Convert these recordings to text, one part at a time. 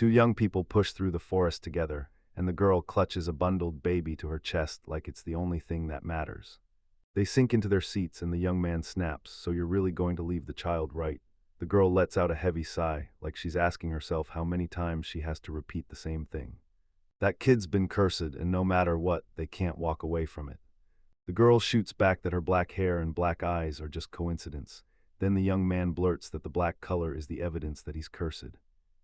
Two young people push through the forest together, and the girl clutches a bundled baby to her chest like it's the only thing that matters. They sink into their seats and the young man snaps, "So you're really going to leave the child, right?" The girl lets out a heavy sigh, like she's asking herself how many times she has to repeat the same thing. That kid's been cursed, and no matter what, they can't walk away from it. The girl shoots back that her black hair and black eyes are just coincidence. Then the young man blurts that the black color is the evidence that he's cursed.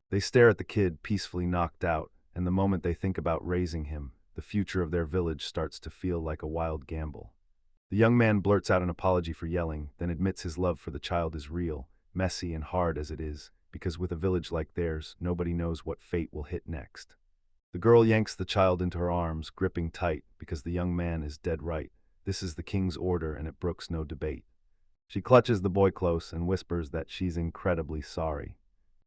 They stare at the kid, peacefully knocked out, and the moment they think about raising him, the future of their village starts to feel like a wild gamble. The young man blurts out an apology for yelling, then admits his love for the child is real, messy and hard as it is, because with a village like theirs, nobody knows what fate will hit next. The girl yanks the child into her arms, gripping tight, because the young man is dead right. This is the king's order, and it brooks no debate. She clutches the boy close and whispers that she's incredibly sorry.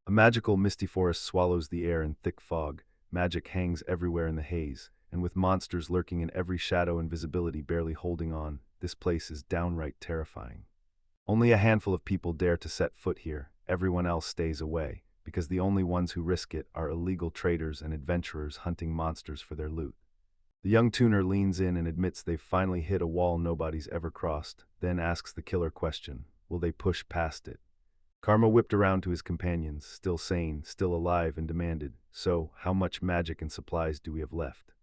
A magical misty forest swallows the air in thick fog. Magic hangs everywhere in the haze, and with monsters lurking in every shadow and visibility barely holding on, this place is downright terrifying. Only a handful of people dare to set foot here. Everyone else stays away, because the only ones who risk it are illegal traders and adventurers hunting monsters for their loot. The young tuner leans in and admits they've finally hit a wall nobody's ever crossed, then asks the killer question, will they push past it? Karma whipped around to his companions, still sane, still alive, and demanded, "So, how much magic and supplies do we have left?"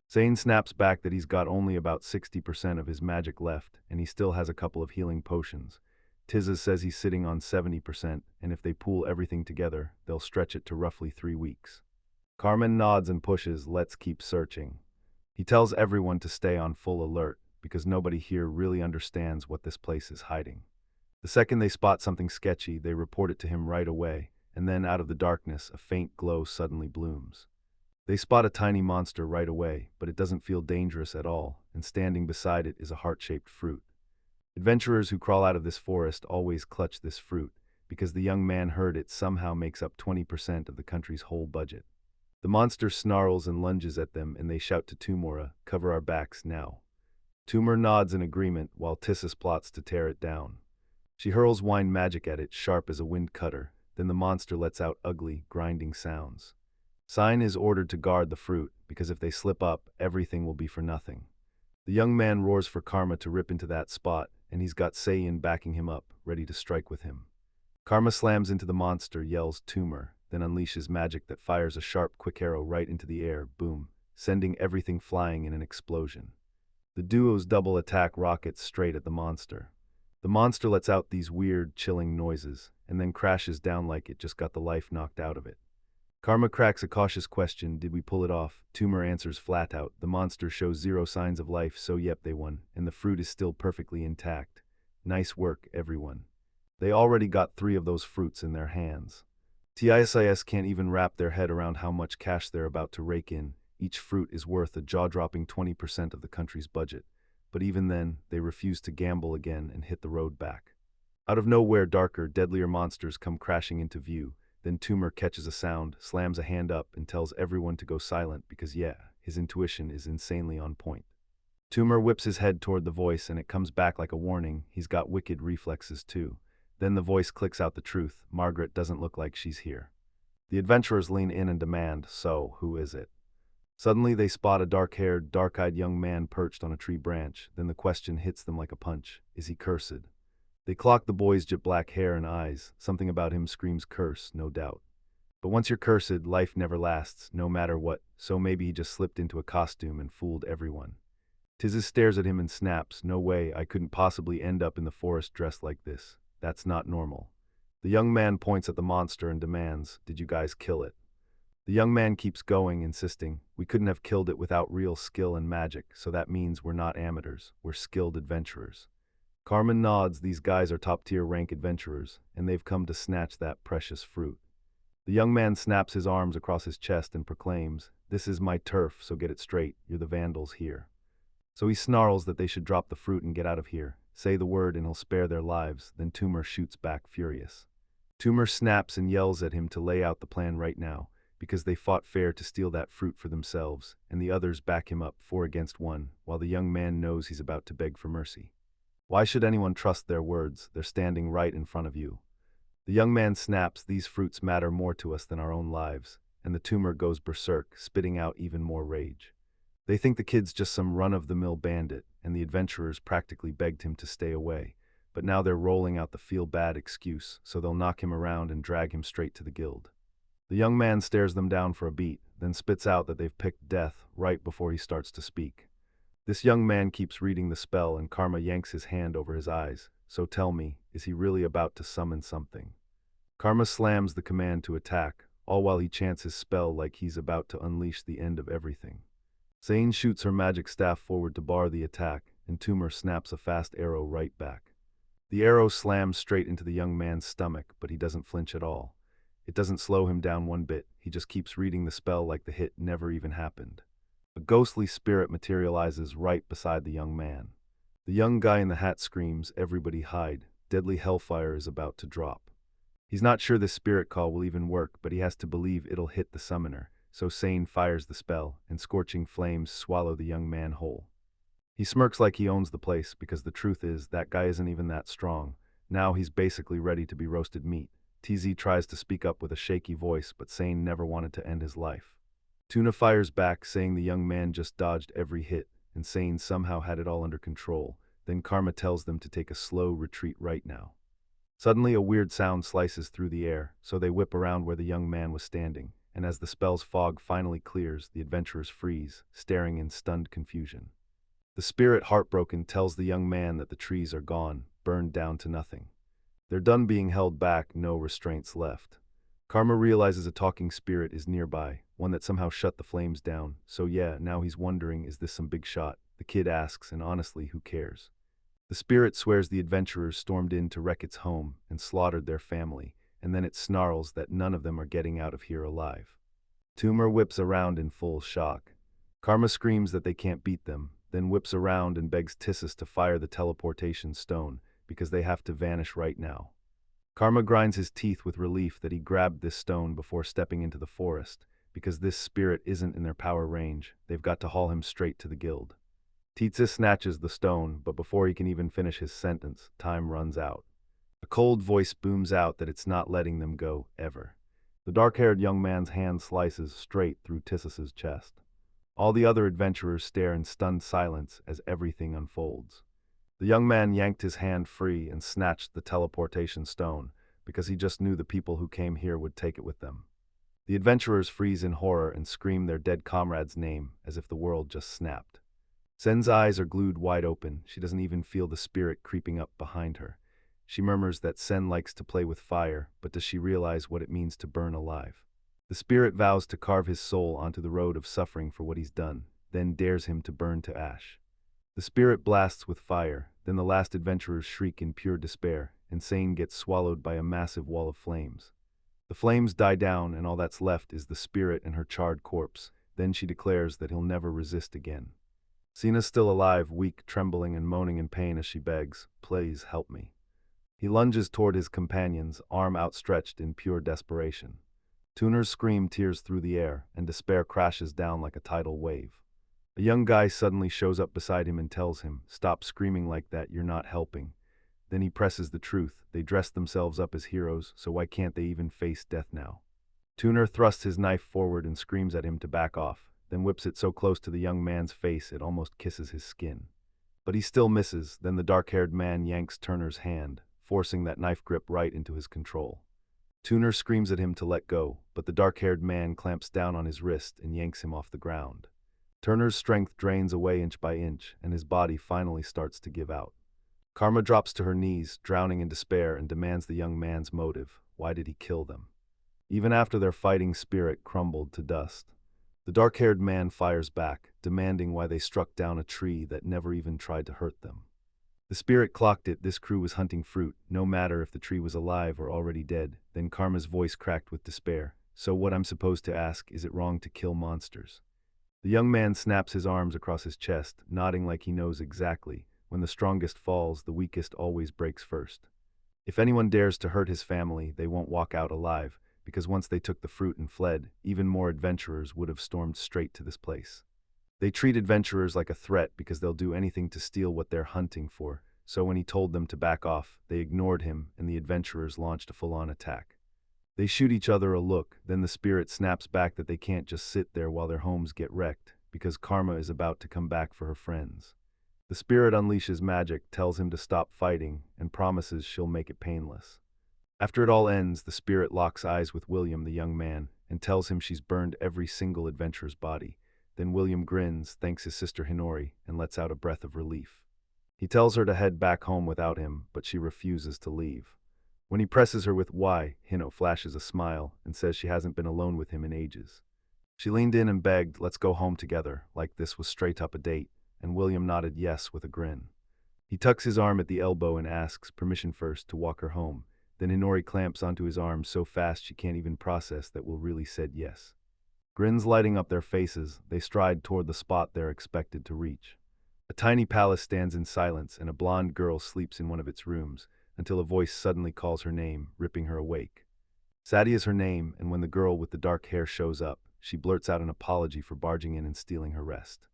Sane snaps back that he's got only about 60% of his magic left, and he still has a couple of healing potions. Tizza says he's sitting on 70%, and if they pool everything together, they'll stretch it to roughly 3 weeks. Carmen nods and pushes, "Let's keep searching." He tells everyone to stay on full alert, because nobody here really understands what this place is hiding. The second they spot something sketchy, they report it to him right away, and then out of the darkness, a faint glow suddenly blooms. They spot a tiny monster right away, but it doesn't feel dangerous at all, and standing beside it is a heart-shaped fruit. Adventurers who crawl out of this forest always clutch this fruit, because the young man heard it somehow makes up 20% of the country's whole budget. The monster snarls and lunges at them, and they shout to Tumora, "Cover our backs now." Tumor nods in agreement, while Tissus plots to tear it down. She hurls wine magic at it, sharp as a wind cutter, then the monster lets out ugly, grinding sounds. Sign is ordered to guard the fruit, because if they slip up, everything will be for nothing. The young man roars for Karma to rip into that spot, and he's got Saiyan backing him up, ready to strike with him. Karma slams into the monster, yells "Tumor," then unleashes magic that fires a sharp, quick arrow right into the air, boom, sending everything flying in an explosion. The duo's double attack rockets straight at the monster. The monster lets out these weird, chilling noises, and then crashes down like it just got the life knocked out of it. Karma cracks a cautious question, "Did we pull it off?" Tumor answers flat out, "The monster shows zero signs of life, so yep, they won, and the fruit is still perfectly intact. Nice work, everyone." They already got 3 of those fruits in their hands. TISIS can't even wrap their head around how much cash they're about to rake in. Each fruit is worth a jaw-dropping 20% of the country's budget. But even then, they refuse to gamble again and hit the road back. Out of nowhere, darker, deadlier monsters come crashing into view. Then Tumor catches a sound, slams a hand up, and tells everyone to go silent because his intuition is insanely on point. Tumor whips his head toward the voice and it comes back like a warning. He's got wicked reflexes too. Then the voice clicks out the truth. Margaret doesn't look like she's here. The adventurers lean in and demand, "So, who is it?" Suddenly they spot a dark-haired, dark-eyed young man perched on a tree branch. Then the question hits them like a punch. Is he cursed? They clock the boy's jet black hair and eyes. Something about him screams curse, no doubt. But once you're cursed, life never lasts, no matter what, so maybe he just slipped into a costume and fooled everyone. Tizzy stares at him and snaps, "No way, I couldn't possibly end up in the forest dressed like this. That's not normal." The young man points at the monster and demands, "Did you guys kill it?" The young man keeps going, insisting, "We couldn't have killed it without real skill and magic, so that means we're not amateurs, we're skilled adventurers." Carmen nods, these guys are top-tier rank adventurers, and they've come to snatch that precious fruit. The young man snaps his arms across his chest and proclaims, "This is my turf, so get it straight, you're the vandals here." So he snarls that they should drop the fruit and get out of here. Say the word and he'll spare their lives, then Tumor shoots back furious. Tumor snaps and yells at him to lay out the plan right now, because they fought fair to steal that fruit for themselves, and the others back him up 4 against 1, while the young man knows he's about to beg for mercy. Why should anyone trust their words? They're standing right in front of you. The young man snaps, "These fruits matter more to us than our own lives. and the tumor goes berserk, spitting out even more rage. They think the kid's just some run-of-the-mill bandit, and the adventurers practically begged him to stay away. But now they're rolling out the feel-bad excuse, so they'll knock him around and drag him straight to the guild. The young man stares them down for a beat, then spits out that they've picked death right before he starts to speak. This young man keeps reading the spell, and Karma yanks his hand over his eyes. So tell me, is he really about to summon something? Karma slams the command to attack, all while he chants his spell like he's about to unleash the end of everything. Sane shoots her magic staff forward to bar the attack, and Tumor snaps a fast arrow right back. The arrow slams straight into the young man's stomach, but he doesn't flinch at all. It doesn't slow him down one bit, he just keeps reading the spell like the hit never even happened. A ghostly spirit materializes right beside the young man. The young guy in the hat screams, "Everybody hide, deadly hellfire is about to drop." He's not sure this spirit call will even work, but he has to believe it'll hit the summoner, so Sane fires the spell, and scorching flames swallow the young man whole. He smirks like he owns the place, because the truth is, that guy isn't even that strong. Now he's basically ready to be roasted meat. TZ tries to speak up with a shaky voice, but Sane never wanted to end his life. Tuna fires back, saying the young man just dodged every hit, and Sane somehow had it all under control. Then Karma tells them to take a slow retreat right now. Suddenly a weird sound slices through the air, so they whip around where the young man was standing, and as the spell's fog finally clears, the adventurers freeze, staring in stunned confusion. The spirit, heartbroken, tells the young man that the trees are gone, burned down to nothing. They're done being held back, no restraints left. Karma realizes a talking spirit is nearby, one that somehow shut the flames down, so yeah, now he's wondering, is this some big shot? The kid asks, and honestly, who cares? The spirit swears the adventurers stormed in to wreck its home and slaughtered their family, and then it snarls that none of them are getting out of here alive. Tumor whips around in full shock. Karma screams that they can't beat them, then whips around and begs Tissus to fire the teleportation stone, because they have to vanish right now. Karma grinds his teeth with relief that he grabbed this stone before stepping into the forest, because this spirit isn't in their power range. They've got to haul him straight to the guild. Tissus snatches the stone, but before he can even finish his sentence, time runs out. A cold voice booms out that it's not letting them go, ever. The dark-haired young man's hand slices straight through Tissus's chest. All the other adventurers stare in stunned silence as everything unfolds. The young man yanked his hand free and snatched the teleportation stone, because he just knew the people who came here would take it with them. The adventurers freeze in horror and scream their dead comrade's name as if the world just snapped. Sen's eyes are glued wide open. She doesn't even feel the spirit creeping up behind her. She murmurs that Sen likes to play with fire, but does she realize what it means to burn alive? The spirit vows to carve his soul onto the road of suffering for what he's done, then dares him to burn to ash. The spirit blasts with fire, then the last adventurers shriek in pure despair, and Sen gets swallowed by a massive wall of flames. The flames die down, and all that's left is the spirit and her charred corpse. Then she declares that he'll never resist again. Sina's still alive, weak, trembling, and moaning in pain as she begs, "Please help me." He lunges toward his companions, arm outstretched in pure desperation. Tuner's scream tears through the air, and despair crashes down like a tidal wave. A young guy suddenly shows up beside him and tells him, "Stop screaming like that, you're not helping." Then he presses the truth. They dressed themselves up as heroes, so why can't they even face death now? Tuner thrusts his knife forward and screams at him to back off, then whips it so close to the young man's face it almost kisses his skin. But he still misses. Then the dark-haired man yanks Turner's hand, forcing that knife grip right into his control. Tuner screams at him to let go, but the dark-haired man clamps down on his wrist and yanks him off the ground. Turner's strength drains away inch by inch, and his body finally starts to give out. Karma drops to her knees, drowning in despair, and demands the young man's motive. Why did he kill them? Even after their fighting spirit crumbled to dust. The dark-haired man fires back, demanding why they struck down a tree that never even tried to hurt them. The spirit clocked it. This crew was hunting fruit, no matter if the tree was alive or already dead. Then Karma's voice cracked with despair. "So what I'm supposed to ask, is it wrong to kill monsters?" The young man snaps his arms across his chest, nodding like he knows exactly. When the strongest falls, the weakest always breaks first. If anyone dares to hurt his family, they won't walk out alive, because once they took the fruit and fled, even more adventurers would have stormed straight to this place. They treat adventurers like a threat because they'll do anything to steal what they're hunting for, so when he told them to back off, they ignored him and the adventurers launched a full-on attack. They shoot each other a look, then the spirit snaps back that they can't just sit there while their homes get wrecked, because karma is about to come back for her friends. The spirit unleashes magic, tells him to stop fighting, and promises she'll make it painless. After it all ends, the spirit locks eyes with William, the young man, and tells him she's burned every single adventurer's body. Then William grins, thanks his sister Hinori, and lets out a breath of relief. He tells her to head back home without him, but she refuses to leave. When he presses her with why, Hino flashes a smile and says she hasn't been alone with him in ages. She leaned in and begged, let's go home together, like this was straight up a date, and William nodded yes with a grin. He tucks his arm at the elbow and asks permission first to walk her home. Then Hinori clamps onto his arm so fast she can't even process that Will really said yes. Grins lighting up their faces, they stride toward the spot they're expected to reach. A tiny palace stands in silence, and a blonde girl sleeps in one of its rooms, until a voice suddenly calls her name, ripping her awake. Sadie is her name, and when the girl with the dark hair shows up, she blurts out an apology for barging in and stealing her rest.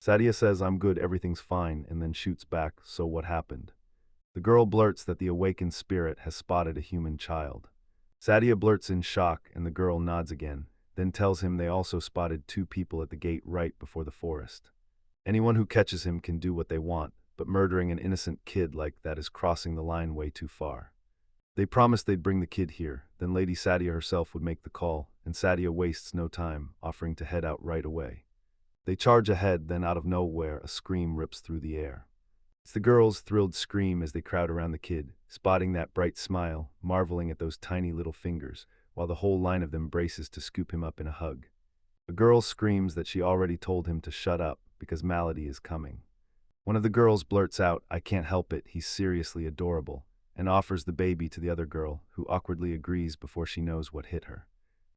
Sadia says, I'm good, everything's fine, and then shoots back, so what happened? The girl blurts that the awakened spirit has spotted a human child. Sadia blurts in shock, and the girl nods again, then tells him they also spotted 2 people at the gate right before the forest. Anyone who catches him can do what they want, but murdering an innocent kid like that is crossing the line way too far. They promised they'd bring the kid here, then Lady Sadia herself would make the call, and Sadia wastes no time, offering to head out right away. They charge ahead, then out of nowhere, a scream rips through the air. It's the girls' thrilled scream as they crowd around the kid, spotting that bright smile, marveling at those tiny little fingers, while the whole line of them braces to scoop him up in a hug. A girl screams that she already told him to shut up, because Malady is coming. One of the girls blurts out, I can't help it, he's seriously adorable, and offers the baby to the other girl, who awkwardly agrees before she knows what hit her.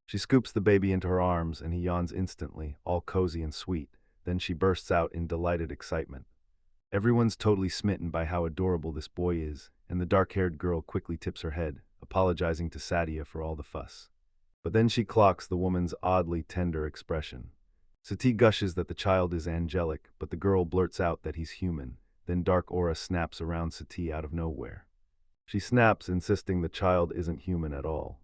She scoops the baby into her arms, and he yawns instantly, all cozy and sweet. Then she bursts out in delighted excitement. Everyone's totally smitten by how adorable this boy is, and the dark-haired girl quickly tips her head, apologizing to Sadia for all the fuss. But then she clocks the woman's oddly tender expression. Sati gushes that the child is angelic, but the girl blurts out that he's human. Then dark aura snaps around Sati out of nowhere. She snaps, insisting the child isn't human at all.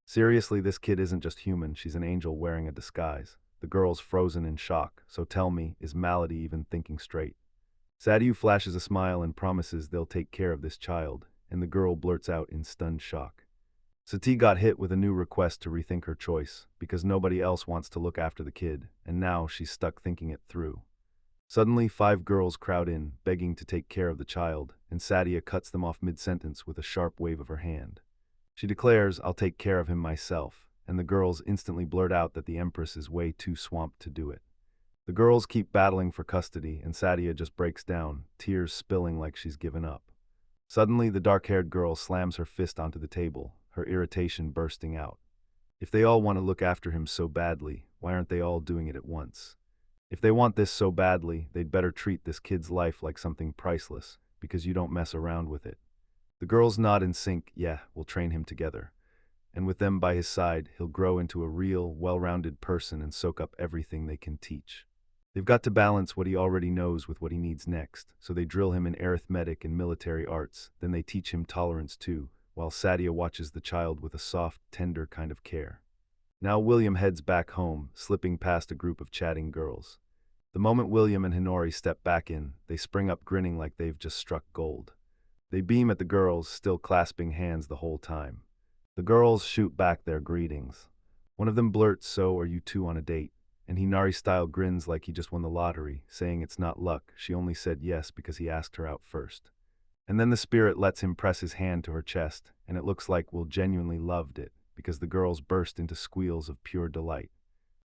Seriously, this kid isn't just human, she's an angel wearing a disguise. The girl's frozen in shock, so tell me, is Malady even thinking straight? Sadiu flashes a smile and promises they'll take care of this child, and the girl blurts out in stunned shock. Sati got hit with a new request to rethink her choice, because nobody else wants to look after the kid, and now she's stuck thinking it through. Suddenly, 5 girls crowd in, begging to take care of the child, and Sadia cuts them off mid-sentence with a sharp wave of her hand. She declares, I'll take care of him myself, and the girls instantly blurt out that the Empress is way too swamped to do it. The girls keep battling for custody, and Sadia just breaks down, tears spilling like she's given up. Suddenly, the dark-haired girl slams her fist onto the table, her irritation bursting out. If they all want to look after him so badly, why aren't they all doing it at once? If they want this so badly, they'd better treat this kid's life like something priceless, because you don't mess around with it. The girls nod in sync, yeah, we'll train him together. And with them by his side, he'll grow into a real, well-rounded person and soak up everything they can teach. They've got to balance what he already knows with what he needs next, so they drill him in arithmetic and military arts, then they teach him tolerance too, while Sadia watches the child with a soft, tender kind of care. Now William heads back home, slipping past a group of chatting girls. The moment William and Hinori step back in, they spring up grinning like they've just struck gold. They beam at the girls, still clasping hands the whole time. The girls shoot back their greetings. One of them blurts, so are you 2 on a date? And Hinari-style grins like he just won the lottery, saying it's not luck, she only said yes because he asked her out first. And then the spirit lets him press his hand to her chest, and it looks like Will genuinely loved it, because the girls burst into squeals of pure delight.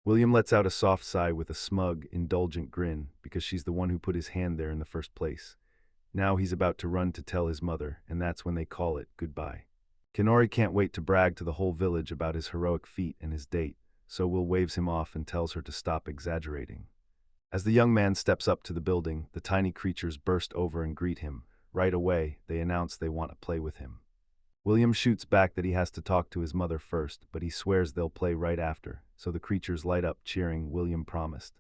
William lets out a soft sigh with a smug, indulgent grin, because she's the one who put his hand there in the first place. Now he's about to run to tell his mother, and that's when they call it goodbye. Kinori can't wait to brag to the whole village about his heroic feat and his date, so Will waves him off and tells her to stop exaggerating. As the young man steps up to the building, the tiny creatures burst over and greet him. Right away, they announce they want to play with him. William shoots back that he has to talk to his mother first, but he swears they'll play right after, so the creatures light up cheering William promised.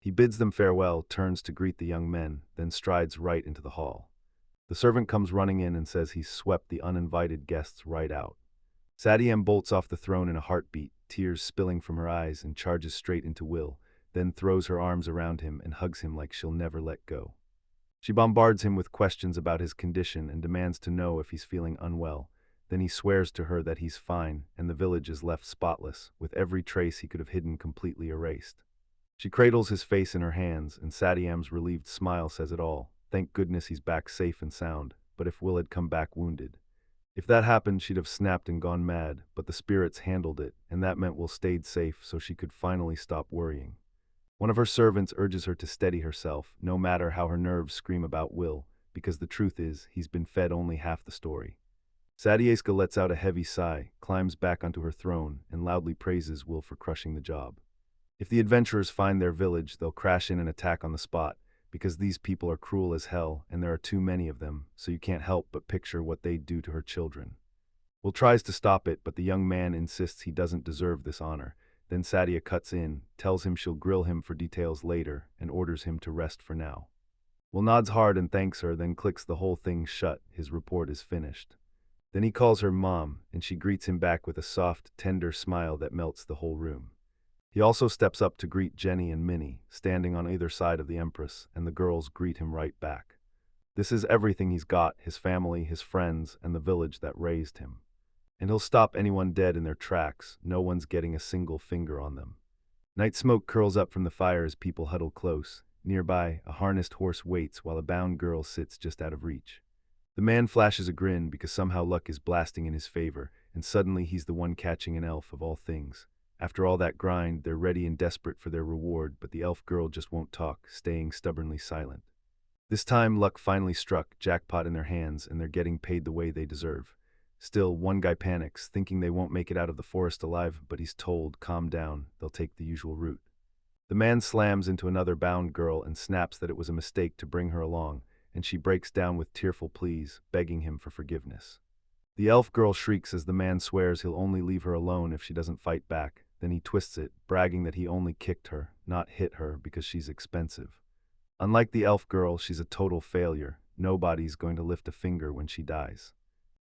He bids them farewell, turns to greet the young men, then strides right into the hall. The servant comes running in and says he's swept the uninvited guests right out. Satyam bolts off the throne in a heartbeat, tears spilling from her eyes, and charges straight into Will, then throws her arms around him and hugs him like she'll never let go. She bombards him with questions about his condition and demands to know if he's feeling unwell. Then he swears to her that he's fine, and the village is left spotless, with every trace he could have hidden completely erased. She cradles his face in her hands, and Satyam's relieved smile says it all. Thank goodness he's back safe and sound, but if Will had come back wounded. If that happened, she'd have snapped and gone mad, but the spirits handled it, and that meant Will stayed safe so she could finally stop worrying. One of her servants urges her to steady herself, no matter how her nerves scream about Will, because the truth is, he's been fed only half the story. Sadieska lets out a heavy sigh, climbs back onto her throne, and loudly praises Will for crushing the job. If the adventurers find their village, they'll crash in and attack on the spot, because these people are cruel as hell, and there are too many of them, so you can't help but picture what they'd do to her children. Will tries to stop it, but the young man insists he doesn't deserve this honor. Then Sadia cuts in, tells him she'll grill him for details later, and orders him to rest for now. Will nods hard and thanks her, then clicks the whole thing shut. His report is finished. Then he calls her Mom, and she greets him back with a soft, tender smile that melts the whole room. He also steps up to greet Jenny and Minnie, standing on either side of the Empress, and the girls greet him right back. This is everything he's got, his family, his friends, and the village that raised him. And he'll stop anyone dead in their tracks, no one's getting a single finger on them. Night smoke curls up from the fire as people huddle close. Nearby, a harnessed horse waits while a bound girl sits just out of reach. The man flashes a grin because somehow luck is blasting in his favor, and suddenly he's the one catching an elf of all things. After all that grind, they're ready and desperate for their reward, but the elf girl just won't talk, staying stubbornly silent. This time, luck finally struck, jackpot in their hands, and they're getting paid the way they deserve. Still, one guy panics, thinking they won't make it out of the forest alive, but he's told, calm down, they'll take the usual route. The man slams into another bound girl and snaps that it was a mistake to bring her along, and she breaks down with tearful pleas, begging him for forgiveness. The elf girl shrieks as the man swears he'll only leave her alone if she doesn't fight back. Then he twists it, bragging that he only kicked her, not hit her, because she's expensive. Unlike the elf girl, she's a total failure. Nobody's going to lift a finger when she dies.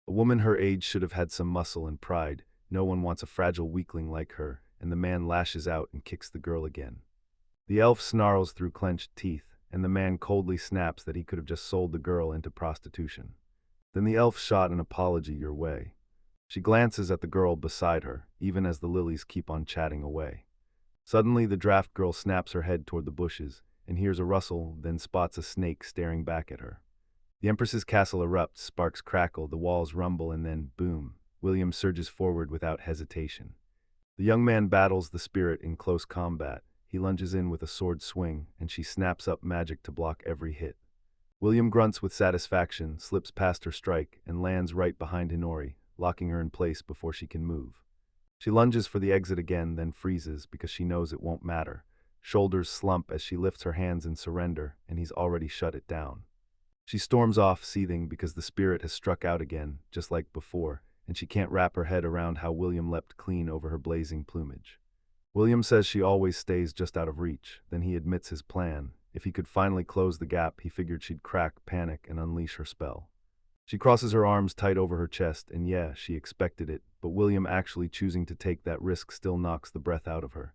A woman her age should have had some muscle and pride. No one wants a fragile weakling like her, and the man lashes out and kicks the girl again. The elf snarls through clenched teeth, and the man coldly snaps that he could have just sold the girl into prostitution. Then the elf shot an apology your way. She glances at the girl beside her, even as the lilies keep on chatting away. Suddenly, the draft girl snaps her head toward the bushes, and hears a rustle, then spots a snake staring back at her. The Empress's castle erupts, sparks crackle, the walls rumble, and then, boom, William surges forward without hesitation. The young man battles the spirit in close combat. He lunges in with a sword swing, and she snaps up magic to block every hit. William grunts with satisfaction, slips past her strike, and lands right behind Hinori, locking her in place before she can move. She lunges for the exit again, then freezes because she knows it won't matter. Shoulders slump as she lifts her hands in surrender, and he's already shut it down. She storms off, seething because the spirit has struck out again, just like before, and she can't wrap her head around how William leapt clean over her blazing plumage. William says she always stays just out of reach, then he admits his plan. If he could finally close the gap, he figured she'd crack, panic, and unleash her spell. She crosses her arms tight over her chest, and yeah, she expected it, but William actually choosing to take that risk still knocks the breath out of her.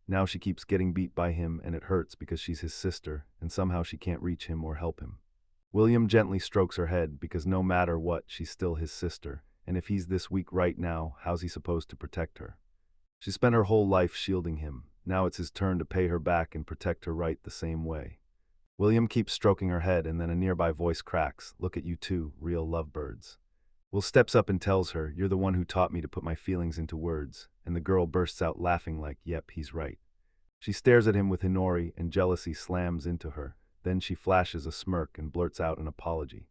Now she keeps getting beat by him, and it hurts because she's his sister, and somehow she can't reach him or help him. William gently strokes her head, because no matter what, she's still his sister, and if he's this weak right now, how's he supposed to protect her? She spent her whole life shielding him. Now it's his turn to pay her back and protect her right the same way. William keeps stroking her head, and then a nearby voice cracks, "Look at you two, real lovebirds." Will steps up and tells her, "You're the one who taught me to put my feelings into words," and the girl bursts out laughing like, "Yep, he's right." She stares at him with Hinori, and jealousy slams into her. Then she flashes a smirk and blurts out an apology.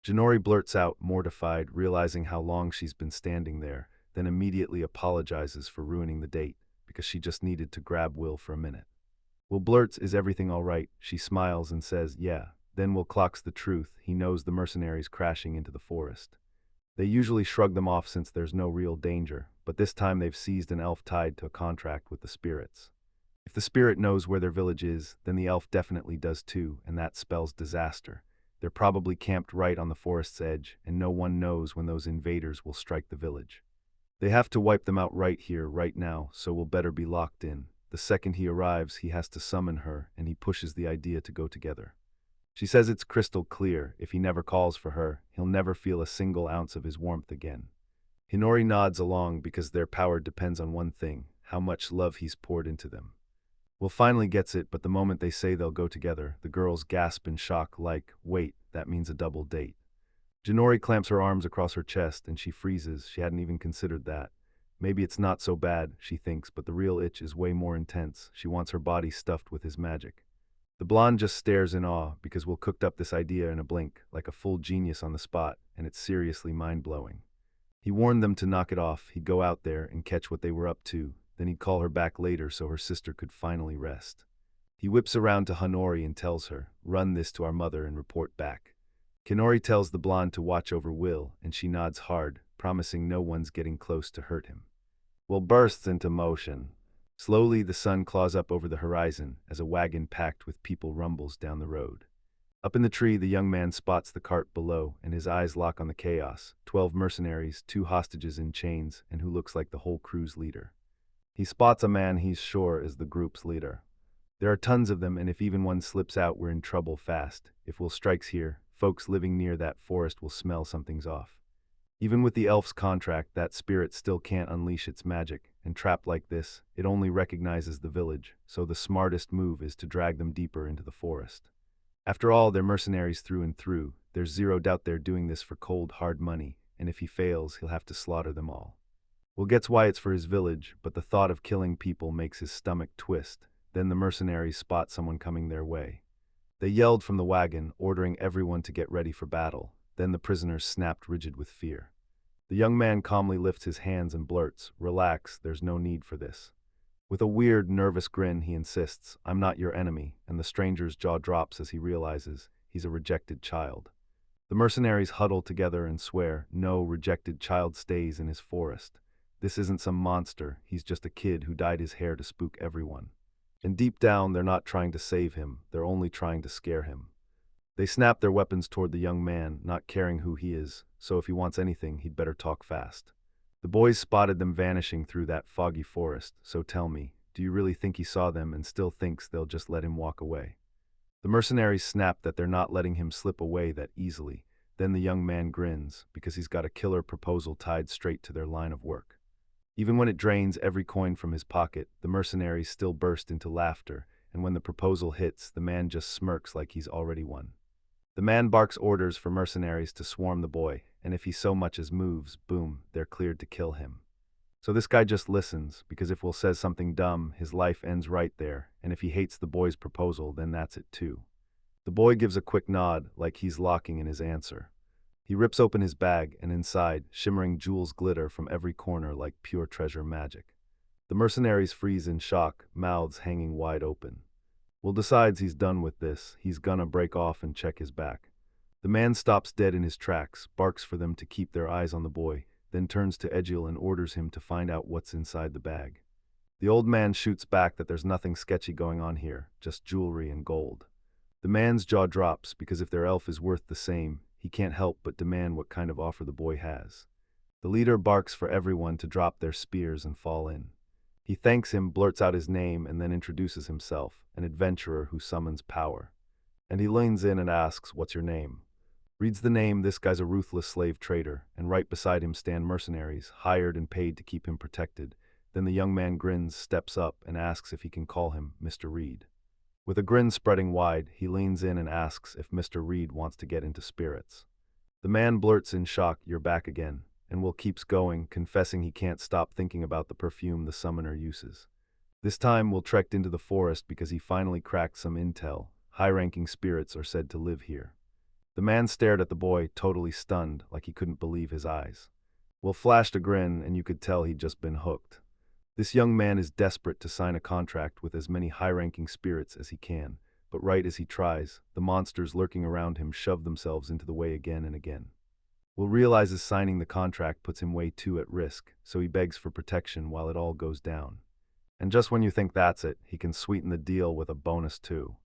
Jinori blurts out, mortified, realizing how long she's been standing there, then immediately apologizes for ruining the date, because she just needed to grab Will for a minute. Will blurts, "Is everything all right?" She smiles and says, "Yeah." Then Will clocks the truth. He knows the mercenaries crashing into the forest. They usually shrug them off since there's no real danger, but this time they've seized an elf tied to a contract with the spirits. If the spirit knows where their village is, then the elf definitely does too, and that spells disaster. They're probably camped right on the forest's edge, and no one knows when those invaders will strike the village. They have to wipe them out right here, right now, so we'll better be locked in. The second he arrives, he has to summon her, and he pushes the idea to go together. She says it's crystal clear, if he never calls for her, he'll never feel a single ounce of his warmth again. Hinori nods along because their power depends on one thing, how much love he's poured into them. Will finally gets it, but the moment they say they'll go together, the girls gasp in shock like, wait, that means a double date. Jinori clamps her arms across her chest and she freezes. She hadn't even considered that. Maybe it's not so bad, she thinks, but the real itch is way more intense. She wants her body stuffed with his magic. The blonde just stares in awe because Will cooked up this idea in a blink, like a full genius on the spot, and it's seriously mind-blowing. He warned them to knock it off. He'd go out there and catch what they were up to. Then he'd call her back later so her sister could finally rest. He whips around to Hanori and tells her, run this to our mother and report back. Kinori tells the blonde to watch over Will, and she nods hard, promising no one's getting close to hurt him. Will bursts into motion. Slowly the sun claws up over the horizon as a wagon packed with people rumbles down the road. Up in the tree, the young man spots the cart below, and his eyes lock on the chaos. 12 mercenaries, 2 hostages in chains, and who looks like the whole crew's leader. He spots a man he's sure is the group's leader. There are tons of them, and if even one slips out, we're in trouble fast. If Will strikes here, folks living near that forest will smell something's off. Even with the elf's contract, that spirit still can't unleash its magic, and trapped like this, it only recognizes the village, so the smartest move is to drag them deeper into the forest. After all, they're mercenaries through and through. There's zero doubt they're doing this for cold, hard money, and if he fails, he'll have to slaughter them all. Will gets why it's for his village, but the thought of killing people makes his stomach twist. Then the mercenaries spot someone coming their way. They yelled from the wagon, ordering everyone to get ready for battle. Then the prisoners snapped rigid with fear. The young man calmly lifts his hands and blurts, relax, there's no need for this. With a weird, nervous grin, he insists, I'm not your enemy, and the stranger's jaw drops as he realizes he's a rejected child. The mercenaries huddle together and swear, no rejected child stays in his forest. This isn't some monster, he's just a kid who dyed his hair to spook everyone. And deep down, they're not trying to save him, they're only trying to scare him. They snap their weapons toward the young man, not caring who he is, so if he wants anything, he'd better talk fast. The boys spotted them vanishing through that foggy forest, so tell me, do you really think he saw them and still thinks they'll just let him walk away? The mercenaries snap that they're not letting him slip away that easily. Then the young man grins, because he's got a killer proposal tied straight to their line of work. Even when it drains every coin from his pocket, the mercenaries still burst into laughter, and when the proposal hits, the man just smirks like he's already won. The man barks orders for mercenaries to swarm the boy, and if he so much as moves, boom, they're cleared to kill him. So this guy just listens, because if Will says something dumb, his life ends right there, and if he hates the boy's proposal, then that's it too. The boy gives a quick nod, like he's locking in his answer. He rips open his bag, and inside, shimmering jewels glitter from every corner like pure treasure magic. The mercenaries freeze in shock, mouths hanging wide open. Will decides he's done with this, he's gonna break off and check his back. The man stops dead in his tracks, barks for them to keep their eyes on the boy, then turns to Exiled and orders him to find out what's inside the bag. The old man shoots back that there's nothing sketchy going on here, just jewelry and gold. The man's jaw drops because if their elf is worth the same, he can't help but demand what kind of offer the boy has. The leader barks for everyone to drop their spears and fall in. He thanks him, blurts out his name, and then introduces himself, an adventurer who summons power. And he leans in and asks, what's your name? Reads the name, this guy's a ruthless slave trader, and right beside him stand mercenaries, hired and paid to keep him protected. Then the young man grins, steps up, and asks if he can call him Mr. Reed. With a grin spreading wide, he leans in and asks if Mr. Reed wants to get into spirits. The man blurts in shock, you're back again, and Will keeps going, confessing he can't stop thinking about the perfume the summoner uses. This time, Will trekked into the forest because he finally cracked some intel. High-ranking spirits are said to live here. The man stared at the boy, totally stunned, like he couldn't believe his eyes. Will flashed a grin, and you could tell he'd just been hooked. This young man is desperate to sign a contract with as many high-ranking spirits as he can, but right as he tries, the monsters lurking around him shove themselves into the way again and again. Will realizes signing the contract puts him way too at risk, so he begs for protection while it all goes down. And just when you think that's it, he can sweeten the deal with a bonus too.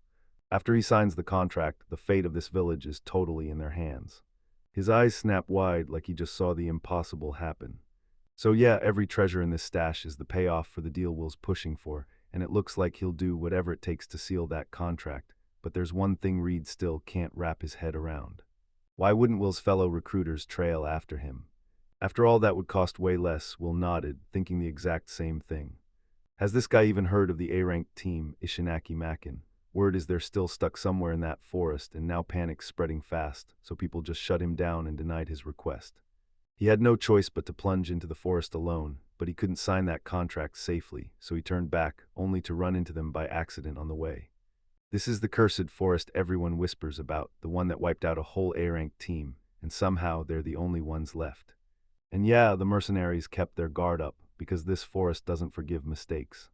After he signs the contract, the fate of this village is totally in their hands. His eyes snap wide like he just saw the impossible happen. So yeah, every treasure in this stash is the payoff for the deal Will's pushing for, and it looks like he'll do whatever it takes to seal that contract. But there's one thing Reed still can't wrap his head around. Why wouldn't Will's fellow recruiters trail after him? After all, that would cost way less. Will nodded, thinking the exact same thing. Has this guy even heard of the A-ranked team, Ishinaki Makin? Word is they're still stuck somewhere in that forest, and now panic's spreading fast, so people just shut him down and denied his request. He had no choice but to plunge into the forest alone, but he couldn't sign that contract safely, so he turned back, only to run into them by accident on the way. This is the cursed forest everyone whispers about, the one that wiped out a whole A-ranked team, and somehow they're the only ones left. And yeah, the mercenaries kept their guard up, because this forest doesn't forgive mistakes.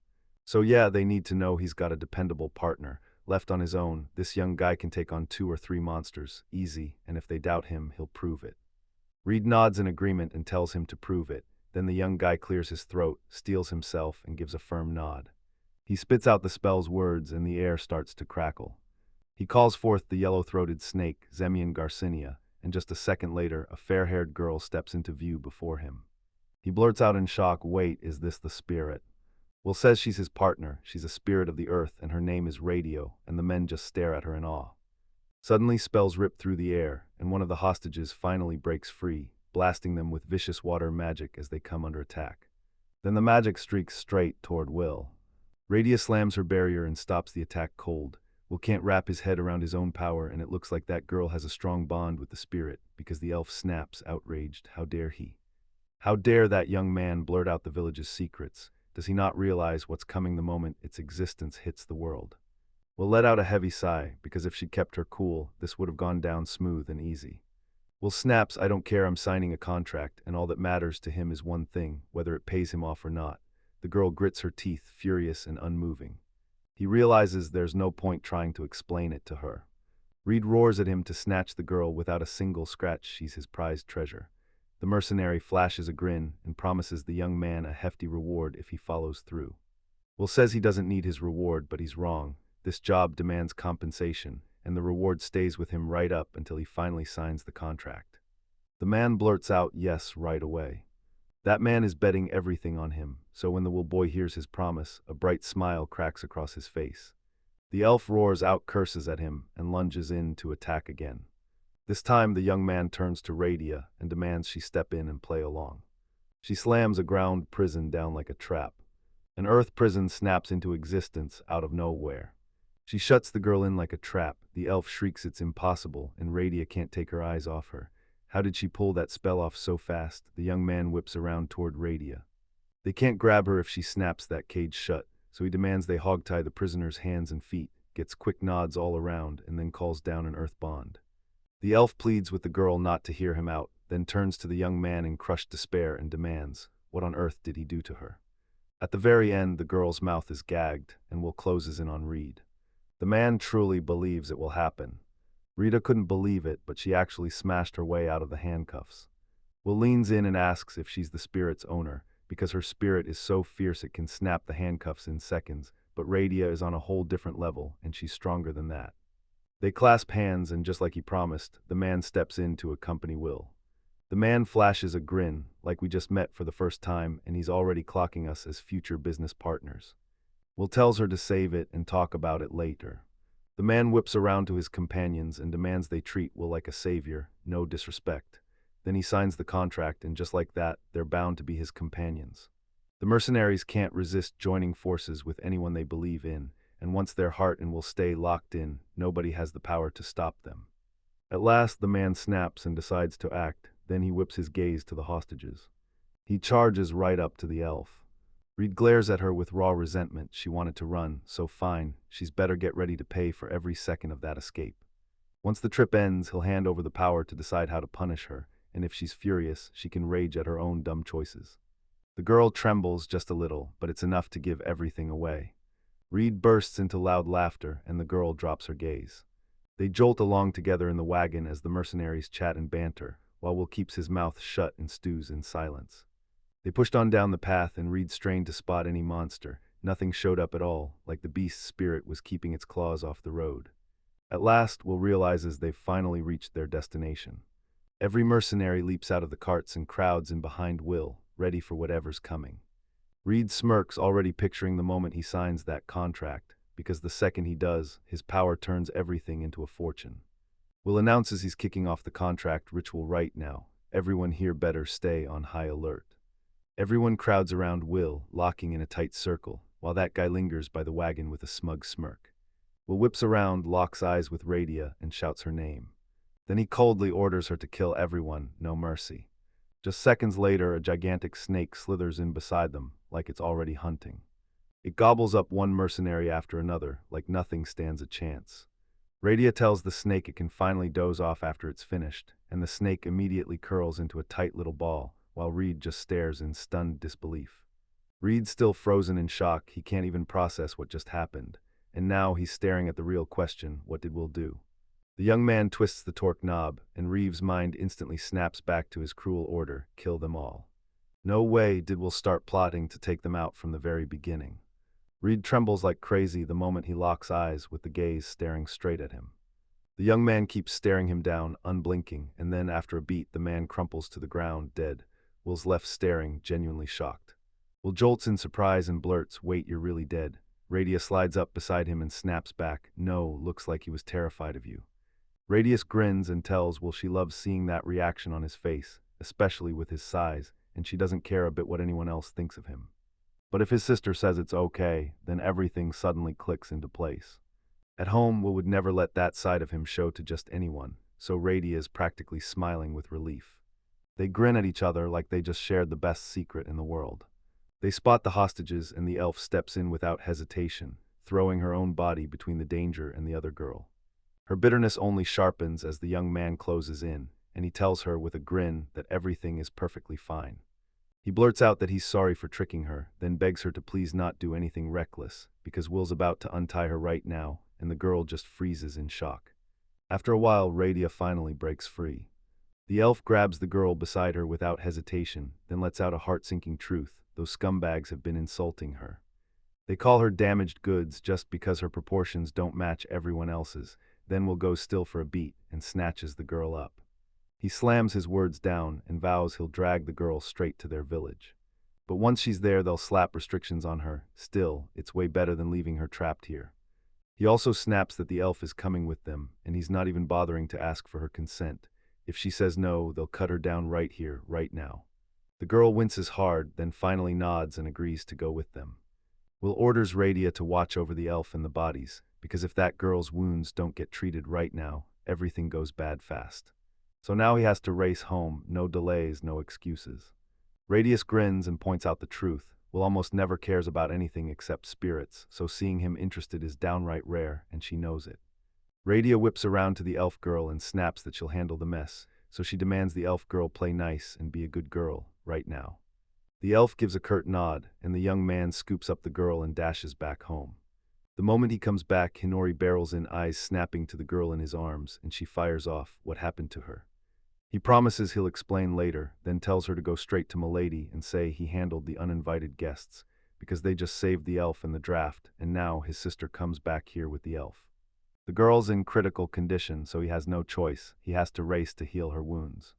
So yeah, they need to know he's got a dependable partner. Left on his own, this young guy can take on 2 or 3 monsters, easy, and if they doubt him, he'll prove it. Reed nods in agreement and tells him to prove it. Then the young guy clears his throat, steels himself, and gives a firm nod. He spits out the spell's words and the air starts to crackle. He calls forth the yellow-throated snake, Zemian Garcinia, and just a second later, a fair-haired girl steps into view before him. He blurts out in shock, "Wait, is this the spirit?" Will says she's his partner, she's a spirit of the earth, and her name is Radio, and the men just stare at her in awe. Suddenly spells rip through the air, and one of the hostages finally breaks free, blasting them with vicious water magic as they come under attack. Then the magic streaks straight toward Will. Radia slams her barrier and stops the attack cold. Will can't wrap his head around his own power, and it looks like that girl has a strong bond with the spirit, because the elf snaps, outraged. How dare he? How dare that young man blurt out the village's secrets? Does he not realize what's coming the moment its existence hits the world? Will let out a heavy sigh, because if she'd kept her cool, this would have gone down smooth and easy. Will snaps, "I don't care, I'm signing a contract, and all that matters to him is one thing, whether it pays him off or not." The girl grits her teeth, furious and unmoving. He realizes there's no point trying to explain it to her. Reed roars at him to snatch the girl without a single scratch. She's his prized treasure. The mercenary flashes a grin and promises the young man a hefty reward if he follows through. Will says he doesn't need his reward, but he's wrong. This job demands compensation, and the reward stays with him right up until he finally signs the contract. The man blurts out yes right away. That man is betting everything on him, so when the Will boy hears his promise, a bright smile cracks across his face. The elf roars out curses at him and lunges in to attack again. This time the young man turns to Radia and demands she step in and play along. She slams a ground prison down like a trap. An earth prison snaps into existence out of nowhere. She shuts the girl in like a trap. The elf shrieks it's impossible, and Radia can't take her eyes off her. How did she pull that spell off so fast? The young man whips around toward Radia. They can't grab her if she snaps that cage shut, so he demands they hogtie the prisoner's hands and feet, gets quick nods all around, and then calls down an earth bond. The elf pleads with the girl not to hear him out, then turns to the young man in crushed despair and demands, what on earth did he do to her? At the very end, the girl's mouth is gagged, and Will closes in on Reed. The man truly believes it will happen. Rita couldn't believe it, but she actually smashed her way out of the handcuffs. Will leans in and asks if she's the spirit's owner, because her spirit is so fierce it can snap the handcuffs in seconds, but Radia is on a whole different level, and she's stronger than that. They clasp hands, and just like he promised, the man steps in to accompany Will. The man flashes a grin, like we just met for the first time, and he's already clocking us as future business partners. Will tells her to save it and talk about it later. The man whips around to his companions and demands they treat Will like a savior, no disrespect. Then he signs the contract, and just like that, they're bound to be his companions. The mercenaries can't resist joining forces with anyone they believe in, and once their heart and will stay locked in, nobody has the power to stop them. At last, the man snaps and decides to act, then he whips his gaze to the hostages. He charges right up to the elf. Reed glares at her with raw resentment. She wanted to run, so fine, she's better get ready to pay for every second of that escape. Once the trip ends, he'll hand over the power to decide how to punish her, and if she's furious, she can rage at her own dumb choices. The girl trembles just a little, but it's enough to give everything away. Reed bursts into loud laughter, and the girl drops her gaze. They jolt along together in the wagon as the mercenaries chat and banter, while Will keeps his mouth shut and stews in silence. They pushed on down the path, and Reed strained to spot any monster. Nothing showed up at all, like the beast's spirit was keeping its claws off the road. At last, Will realizes they've finally reached their destination. Every mercenary leaps out of the carts and crowds in behind Will. ready for whatever's coming. Reed smirks, already picturing the moment he signs that contract, because the second he does, his power turns everything into a fortune. Will announces he's kicking off the contract ritual right now. Everyone here better stay on high alert. Everyone crowds around Will, locking in a tight circle, while that guy lingers by the wagon with a smug smirk. Will whips around, locks eyes with Radia, and shouts her name. Then he coldly orders her to kill everyone, no mercy. Just seconds later, a gigantic snake slithers in beside them, like it's already hunting. It gobbles up one mercenary after another, like nothing stands a chance. Radia tells the snake it can finally doze off after it's finished, and the snake immediately curls into a tight little ball, while Reed just stares in stunned disbelief. Reed's still frozen in shock, he can't even process what just happened, and now he's staring at the real question, what did Will do? The young man twists the torque knob, and Reeves' mind instantly snaps back to his cruel order, kill them all. No way did Will start plotting to take them out from the very beginning. Reed trembles like crazy the moment he locks eyes with the gaze staring straight at him. The young man keeps staring him down, unblinking, and then after a beat the man crumples to the ground, dead. Will's left staring, genuinely shocked. Will jolts in surprise and blurts, "Wait, you're really dead." Radia slides up beside him and snaps back, "No, looks like he was terrified of you." Radius grins and tells Will she loves seeing that reaction on his face, especially with his size, and she doesn't care a bit what anyone else thinks of him. But if his sister says it's okay, then everything suddenly clicks into place. At home, Will would never let that side of him show to just anyone, so Radia is practically smiling with relief. They grin at each other like they just shared the best secret in the world. They spot the hostages, and the elf steps in without hesitation, throwing her own body between the danger and the other girl. Her bitterness only sharpens as the young man closes in, and he tells her with a grin that everything is perfectly fine. He blurts out that he's sorry for tricking her, then begs her to please not do anything reckless, because Will's about to untie her right now, and the girl just freezes in shock. After a while, Radia finally breaks free. The elf grabs the girl beside her without hesitation, then lets out a heart-sinking truth: those scumbags have been insulting her. They call her damaged goods just because her proportions don't match everyone else's, then Will go still for a beat and snatches the girl up. He slams his words down and vows he'll drag the girl straight to their village. But once she's there, they'll slap restrictions on her. Still, it's way better than leaving her trapped here. He also snaps that the elf is coming with them, and he's not even bothering to ask for her consent. If she says no, they'll cut her down right here, right now. The girl winces hard, then finally nods and agrees to go with them. Will orders Radia to watch over the elf and the bodies, because if that girl's wounds don't get treated right now, everything goes bad fast. So now he has to race home, no delays, no excuses. Radius grins and points out the truth. Will almost never cares about anything except spirits, so seeing him interested is downright rare, and she knows it. Radia whips around to the elf girl and snaps that she'll handle the mess, so she demands the elf girl play nice and be a good girl, right now. The elf gives a curt nod, and the young man scoops up the girl and dashes back home. The moment he comes back, Hinori barrels in, eyes snapping to the girl in his arms, and she fires off, "What happened to her?" He promises he'll explain later, then tells her to go straight to Milady and say he handled the uninvited guests, because they just saved the elf in the draft, and now his sister comes back here with the elf. The girl's in critical condition, so he has no choice. He has to race to heal her wounds.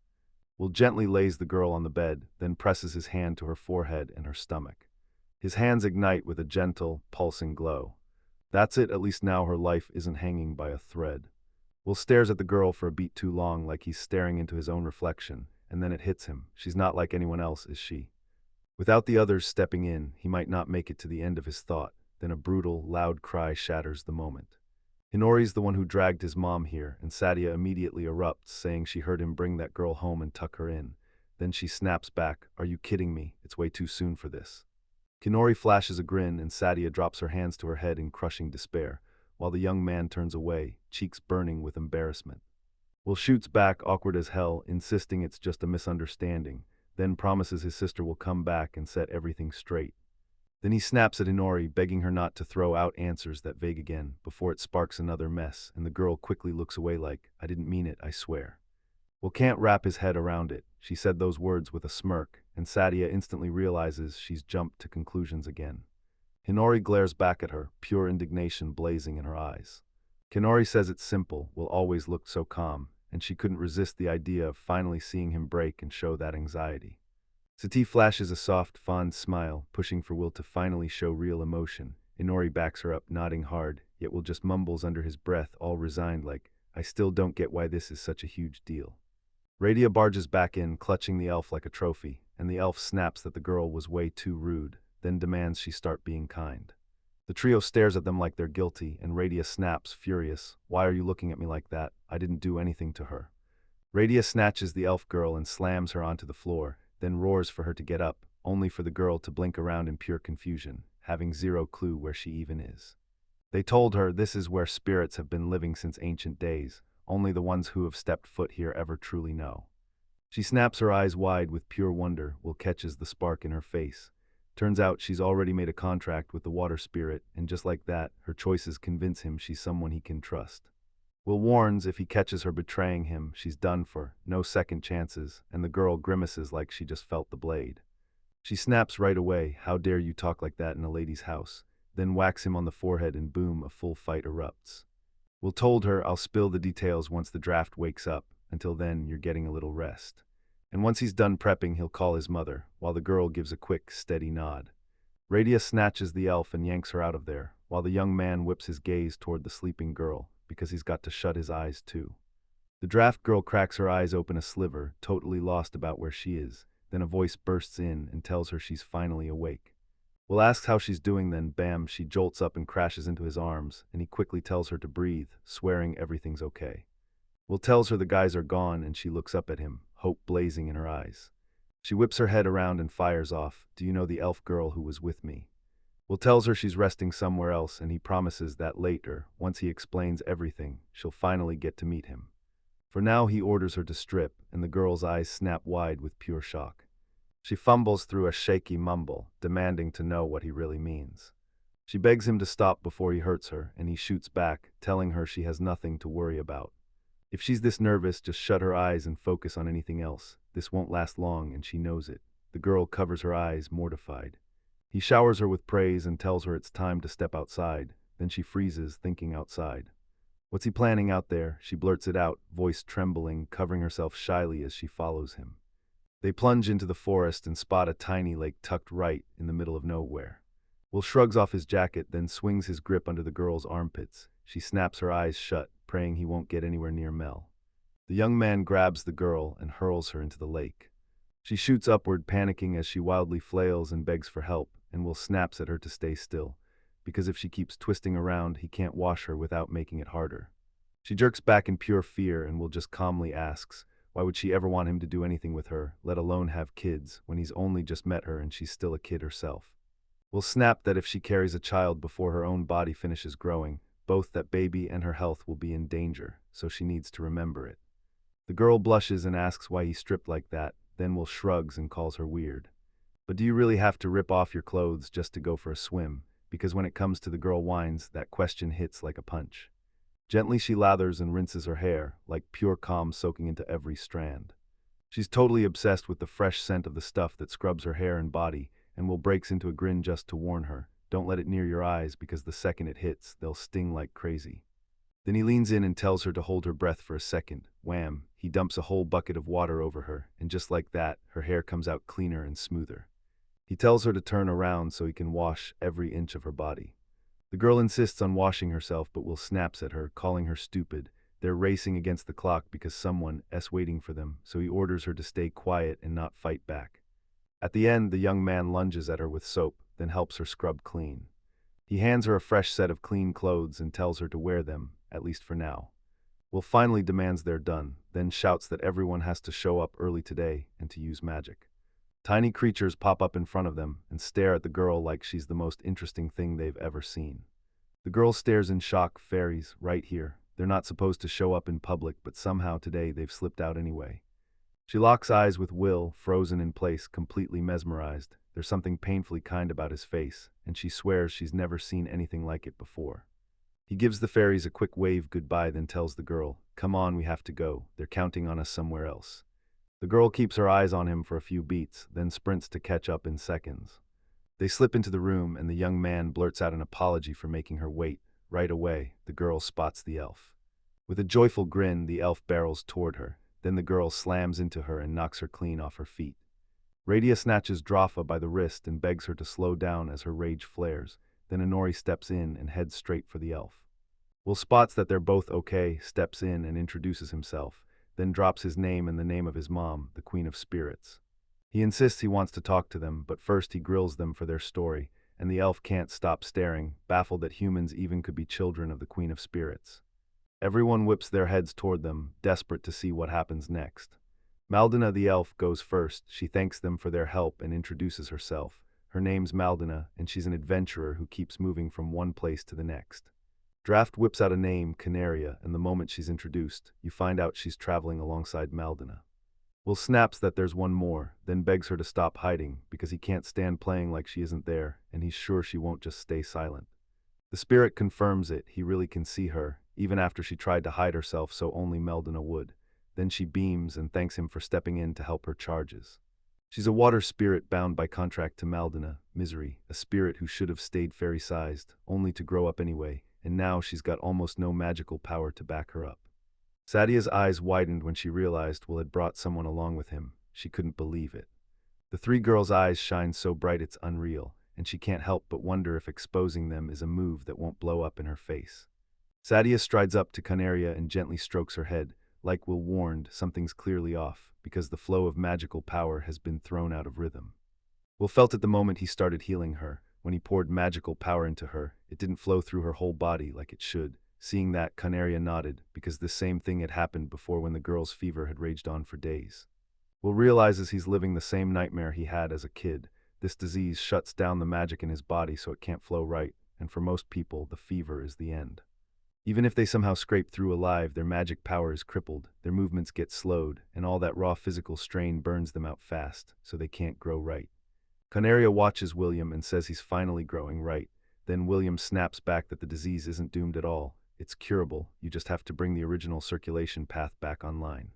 Will gently lays the girl on the bed, then presses his hand to her forehead and her stomach. His hands ignite with a gentle, pulsing glow. That's it, at least now her life isn't hanging by a thread. Will stares at the girl for a beat too long, like he's staring into his own reflection, and then it hits him. She's not like anyone else, is she? Without the others stepping in, he might not make it to the end of his thought. Then a brutal, loud cry shatters the moment. Hinori's the one who dragged his mom here, and Sadia immediately erupts, saying she heard him bring that girl home and tuck her in. Then she snaps back, "Are you kidding me? It's way too soon for this." Hinori flashes a grin, and Sadia drops her hands to her head in crushing despair, while the young man turns away, cheeks burning with embarrassment. Will shoots back, awkward as hell, insisting it's just a misunderstanding, then promises his sister will come back and set everything straight. Then he snaps at Hinori, begging her not to throw out answers that vague again, before it sparks another mess, and the girl quickly looks away like, "I didn't mean it, I swear." Will can't wrap his head around it. She said those words with a smirk, and Sadia instantly realizes she's jumped to conclusions again. Hinori glares back at her, pure indignation blazing in her eyes. Hinori says it's simple, Will always looked so calm, and she couldn't resist the idea of finally seeing him break and show that anxiety. Sati flashes a soft, fond smile, pushing for Will to finally show real emotion. Inori backs her up, nodding hard, yet Will just mumbles under his breath, all resigned like, I still don't get why this is such a huge deal. Radia barges back in, clutching the elf like a trophy, and the elf snaps that the girl was way too rude, then demands she start being kind. The trio stares at them like they're guilty, and Radia snaps, furious, why are you looking at me like that? I didn't do anything to her. Radia snatches the elf girl and slams her onto the floor, then roars for her to get up, only for the girl to blink around in pure confusion, having zero clue where she even is. They told her this is where spirits have been living since ancient days, only the ones who have stepped foot here ever truly know. She snaps her eyes wide with pure wonder. Will catches the spark in her face. Turns out she's already made a contract with the water spirit, and just like that, her choices convince him she's someone he can trust. Will warns if he catches her betraying him, she's done for, no second chances, and the girl grimaces like she just felt the blade. She snaps right away, how dare you talk like that in a lady's house, then whacks him on the forehead and boom, a full fight erupts. Will told her, I'll spill the details once the draft wakes up, until then you're getting a little rest. And once he's done prepping, he'll call his mother, while the girl gives a quick, steady nod. Radia snatches the elf and yanks her out of there, while the young man whips his gaze toward the sleeping girl, because he's got to shut his eyes too. The draft girl cracks her eyes open a sliver, totally lost about where she is, then a voice bursts in and tells her she's finally awake. Will asks how she's doing, then bam, she jolts up and crashes into his arms, and he quickly tells her to breathe, swearing everything's okay. Will tells her the guys are gone, and she looks up at him, hope blazing in her eyes. She whips her head around and fires off, do you know the elf girl who was with me? Will tells her she's resting somewhere else, and he promises that later, once he explains everything, she'll finally get to meet him. For now he orders her to strip, and the girl's eyes snap wide with pure shock. She fumbles through a shaky mumble, demanding to know what he really means. She begs him to stop before he hurts her, and he shoots back, telling her she has nothing to worry about. If she's this nervous, just shut her eyes and focus on anything else. This won't last long, and she knows it. The girl covers her eyes, mortified. He showers her with praise and tells her it's time to step outside. Then she freezes, thinking outside. What's he planning out there? She blurts it out, voice trembling, covering herself shyly as she follows him. They plunge into the forest and spot a tiny lake tucked right in the middle of nowhere. Will shrugs off his jacket, then swings his grip under the girl's armpits. She snaps her eyes shut, praying he won't get anywhere near Mel. The young man grabs the girl and hurls her into the lake. She shoots upward, panicking as she wildly flails and begs for help, and Will snaps at her to stay still, because if she keeps twisting around, he can't wash her without making it harder. She jerks back in pure fear, and Will just calmly asks, why would she ever want him to do anything with her, let alone have kids, when he's only just met her and she's still a kid herself? Will snap that if she carries a child before her own body finishes growing, both that baby and her health will be in danger, so she needs to remember it. The girl blushes and asks why he stripped like that, then Will shrugs and calls her weird. But do you really have to rip off your clothes just to go for a swim? Because when it comes to the girl whines, that question hits like a punch. Gently she lathers and rinses her hair, like pure calm soaking into every strand. She's totally obsessed with the fresh scent of the stuff that scrubs her hair and body, and Will breaks into a grin just to warn her, don't let it near your eyes because the second it hits, they'll sting like crazy. Then he leans in and tells her to hold her breath for a second. Wham, he dumps a whole bucket of water over her, and just like that, her hair comes out cleaner and smoother. He tells her to turn around so he can wash every inch of her body. The girl insists on washing herself, but Will snaps at her, calling her stupid. They're racing against the clock because someone is waiting for them, so he orders her to stay quiet and not fight back. At the end, the young man lunges at her with soap, then helps her scrub clean. He hands her a fresh set of clean clothes and tells her to wear them, at least for now. Will finally demands they're done, then shouts that everyone has to show up early today and to use magic. Tiny creatures pop up in front of them and stare at the girl like she's the most interesting thing they've ever seen. The girl stares in shock. Fairies, right here. They're not supposed to show up in public, but somehow today they've slipped out anyway. She locks eyes with Will, frozen in place, completely mesmerized. There's something painfully kind about his face, and she swears she's never seen anything like it before. He gives the fairies a quick wave goodbye, then tells the girl, come on, we have to go. They're counting on us somewhere else. The girl keeps her eyes on him for a few beats, then sprints to catch up in seconds. They slip into the room, and the young man blurts out an apology for making her wait. Right away, the girl spots the elf. With a joyful grin, the elf barrels toward her. Then the girl slams into her and knocks her clean off her feet. Radia snatches Drafa by the wrist and begs her to slow down as her rage flares. Then Inori steps in and heads straight for the elf. Will spots that they're both okay, steps in and introduces himself, then drops his name and the name of his mom, the Queen of Spirits. He insists he wants to talk to them, but first he grills them for their story, and the elf can't stop staring, baffled that humans even could be children of the Queen of Spirits. Everyone whips their heads toward them, desperate to see what happens next. Maldina the elf goes first. She thanks them for their help and introduces herself. Her name's Maldina, and she's an adventurer who keeps moving from one place to the next. Draft whips out a name, Canaria, and the moment she's introduced, you find out she's traveling alongside Maldina. Will snaps that there's one more, then begs her to stop hiding, because he can't stand playing like she isn't there, and he's sure she won't just stay silent. The spirit confirms it, he really can see her, even after she tried to hide herself so only Maldina would. Then she beams and thanks him for stepping in to help her charges. She's a water spirit bound by contract to Maldina, Misery, a spirit who should have stayed fairy-sized, only to grow up anyway, and now she's got almost no magical power to back her up. Sadia's eyes widened when she realized Will had brought someone along with him. She couldn't believe it. The three girls' eyes shine so bright it's unreal, and she can't help but wonder if exposing them is a move that won't blow up in her face. Sadia strides up to Canaria and gently strokes her head. Like Will warned, something's clearly off, because the flow of magical power has been thrown out of rhythm. Will felt it the moment he started healing her. When he poured magical power into her, it didn't flow through her whole body like it should. Seeing that, Canaria nodded, because the same thing had happened before when the girl's fever had raged on for days. Will realizes he's living the same nightmare he had as a kid. This disease shuts down the magic in his body so it can't flow right, and for most people, the fever is the end. Even if they somehow scrape through alive, their magic power is crippled, their movements get slowed, and all that raw physical strain burns them out fast, so they can't grow right. Canaria watches William and says he's finally growing right. Then William snaps back that the disease isn't doomed at all. It's curable, you just have to bring the original circulation path back online.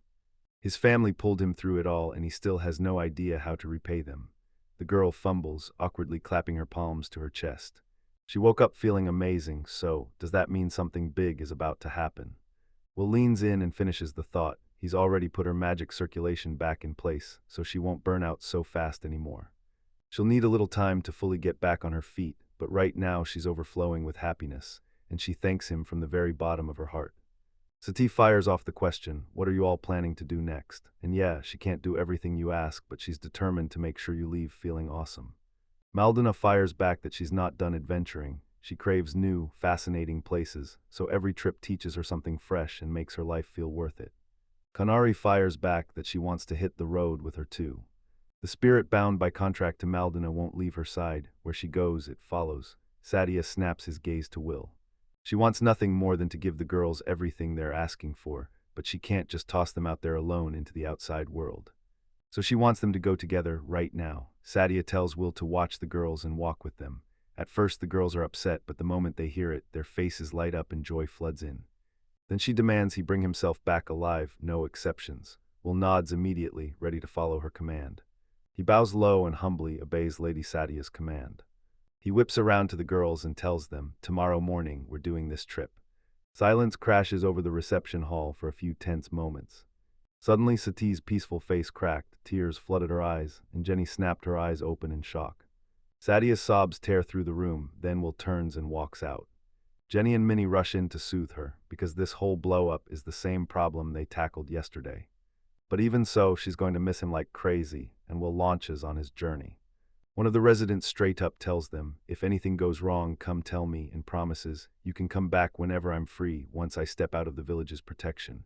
His family pulled him through it all, and he still has no idea how to repay them. The girl fumbles, awkwardly clapping her palms to her chest. She woke up feeling amazing, so does that mean something big is about to happen? Will leans in and finishes the thought. He's already put her magic circulation back in place, so she won't burn out so fast anymore. She'll need a little time to fully get back on her feet, but right now she's overflowing with happiness, and she thanks him from the very bottom of her heart. Sati fires off the question, what are you all planning to do next? And yeah, she can't do everything you ask, but she's determined to make sure you leave feeling awesome. Maldina fires back that she's not done adventuring. She craves new, fascinating places, so every trip teaches her something fresh and makes her life feel worth it. Kanari fires back that she wants to hit the road with her too. The spirit bound by contract to Maldina won't leave her side. Where she goes, it follows. Sadia snaps his gaze to Will. She wants nothing more than to give the girls everything they're asking for, but she can't just toss them out there alone into the outside world. So she wants them to go together right now. Sadia tells Will to watch the girls and walk with them. At first the girls are upset, but the moment they hear it, their faces light up and joy floods in. Then she demands he bring himself back alive, no exceptions. Will nods immediately, ready to follow her command. He bows low and humbly obeys Lady Sadia's command. He whips around to the girls and tells them, tomorrow morning we're doing this trip. Silence crashes over the reception hall for a few tense moments. Suddenly Sati's peaceful face cracked, tears flooded her eyes, and Jenny snapped her eyes open in shock. Sadia's sobs tear through the room, then Will turns and walks out. Jenny and Minnie rush in to soothe her, because this whole blow-up is the same problem they tackled yesterday. But even so, she's going to miss him like crazy, and Will launches on his journey. One of the residents straight up tells them, if anything goes wrong, come tell me, and promises, you can come back whenever I'm free, once I step out of the village's protection.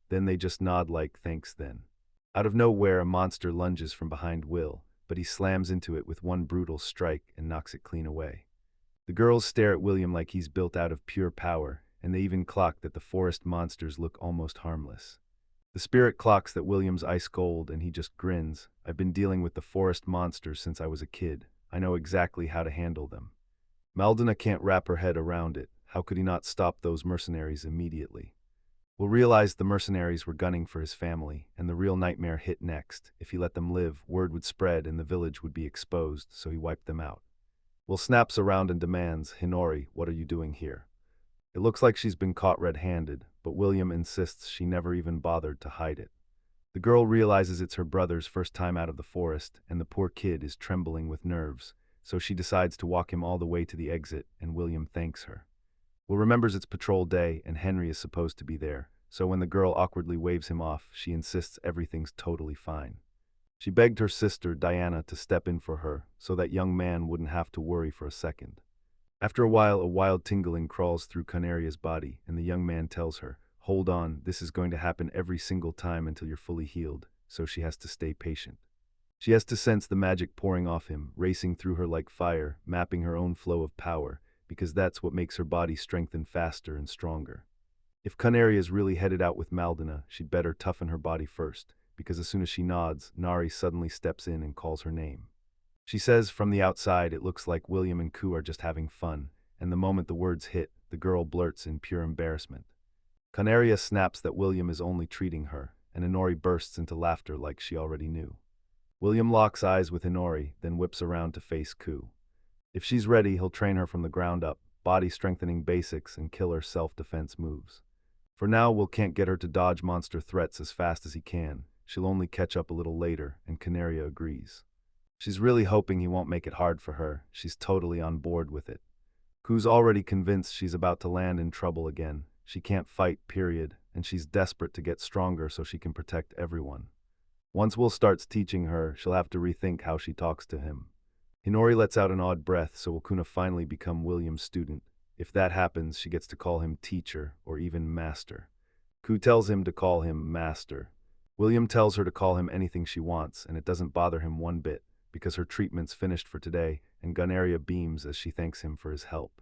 Then they just nod like thanks then. Out of nowhere, a monster lunges from behind Will, but he slams into it with one brutal strike and knocks it clean away. The girls stare at William like he's built out of pure power, and they even clock that the forest monsters look almost harmless. The spirit clocks that William's ice cold, and he just grins. I've been dealing with the forest monsters since I was a kid. I know exactly how to handle them. Maldina can't wrap her head around it. How could he not stop those mercenaries immediately? Will realized the mercenaries were gunning for his family, and the real nightmare hit next. If he let them live, word would spread and the village would be exposed, so he wiped them out. Will snaps around and demands, Hinori, what are you doing here? It looks like she's been caught red-handed, but William insists she never even bothered to hide it. The girl realizes it's her brother's first time out of the forest, and the poor kid is trembling with nerves, so she decides to walk him all the way to the exit, and William thanks her. Will remembers it's patrol day, and Henry is supposed to be there, so when the girl awkwardly waves him off, she insists everything's totally fine. She begged her sister, Diana, to step in for her, so that young man wouldn't have to worry for a second. After a while, a wild tingling crawls through Canaria's body, and the young man tells her, "Hold on, this is going to happen every single time until you're fully healed," so she has to stay patient. She has to sense the magic pouring off him, racing through her like fire, mapping her own flow of power, because that's what makes her body strengthen faster and stronger. If Canaria is really headed out with Maldina, she'd better toughen her body first, because as soon as she nods, Nari suddenly steps in and calls her name. She says from the outside it looks like William and Ku are just having fun, and the moment the words hit, the girl blurts in pure embarrassment. Canaria snaps that William is only treating her, and Inori bursts into laughter like she already knew. William locks eyes with Inori, then whips around to face Ku. If she's ready, he'll train her from the ground up, body-strengthening basics and killer self-defense moves. For now, Will can't get her to dodge monster threats as fast as he can. She'll only catch up a little later, and Canaria agrees. She's really hoping he won't make it hard for her. She's totally on board with it. Ku's already convinced she's about to land in trouble again. She can't fight, period, and she's desperate to get stronger so she can protect everyone. Once Will starts teaching her, she'll have to rethink how she talks to him. Hinori lets out an odd breath, so will Kuna finally become William's student. If that happens, she gets to call him teacher or even master. Ku tells him to call him master. William tells her to call him anything she wants, and it doesn't bother him one bit, because her treatment's finished for today, and Gunaria beams as she thanks him for his help.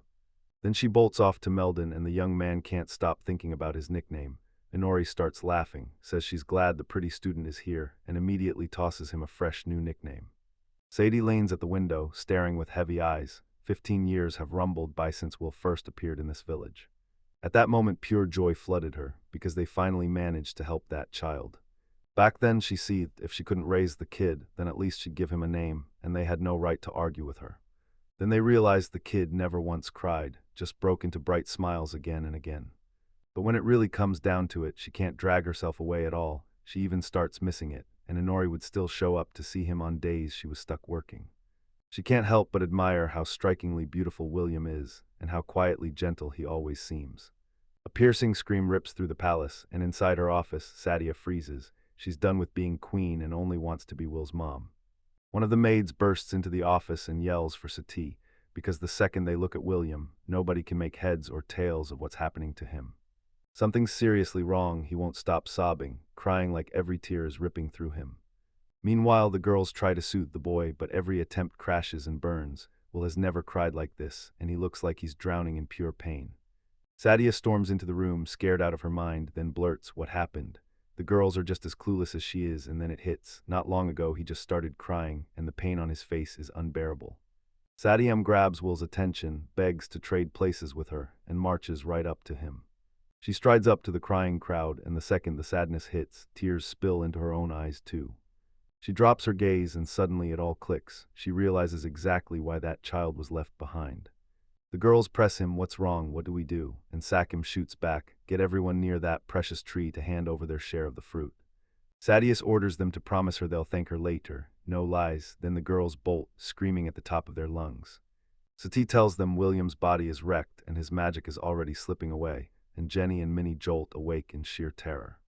Then she bolts off to Meldon, and the young man can't stop thinking about his nickname. Inori starts laughing, says she's glad the pretty student is here, and immediately tosses him a fresh new nickname. Sadie leans at the window, staring with heavy eyes. 15 years have rumbled by since Will first appeared in this village. At that moment, pure joy flooded her, because they finally managed to help that child. Back then, she seethed, if she couldn't raise the kid, then at least she'd give him a name, and they had no right to argue with her. Then they realized the kid never once cried, just broke into bright smiles again and again. But when it really comes down to it, she can't drag herself away at all. She even starts missing it, and Inori would still show up to see him on days she was stuck working. She can't help but admire how strikingly beautiful William is, and how quietly gentle he always seems. A piercing scream rips through the palace, and inside her office, Sadia freezes. She's done with being queen and only wants to be Will's mom. One of the maids bursts into the office and yells for Sati, because the second they look at William, nobody can make heads or tails of what's happening to him. Something's seriously wrong. He won't stop sobbing, crying like every tear is ripping through him. Meanwhile, the girls try to soothe the boy, but every attempt crashes and burns. Will has never cried like this, and he looks like he's drowning in pure pain. Sadia storms into the room, scared out of her mind, then blurts, "What happened?" The girls are just as clueless as she is, and then it hits. Not long ago, he just started crying, and the pain on his face is unbearable. Sadiam grabs Will's attention, begs to trade places with her, and marches right up to him. She strides up to the crying crowd, and the second the sadness hits, tears spill into her own eyes too. She drops her gaze, and suddenly it all clicks. She realizes exactly why that child was left behind. The girls press him, "What's wrong? What do we do?" And Sakim shoots back, "Get everyone near that precious tree to hand over their share of the fruit." Sadius orders them to promise her they'll thank her later. No lies. Then the girls bolt, screaming at the top of their lungs. Sati tells them William's body is wrecked and his magic is already slipping away, and Jenny and Minnie jolt awake in sheer terror.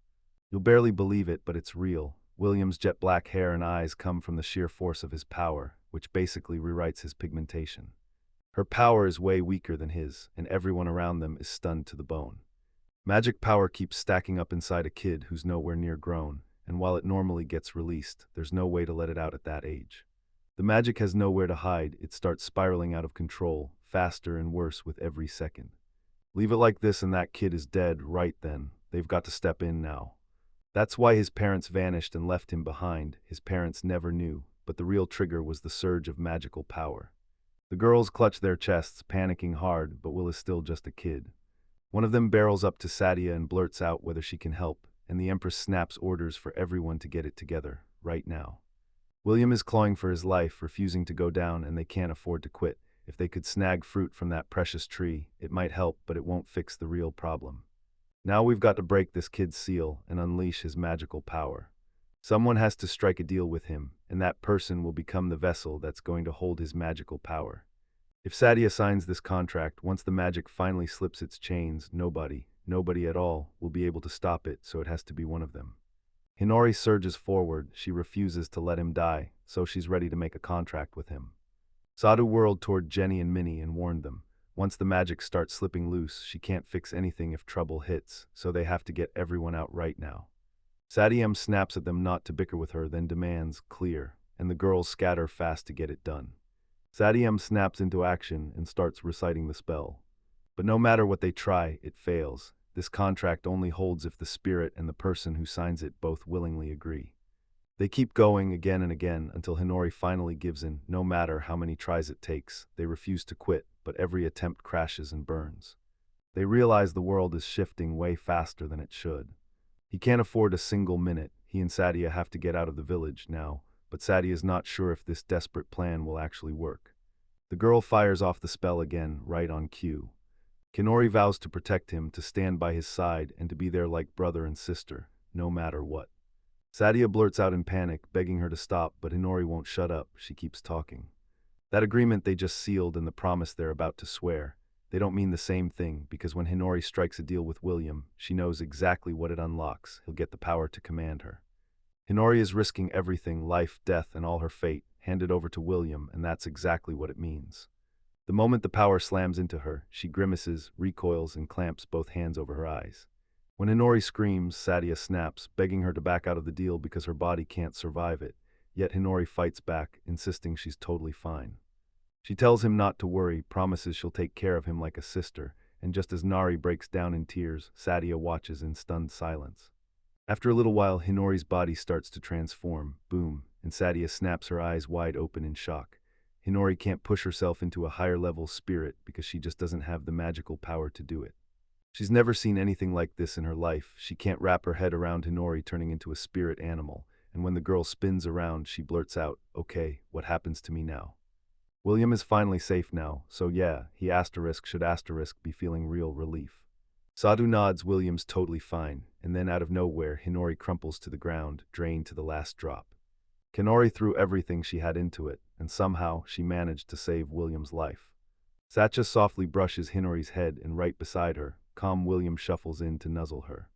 You'll barely believe it, but it's real. William's jet black hair and eyes come from the sheer force of his power, which basically rewrites his pigmentation. Her power is way weaker than his, and everyone around them is stunned to the bone. Magic power keeps stacking up inside a kid who's nowhere near grown, and while it normally gets released, there's no way to let it out at that age. The magic has nowhere to hide. It starts spiraling out of control, faster and worse with every second. Leave it like this and that kid is dead right then. They've got to step in now. That's why his parents vanished and left him behind. His parents never knew, but the real trigger was the surge of magical power. The girls clutch their chests, panicking hard, but Will is still just a kid. One of them barrels up to Sadia and blurts out whether she can help, and the Empress snaps orders for everyone to get it together, right now. William is clawing for his life, refusing to go down, and they can't afford to quit. If they could snag fruit from that precious tree, it might help, but it won't fix the real problem. Now we've got to break this kid's seal and unleash his magical power. Someone has to strike a deal with him, and that person will become the vessel that's going to hold his magical power. If Sadia signs this contract, once the magic finally slips its chains, nobody at all, will be able to stop it, so it has to be one of them. Hinori surges forward. She refuses to let him die, so she's ready to make a contract with him. Sadhu whirled toward Jenny and Minnie and warned them. Once the magic starts slipping loose, she can't fix anything if trouble hits, so they have to get everyone out right now. Satyam snaps at them not to bicker with her, then demands, clear, and the girls scatter fast to get it done. Satyam snaps into action and starts reciting the spell. But no matter what they try, it fails. This contract only holds if the spirit and the person who signs it both willingly agree. They keep going again and again until Hinori finally gives in. No matter how many tries it takes, they refuse to quit, but every attempt crashes and burns. They realize the world is shifting way faster than it should. He can't afford a single minute. He and Sadia have to get out of the village now, but Sadia is not sure if this desperate plan will actually work. The girl fires off the spell again, right on cue. Kinori vows to protect him, to stand by his side, and to be there like brother and sister, no matter what. Sadia blurts out in panic, begging her to stop, but Hinori won't shut up. She keeps talking. That agreement they just sealed and the promise they're about to swear, they don't mean the same thing, because when Hinori strikes a deal with William, she knows exactly what it unlocks. He'll get the power to command her. Hinori is risking everything, life, death, and all her fate, handed over to William, and that's exactly what it means. The moment the power slams into her, she grimaces, recoils, and clamps both hands over her eyes. When Hinori screams, Sadia snaps, begging her to back out of the deal because her body can't survive it, yet Hinori fights back, insisting she's totally fine. She tells him not to worry, promises she'll take care of him like a sister, and just as Nari breaks down in tears, Sadia watches in stunned silence. After a little while, Hinori's body starts to transform, boom, and Sadia snaps her eyes wide open in shock. Hinori can't push herself into a higher-level spirit because she just doesn't have the magical power to do it. She's never seen anything like this in her life. She can't wrap her head around Hinori turning into a spirit animal, and when the girl spins around, she blurts out, "Okay, what happens to me now?" William is finally safe now, so yeah, he should be feeling real relief. Sadhu nods. William's totally fine, and then out of nowhere, Hinori crumples to the ground, drained to the last drop. Kinori threw everything she had into it, and somehow she managed to save William's life. Satya softly brushes Hinori's head, and right beside her, calm William shuffles in to nuzzle her.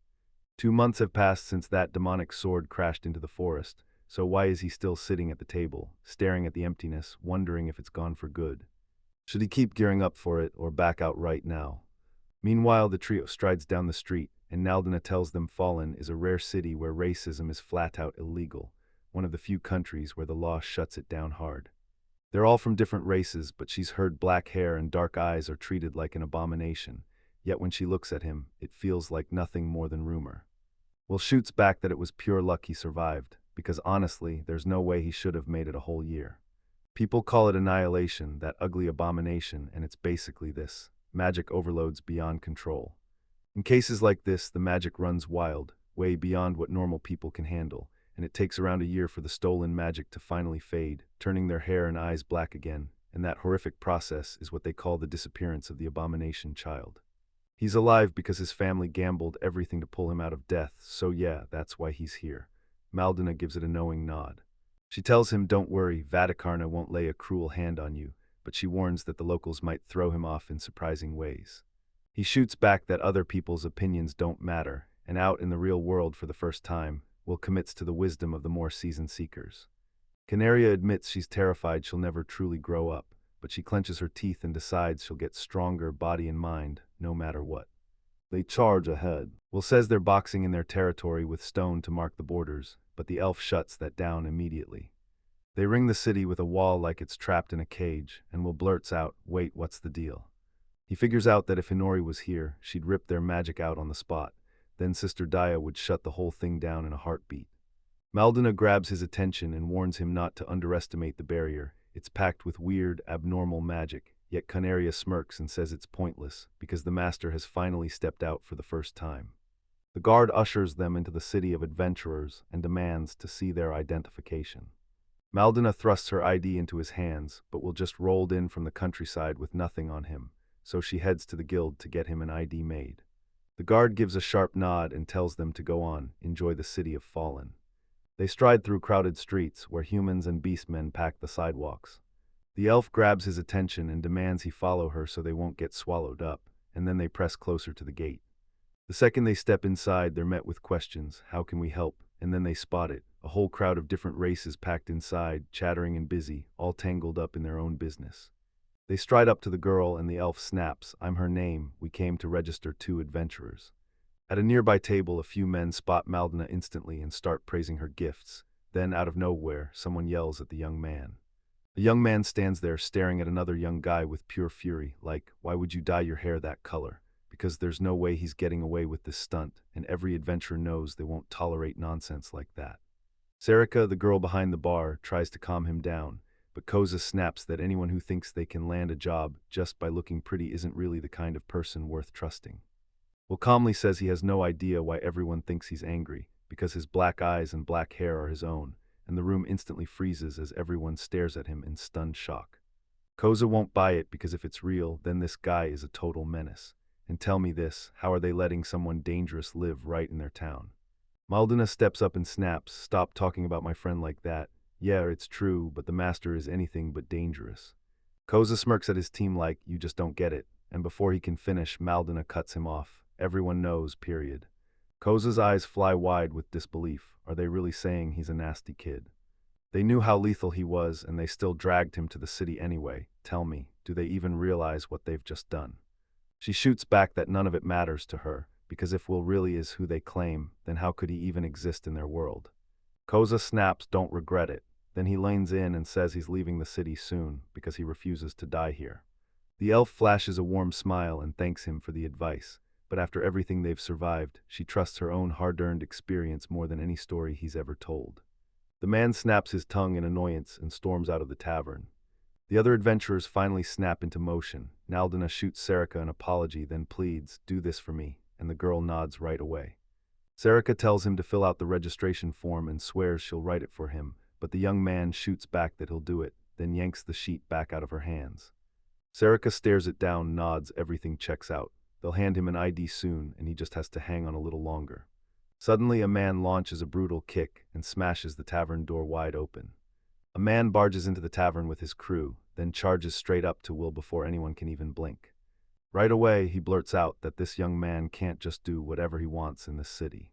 2 months have passed since that demonic sword crashed into the forest, so why is he still sitting at the table, staring at the emptiness, wondering if it's gone for good? Should he keep gearing up for it, or back out right now? Meanwhile, the trio strides down the street, and Naldina tells them Fallen is a rare city where racism is flat-out illegal, one of the few countries where the law shuts it down hard. They're all from different races, but she's heard black hair and dark eyes are treated like an abomination, yet when she looks at him, it feels like nothing more than rumor. Will shoots back that it was pure luck he survived, because honestly, there's no way he should have made it a whole year. People call it annihilation, that ugly abomination, and it's basically this: magic overloads beyond control. In cases like this, the magic runs wild, way beyond what normal people can handle, and it takes around a year for the stolen magic to finally fade, turning their hair and eyes black again, and that horrific process is what they call the disappearance of the abomination child. He's alive because his family gambled everything to pull him out of death, so yeah, that's why he's here. Maldina gives it a knowing nod. She tells him, don't worry, Vatikarna won't lay a cruel hand on you, but she warns that the locals might throw him off in surprising ways. He shoots back that other people's opinions don't matter, and out in the real world for the first time, Will commits to the wisdom of the more seasoned seekers. Canaria admits she's terrified she'll never truly grow up, but she clenches her teeth and decides she'll get stronger body and mind, no matter what. They charge ahead. Will says they're boxing in their territory with stone to mark the borders, but the elf shuts that down immediately. They ring the city with a wall like it's trapped in a cage, and Will blurts out, wait, what's the deal? He figures out that if Hinori was here, she'd rip their magic out on the spot. Then Sister Daya would shut the whole thing down in a heartbeat. Maldina grabs his attention and warns him not to underestimate the barrier. It's packed with weird, abnormal magic, yet Canaria smirks and says it's pointless, because the master has finally stepped out for the first time. The guard ushers them into the city of adventurers and demands to see their identification. Maldina thrusts her ID into his hands, but Will just rolled in from the countryside with nothing on him, so she heads to the guild to get him an ID made. The guard gives a sharp nod and tells them to go on, enjoy the city of Fallen. They stride through crowded streets where humans and beastmen pack the sidewalks. The elf grabs his attention and demands he follow her so they won't get swallowed up, and then they press closer to the gate. The second they step inside, they're met with questions. How can we help? And then they spot it. A whole crowd of different races packed inside, chattering and busy, all tangled up in their own business. They stride up to the girl and the elf snaps, "I'm her name. We came to register 2 adventurers." At a nearby table, a few men spot Maldina instantly and start praising her gifts. Then, out of nowhere, someone yells at the young man. The young man stands there staring at another young guy with pure fury, like, "Why would you dye your hair that color?" Because there's no way he's getting away with this stunt, and every adventurer knows they won't tolerate nonsense like that. Sarika, the girl behind the bar, tries to calm him down, but Koza snaps that anyone who thinks they can land a job just by looking pretty isn't really the kind of person worth trusting. Will calmly says he has no idea why everyone thinks he's angry, because his black eyes and black hair are his own, and the room instantly freezes as everyone stares at him in stunned shock. Koza won't buy it because if it's real, then this guy is a total menace. And tell me this, how are they letting someone dangerous live right in their town? Maldina steps up and snaps, "Stop talking about my friend like that. Yeah, it's true, but the master is anything but dangerous." Koza smirks at his team like, "You just don't get it," and before he can finish, Maldina cuts him off. Everyone knows, period. Koza's eyes fly wide with disbelief. Are they really saying he's a nasty kid? They knew how lethal he was, and they still dragged him to the city anyway. Tell me, do they even realize what they've just done? She shoots back that none of it matters to her, because if Will really is who they claim, then how could he even exist in their world? Koza snaps, "Don't regret it." Then he leans in and says he's leaving the city soon, because he refuses to die here. The elf flashes a warm smile and thanks him for the advice, but after everything they've survived, she trusts her own hard-earned experience more than any story he's ever told. The man snaps his tongue in annoyance and storms out of the tavern. The other adventurers finally snap into motion. Maldina shoots Sarika an apology, then pleads, "Do this for me," and the girl nods right away. Sarika tells him to fill out the registration form and swears she'll write it for him, but the young man shoots back that he'll do it, then yanks the sheet back out of her hands. Sarika stares it down, nods, everything checks out. They'll hand him an ID soon, and he just has to hang on a little longer. Suddenly, a man launches a brutal kick and smashes the tavern door wide open. A man barges into the tavern with his crew, then charges straight up to Will before anyone can even blink. Right away, he blurts out that this young man can't just do whatever he wants in this city.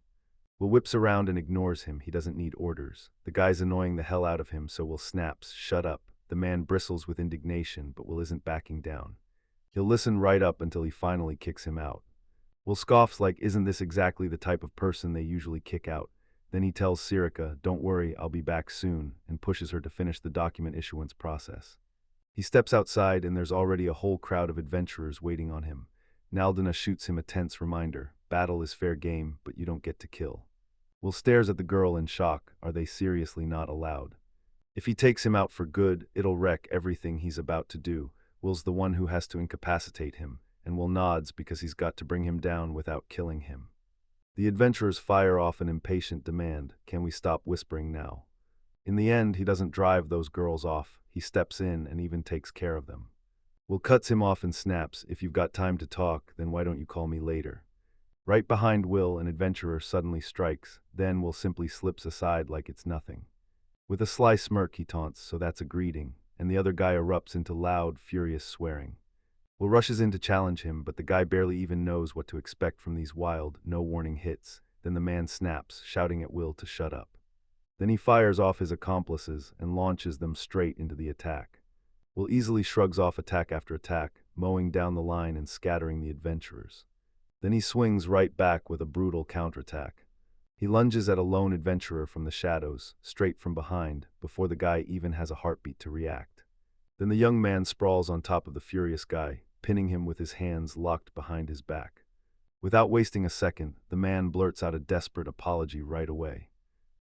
Will whips around and ignores him. He doesn't need orders. The guy's annoying the hell out of him, so Will snaps, "Shut up." The man bristles with indignation, but Will isn't backing down. He'll listen right up until he finally kicks him out. Will scoffs like, "Isn't this exactly the type of person they usually kick out?" Then he tells Sarika, "Don't worry, I'll be back soon," and pushes her to finish the document issuance process. He steps outside and there's already a whole crowd of adventurers waiting on him. Maldina shoots him a tense reminder, "Battle is fair game, but you don't get to kill." Will stares at the girl in shock. Are they seriously not allowed? If he takes him out for good, it'll wreck everything he's about to do. Will's the one who has to incapacitate him, and Will nods because he's got to bring him down without killing him. The adventurers fire off an impatient demand, "Can we stop whispering now?" In the end, he doesn't drive those girls off. He steps in and even takes care of them. Will cuts him off and snaps, "If you've got time to talk, then why don't you call me later?" Right behind Will, an adventurer suddenly strikes. Then Will simply slips aside like it's nothing. With a sly smirk, he taunts, "So that's a greeting," and the other guy erupts into loud, furious swearing. Will rushes in to challenge him, but the guy barely even knows what to expect from these wild, no-warning hits. Then the man snaps, shouting at Will to shut up. Then he fires off his accomplices and launches them straight into the attack. Will easily shrugs off attack after attack, mowing down the line and scattering the adventurers. Then he swings right back with a brutal counterattack. He lunges at a lone adventurer from the shadows, straight from behind, before the guy even has a heartbeat to react. Then the young man sprawls on top of the furious guy, pinning him with his hands locked behind his back. Without wasting a second, the man blurts out a desperate apology right away.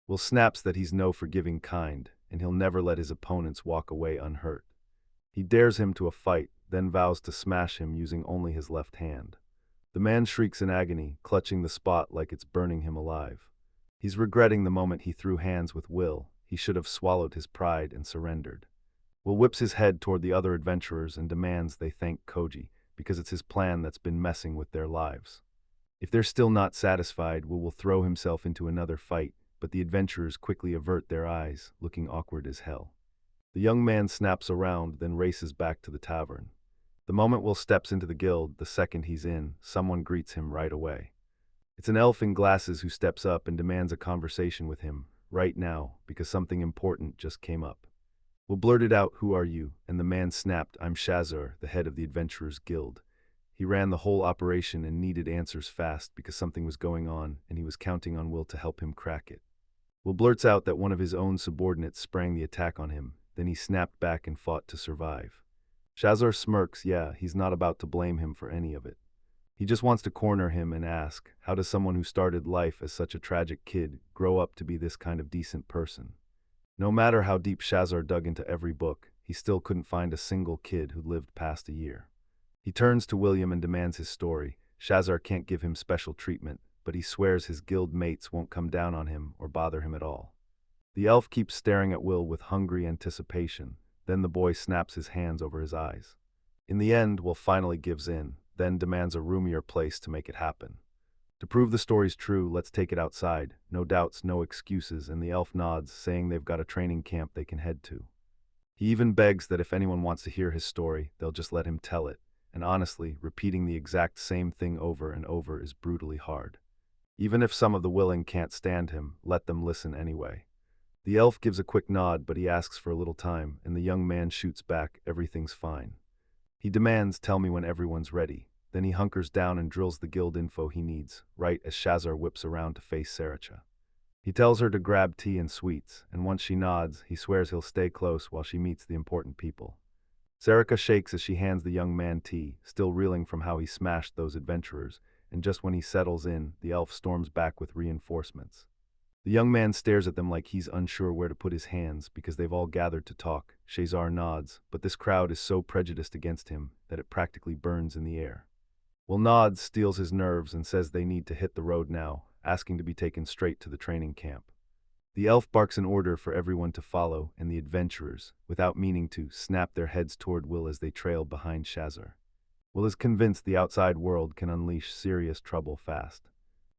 Will snaps that he's no forgiving kind, and he'll never let his opponents walk away unhurt. He dares him to a fight, then vows to smash him using only his left hand. The man shrieks in agony, clutching the spot like it's burning him alive. He's regretting the moment he threw hands with Will. He should have swallowed his pride and surrendered. Will whips his head toward the other adventurers and demands they thank Koji, because it's his plan that's been messing with their lives. If they're still not satisfied, Will throw himself into another fight, but the adventurers quickly avert their eyes, looking awkward as hell. The young man snaps around, then races back to the tavern. The moment Will steps into the guild, the second he's in, someone greets him right away. It's an elf in glasses who steps up and demands a conversation with him, right now, because something important just came up. Will blurted out, "Who are you?" and the man snapped, "I'm Shazar, the head of the Adventurers Guild." He ran the whole operation and needed answers fast because something was going on, and he was counting on Will to help him crack it. Will blurts out that one of his own subordinates sprang the attack on him, then he snapped back and fought to survive. Shazar smirks, yeah, he's not about to blame him for any of it. He just wants to corner him and ask, how does someone who started life as such a tragic kid grow up to be this kind of decent person? No matter how deep Shazar dug into every book, he still couldn't find a single kid who lived past a year. He turns to William and demands his story. Shazar can't give him special treatment, but he swears his guild mates won't come down on him or bother him at all. The elf keeps staring at Will with hungry anticipation, then the boy snaps his hands over his eyes. In the end, Will finally gives in, then demands a roomier place to make it happen. To prove the story's true, let's take it outside. No doubts, no excuses, and the elf nods, saying they've got a training camp they can head to. He even begs that if anyone wants to hear his story, they'll just let him tell it, and honestly, repeating the exact same thing over and over is brutally hard. Even if some of the willing can't stand him, let them listen anyway. The elf gives a quick nod, but he asks for a little time, and the young man shoots back, "Everything's fine." He demands, "Tell me when everyone's ready." Then he hunkers down and drills the guild info he needs, right as Shazar whips around to face Saracha. He tells her to grab tea and sweets, and once she nods, he swears he'll stay close while she meets the important people. Sarika shakes as she hands the young man tea, still reeling from how he smashed those adventurers, and just when he settles in, the elf storms back with reinforcements. The young man stares at them like he's unsure where to put his hands because they've all gathered to talk. Shazar nods, but this crowd is so prejudiced against him that it practically burns in the air. Will nods, steals his nerves, and says they need to hit the road now, asking to be taken straight to the training camp. The elf barks an order for everyone to follow, and the adventurers, without meaning to, snap their heads toward Will as they trail behind Shazar. Will is convinced the outside world can unleash serious trouble fast.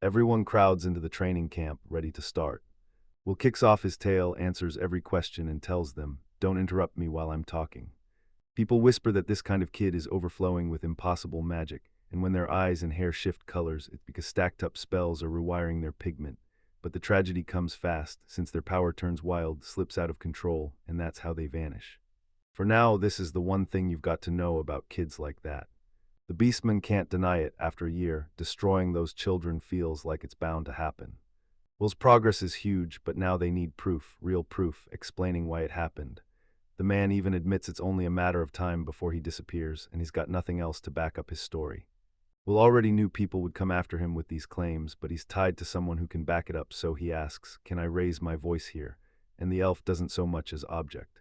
Everyone crowds into the training camp, ready to start. Will kicks off his tail, answers every question, and tells them, "Don't interrupt me while I'm talking." People whisper that this kind of kid is overflowing with impossible magic, and when their eyes and hair shift colors, it's because stacked up spells are rewiring their pigment. But the tragedy comes fast, since their power turns wild, slips out of control, and that's how they vanish. For now, this is the one thing you've got to know about kids like that. The Beastman can't deny it. After a year, destroying those children feels like it's bound to happen. Will's progress is huge, but now they need proof, real proof, explaining why it happened. The man even admits it's only a matter of time before he disappears, and he's got nothing else to back up his story. Will already knew people would come after him with these claims, but he's tied to someone who can back it up, so he asks, "Can I raise my voice here?" And the elf doesn't so much as object.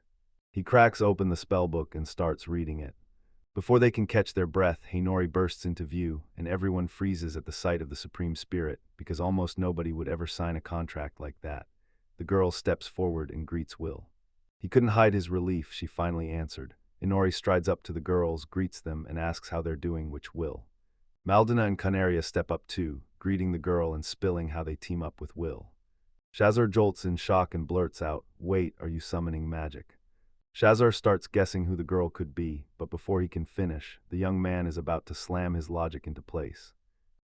He cracks open the spellbook and starts reading it. Before they can catch their breath, Hinori bursts into view, and everyone freezes at the sight of the Supreme Spirit, because almost nobody would ever sign a contract like that. The girl steps forward and greets Will. He couldn't hide his relief, she finally answered. Hinori strides up to the girls, greets them, and asks how they're doing, which Will. Maldina and Canaria step up too, greeting the girl and spilling how they team up with Will. Shazar jolts in shock and blurts out, "Wait, are you summoning magic?" Shazar starts guessing who the girl could be, but before he can finish, the young man is about to slam his logic into place.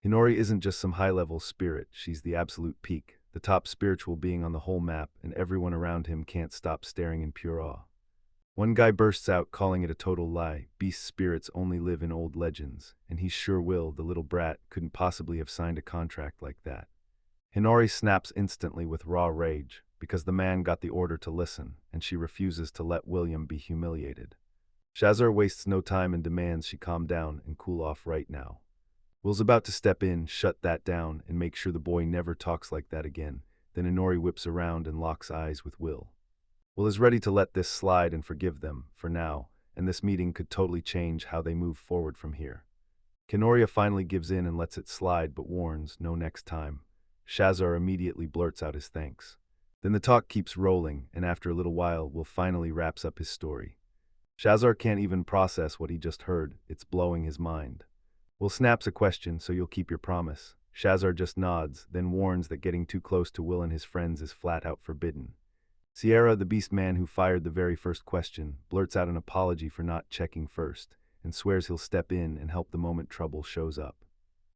Hinori isn't just some high-level spirit, she's the absolute peak, the top spiritual being on the whole map, and everyone around him can't stop staring in pure awe. One guy bursts out, calling it a total lie. Beast spirits only live in old legends, and he's sure Will, the little brat, couldn't possibly have signed a contract like that. Hinori snaps instantly with raw rage, because the man got the order to listen, and she refuses to let William be humiliated. Shazar wastes no time and demands she calm down and cool off right now. Will's about to step in, shut that down, and make sure the boy never talks like that again. Then Hinori whips around and locks eyes with Will. Will is ready to let this slide and forgive them, for now, and this meeting could totally change how they move forward from here. Canoria finally gives in and lets it slide, but warns, no next time. Shazar immediately blurts out his thanks. Then the talk keeps rolling, and after a little while, Will finally wraps up his story. Shazar can't even process what he just heard, it's blowing his mind. Will snaps a question, "So you'll keep your promise?" Shazar just nods, then warns that getting too close to Will and his friends is flat out forbidden. Sierra, the beast man who fired the very first question, blurts out an apology for not checking first, and swears he'll step in and help the moment trouble shows up.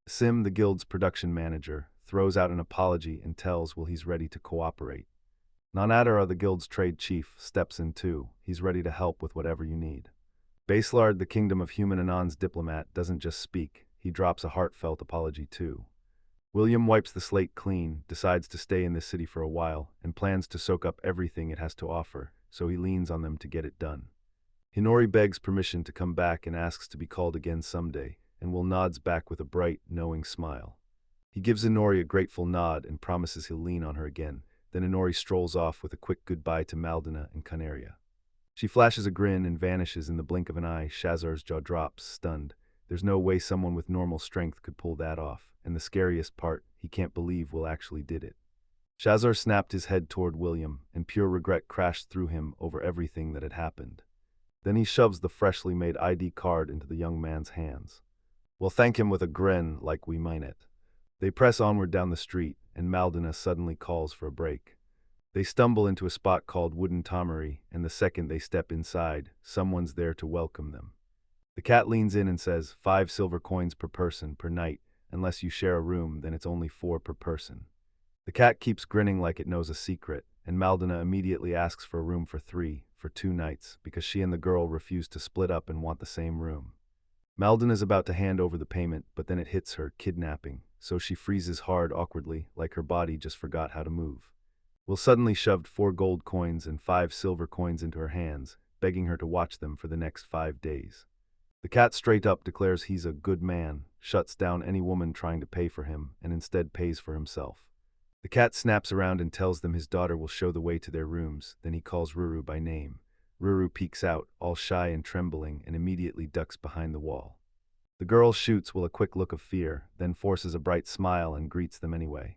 Sim, the guild's production manager, throws out an apology and tells Will he's ready to cooperate. Nanadara, the guild's trade chief, steps in too. He's ready to help with whatever you need. Baselard, the Kingdom of Human Anon's diplomat, doesn't just speak, he drops a heartfelt apology too. William wipes the slate clean, decides to stay in this city for a while, and plans to soak up everything it has to offer, so he leans on them to get it done. Hinori begs permission to come back and asks to be called again someday, and Will nods back with a bright, knowing smile. He gives Inori a grateful nod and promises he'll lean on her again, then Inori strolls off with a quick goodbye to Maldina and Canaria. She flashes a grin and vanishes in the blink of an eye. Shazar's jaw drops, stunned. There's no way someone with normal strength could pull that off, and the scariest part, he can't believe Will actually did it. Shazar snapped his head toward William, and pure regret crashed through him over everything that had happened. Then he shoves the freshly made ID card into the young man's hands. We'll thank him with a grin like we mean it. They press onward down the street, and Maldina suddenly calls for a break. They stumble into a spot called Wooden Tomery, and the second they step inside, someone's there to welcome them. The cat leans in and says, 5 silver coins per person per night. Unless you share a room, then it's only 4 per person. The cat keeps grinning like it knows a secret, and Maldina immediately asks for a room for 3, for 2 nights, because she and the girl refuse to split up and want the same room. Maldina is about to hand over the payment, but then it hits her, kidnapping, so she freezes hard awkwardly, like her body just forgot how to move. Will suddenly shoved 4 gold coins and 5 silver coins into her hands, begging her to watch them for the next 5 days. The cat straight up declares he's a good man, shuts down any woman trying to pay for him, and instead pays for himself. The cat snaps around and tells them his daughter will show the way to their rooms, then he calls Ruru by name. Ruru peeks out, all shy and trembling, and immediately ducks behind the wall. The girl shoots Will a quick look of fear, then forces a bright smile and greets them anyway.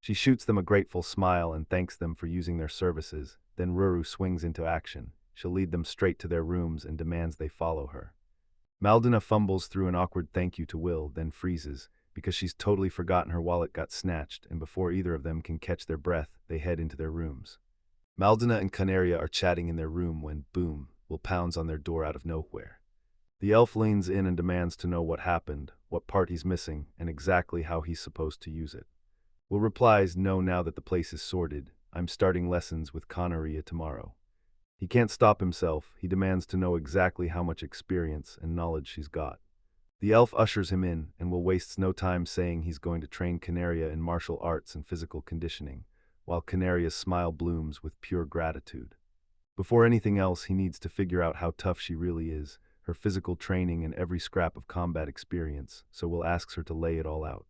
She shoots them a grateful smile and thanks them for using their services, then Ruru swings into action. She'll lead them straight to their rooms and demands they follow her. Maldina fumbles through an awkward thank you to Will, then freezes, because she's totally forgotten her wallet got snatched, and before either of them can catch their breath, they head into their rooms. Maldina and Canaria are chatting in their room when, boom, Will pounds on their door out of nowhere. The elf leans in and demands to know what happened, what part he's missing, and exactly how he's supposed to use it. Will replies, no, now that the place is sorted, I'm starting lessons with Canaria tomorrow. He can't stop himself, he demands to know exactly how much experience and knowledge she's got. The elf ushers him in, and Will wastes no time saying he's going to train Canaria in martial arts and physical conditioning, while Canaria's smile blooms with pure gratitude. Before anything else, he needs to figure out how tough she really is, her physical training and every scrap of combat experience, so Will asks her to lay it all out.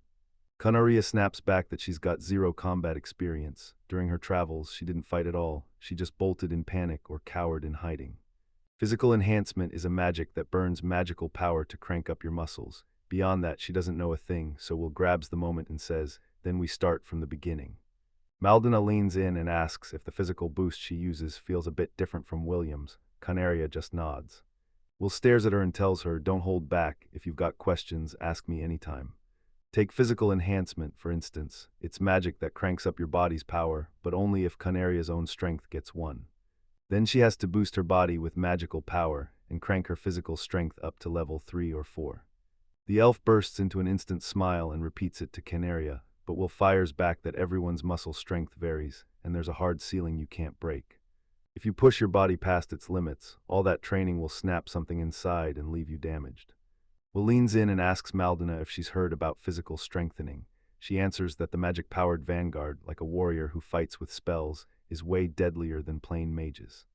Canaria snaps back that she's got 0 combat experience. During her travels, she didn't fight at all, she just bolted in panic or cowered in hiding. Physical enhancement is a magic that burns magical power to crank up your muscles. Beyond that, she doesn't know a thing, so Will grabs the moment and says, then we start from the beginning. Maldina leans in and asks if the physical boost she uses feels a bit different from William's. Canaria just nods. Will stares at her and tells her, don't hold back, if you've got questions, ask me anytime. Take physical enhancement, for instance. It's magic that cranks up your body's power, but only if Canaria's own strength gets 1. Then she has to boost her body with magical power and crank her physical strength up to level 3 or 4. The elf bursts into an instant smile and repeats it to Canaria, but Will fires back that everyone's muscle strength varies, and there's a hard ceiling you can't break. If you push your body past its limits, all that training will snap something inside and leave you damaged. Will leans in and asks Maldina if she's heard about physical strengthening. She answers that the magic-powered vanguard, like a warrior who fights with spells, is way deadlier than plain mages.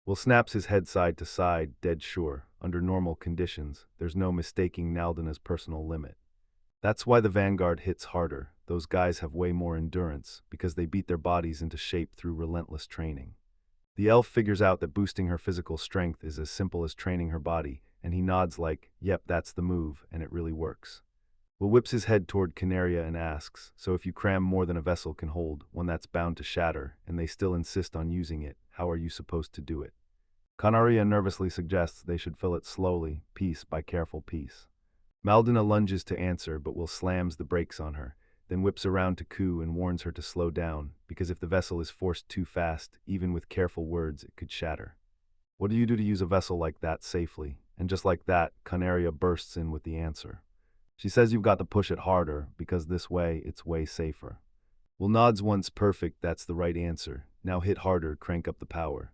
Will snaps his head side to side, dead sure. Under normal conditions, there's no mistaking Maldina's personal limit. That's why the vanguard hits harder. Those guys have way more endurance, because they beat their bodies into shape through relentless training. The elf figures out that boosting her physical strength is as simple as training her body, and he nods like, yep, that's the move, and it really works. Will whips his head toward Canaria and asks, so if you cram more than a vessel can hold, one that's bound to shatter, and they still insist on using it, how are you supposed to do it? Canaria nervously suggests they should fill it slowly, piece by careful piece. Maldina lunges to answer, but Will slams the brakes on her. then whips around to Ku and warns her to slow down, because if the vessel is forced too fast, even with careful words, it could shatter. What do you do to use a vessel like that safely? And just like that, Canaria bursts in with the answer. She says you've got to push it harder, because this way, it's way safer. Well, nods once perfect, that's the right answer. Now hit harder, crank up the power.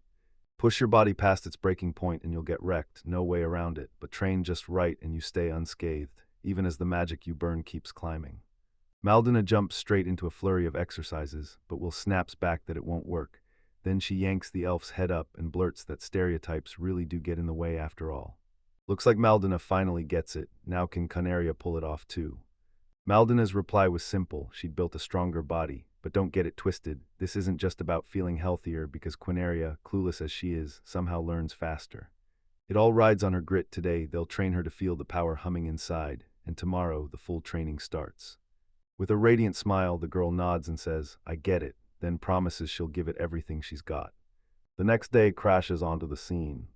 Push your body past its breaking point and you'll get wrecked, no way around it, but train just right and you stay unscathed, even as the magic you burn keeps climbing. Maldina jumps straight into a flurry of exercises, but Will snaps back that it won't work. Then she yanks the elf's head up and blurts that stereotypes really do get in the way after all. Looks like Maldina finally gets it, now can Canaria pull it off too. Maldina's reply was simple, she'd built a stronger body, but don't get it twisted, this isn't just about feeling healthier because Quinaria, clueless as she is, somehow learns faster. It all rides on her grit today, they'll train her to feel the power humming inside, and tomorrow the full training starts. With a radiant smile, the girl nods and says, I get it, then promises she'll give it everything she's got. The next day crashes onto the scene.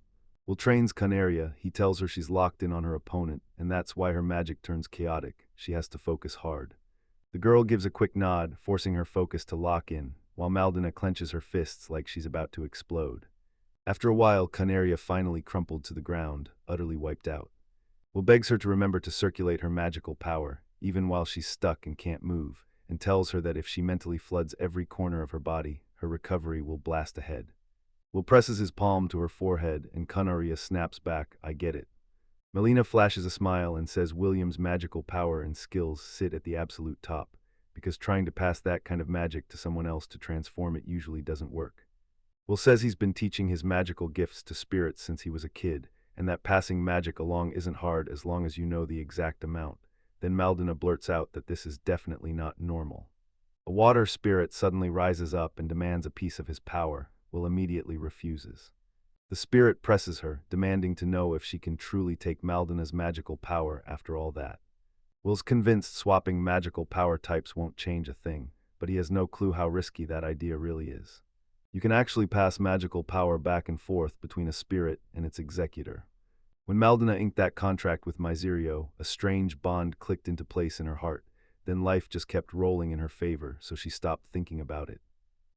Will trains Canaria, he tells her she's locked in on her opponent, and that's why her magic turns chaotic, she has to focus hard. The girl gives a quick nod, forcing her focus to lock in, while Maldina clenches her fists like she's about to explode. After a while, Canaria finally crumpled to the ground, utterly wiped out. Will begs her to remember to circulate her magical power, even while she's stuck and can't move, and tells her that if she mentally floods every corner of her body, her recovery will blast ahead. Will presses his palm to her forehead, and Canaria snaps back, I get it. Melina flashes a smile and says William's magical power and skills sit at the absolute top, because trying to pass that kind of magic to someone else to transform it usually doesn't work. Will says he's been teaching his magical gifts to spirits since he was a kid, and that passing magic along isn't hard as long as you know the exact amount. Then Maldina blurts out that this is definitely not normal. A water spirit suddenly rises up and demands a piece of his power. Will immediately refuses. The spirit presses her, demanding to know if she can truly take Maldina's magical power after all that. Will's convinced swapping magical power types won't change a thing, but he has no clue how risky that idea really is. You can actually pass magical power back and forth between a spirit and its executor. When Maldina inked that contract with Miserio, a strange bond clicked into place in her heart, then life just kept rolling in her favor, so she stopped thinking about it.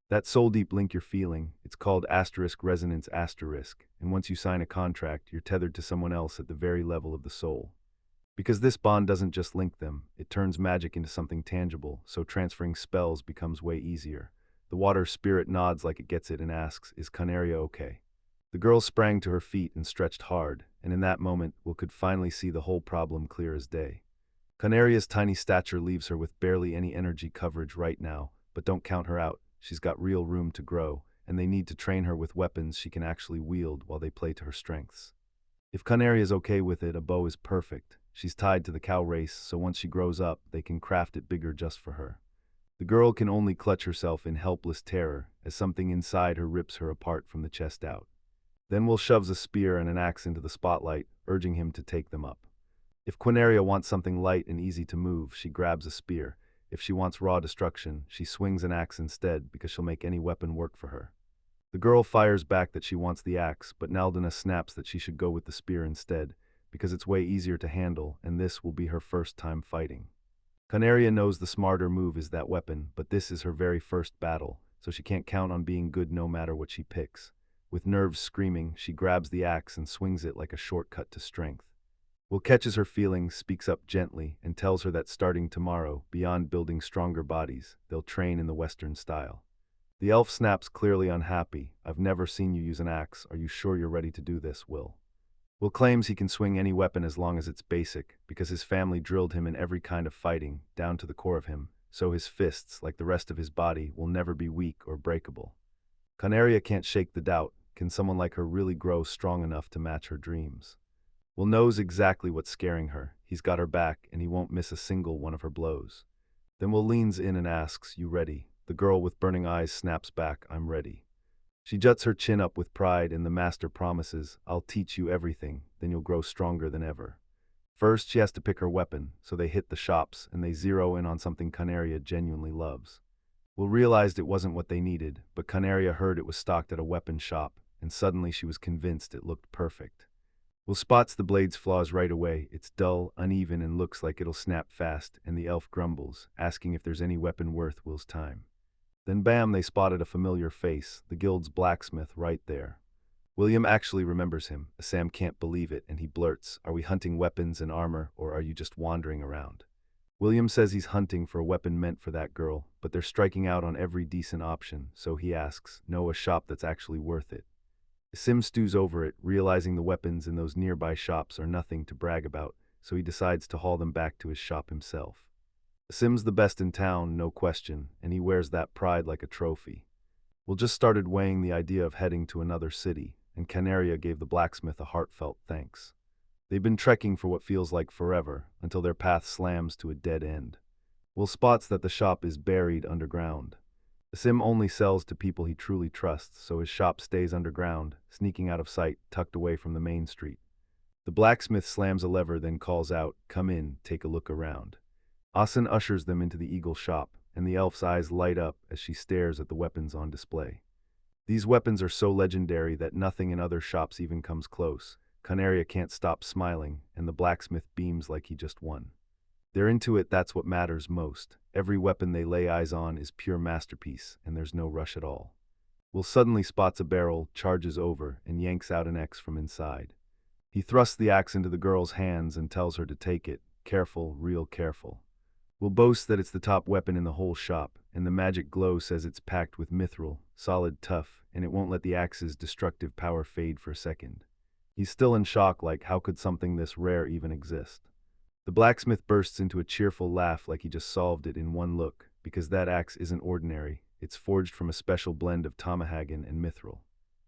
That soul-deep link you're feeling, it's called asterisk resonance asterisk, and once you sign a contract, you're tethered to someone else at the very level of the soul. Because this bond doesn't just link them, it turns magic into something tangible, so transferring spells becomes way easier. The water spirit nods like it gets it and asks, is Canaria okay? The girl sprang to her feet and stretched hard, and in that moment, Will could finally see the whole problem clear as day. Canaria's tiny stature leaves her with barely any energy coverage right now, but don't count her out. She's got real room to grow, and they need to train her with weapons she can actually wield while they play to her strengths. If Canaria's okay with it, a bow is perfect. She's tied to the cow race, so once she grows up, they can craft it bigger just for her. The girl can only clutch herself in helpless terror as something inside her rips her apart from the chest out. Then Will shoves a spear and an axe into the spotlight, urging him to take them up. If Quinaria wants something light and easy to move, she grabs a spear. If she wants raw destruction, she swings an axe instead because she'll make any weapon work for her. The girl fires back that she wants the axe, but Maldina snaps that she should go with the spear instead, because it's way easier to handle, and this will be her first time fighting. Canaria knows the smarter move is that weapon, but this is her very first battle, so she can't count on being good no matter what she picks. With nerves screaming, she grabs the axe and swings it like a shortcut to strength. Will catches her feelings, speaks up gently, and tells her that starting tomorrow, beyond building stronger bodies, they'll train in the Western style. The elf snaps, clearly unhappy. I've never seen you use an axe. Are you sure you're ready to do this, Will? Will claims he can swing any weapon as long as it's basic, because his family drilled him in every kind of fighting, down to the core of him, so his fists, like the rest of his body, will never be weak or breakable. Canaria can't shake the doubt. Can someone like her really grow strong enough to match her dreams? Will knows exactly what's scaring her. He's got her back, and he won't miss a single one of her blows. Then Will leans in and asks, you ready? The girl with burning eyes snaps back, I'm ready. She juts her chin up with pride, and the master promises, I'll teach you everything, then you'll grow stronger than ever. First, she has to pick her weapon, so they hit the shops, and they zero in on something Canaria genuinely loves. Will realized it wasn't what they needed, but Canaria heard it was stocked at a weapon shop, and suddenly she was convinced it looked perfect. Will spots the blade's flaws right away. It's dull, uneven, and looks like it'll snap fast, and the elf grumbles, asking if there's any weapon worth Will's time. Then bam, they spotted a familiar face, the guild's blacksmith, right there. William actually remembers him. Sam can't believe it, and he blurts, "Are we hunting weapons and armor, or are you just wandering around?" William says he's hunting for a weapon meant for that girl, but they're striking out on every decent option, so he asks, "Know a shop that's actually worth it?" Sim stews over it, realizing the weapons in those nearby shops are nothing to brag about, so he decides to haul them back to his shop himself. Sim's the best in town, no question, and he wears that pride like a trophy. Will just started weighing the idea of heading to another city, and Canaria gave the blacksmith a heartfelt thanks. They've been trekking for what feels like forever, until their path slams to a dead end. Will spots that the shop is buried underground. Sim only sells to people he truly trusts, so his shop stays underground, sneaking out of sight, tucked away from the main street. The blacksmith slams a lever, then calls out, "Come in, take a look around." Asen ushers them into the eagle shop, and the elf's eyes light up as she stares at the weapons on display. These weapons are so legendary that nothing in other shops even comes close. Canaria can't stop smiling, and the blacksmith beams like he just won. They're into it, that's what matters most. Every weapon they lay eyes on is pure masterpiece, and there's no rush at all. Will suddenly spots a barrel, charges over, and yanks out an axe from inside. He thrusts the axe into the girl's hands and tells her to take it, careful, real careful. Will boasts that it's the top weapon in the whole shop, and the magic glow says it's packed with mithril, solid, tough, and it won't let the axe's destructive power fade for a second. He's still in shock, like how could something this rare even exist? The blacksmith bursts into a cheerful laugh like he just solved it in one look, because that axe isn't ordinary, it's forged from a special blend of Tomahagan and mithril.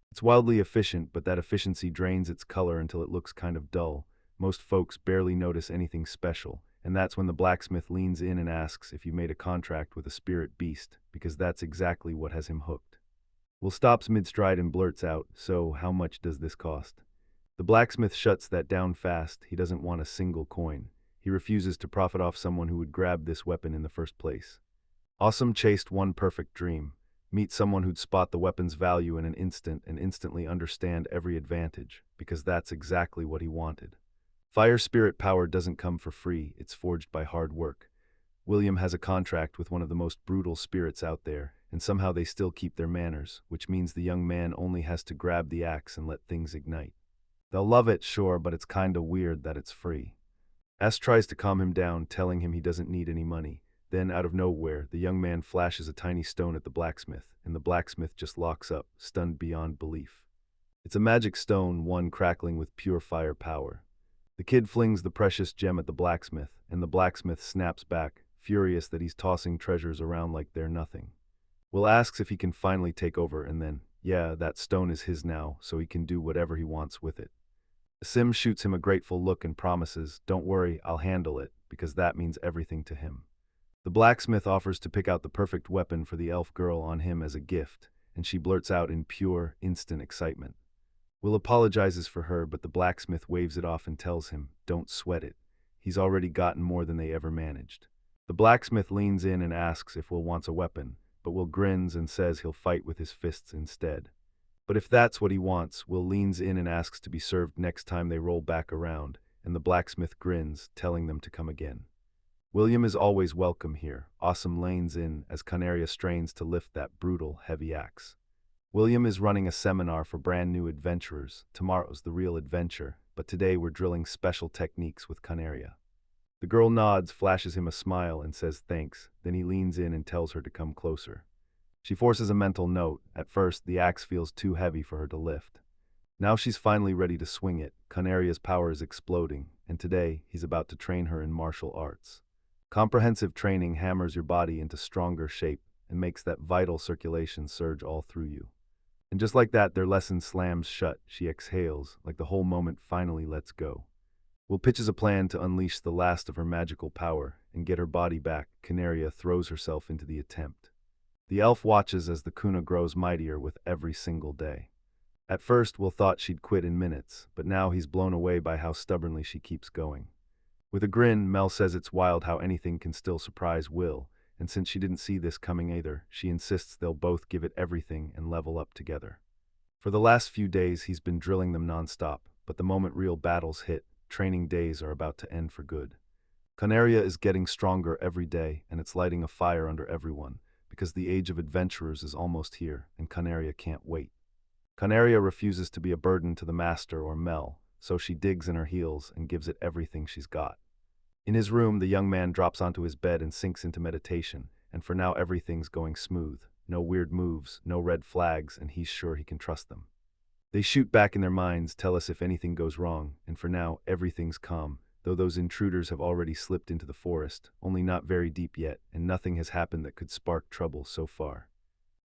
It's wildly efficient, but that efficiency drains its color until it looks kind of dull. Most folks barely notice anything special, and that's when the blacksmith leans in and asks if you made a contract with a spirit beast, because that's exactly what has him hooked. Will stops mid-stride and blurts out, "So, how much does this cost?" The blacksmith shuts that down fast. He doesn't want a single coin. He refuses to profit off someone who would grab this weapon in the first place. Awesome chased one perfect dream. Meet someone who'd spot the weapon's value in an instant and instantly understand every advantage, because that's exactly what he wanted. Fire spirit power doesn't come for free, it's forged by hard work. William has a contract with one of the most brutal spirits out there, and somehow they still keep their manners, which means the young man only has to grab the axe and let things ignite. They'll love it, sure, but it's kinda weird that it's free. S tries to calm him down, telling him he doesn't need any money. Then, out of nowhere, the young man flashes a tiny stone at the blacksmith, and the blacksmith just locks up, stunned beyond belief. It's a magic stone, one crackling with pure fire power. The kid flings the precious gem at the blacksmith, and the blacksmith snaps back, furious that he's tossing treasures around like they're nothing. Will asks if he can finally take over, and then, yeah, that stone is his now, so he can do whatever he wants with it. Sim shoots him a grateful look and promises, "Don't worry, I'll handle it," because that means everything to him. The blacksmith offers to pick out the perfect weapon for the elf girl on him as a gift, and she blurts out in pure, instant excitement. Will apologizes for her, but the blacksmith waves it off and tells him, "Don't sweat it. He's already gotten more than they ever managed." The blacksmith leans in and asks if Will wants a weapon, but Will grins and says he'll fight with his fists instead. But if that's what he wants, Will leans in and asks to be served next time they roll back around, and the blacksmith grins, telling them to come again. William is always welcome here. Awesome lanes in as Canaria strains to lift that brutal, heavy axe. William is running a seminar for brand new adventurers. Tomorrow's the real adventure, but today we're drilling special techniques with Canaria. The girl nods, flashes him a smile, and says thanks. Then he leans in and tells her to come closer. She forces a mental note. At first, the axe feels too heavy for her to lift. Now she's finally ready to swing it. Canaria's power is exploding, and today he's about to train her in martial arts. Comprehensive training hammers your body into stronger shape and makes that vital circulation surge all through you. And just like that, their lesson slams shut. She exhales, like the whole moment finally lets go. Will pitches a plan to unleash the last of her magical power and get her body back. Canaria throws herself into the attempt. The elf watches as the Kuna grows mightier with every single day. At first, Will thought she'd quit in minutes, but now he's blown away by how stubbornly she keeps going. With a grin, Mel says it's wild how anything can still surprise Will, and since she didn't see this coming either, she insists they'll both give it everything and level up together. For the last few days, he's been drilling them nonstop, but the moment real battles hit, training days are about to end for good. Canaria is getting stronger every day, and it's lighting a fire under everyone, because the age of adventurers is almost here, and Canaria can't wait. Canaria refuses to be a burden to the master or Mel, so she digs in her heels and gives it everything she's got. In his room, the young man drops onto his bed and sinks into meditation, and for now everything's going smooth. No weird moves, no red flags, and he's sure he can trust them. They shoot back in their minds, tell us if anything goes wrong, and for now everything's calm, though those intruders have already slipped into the forest, only not very deep yet, and nothing has happened that could spark trouble so far.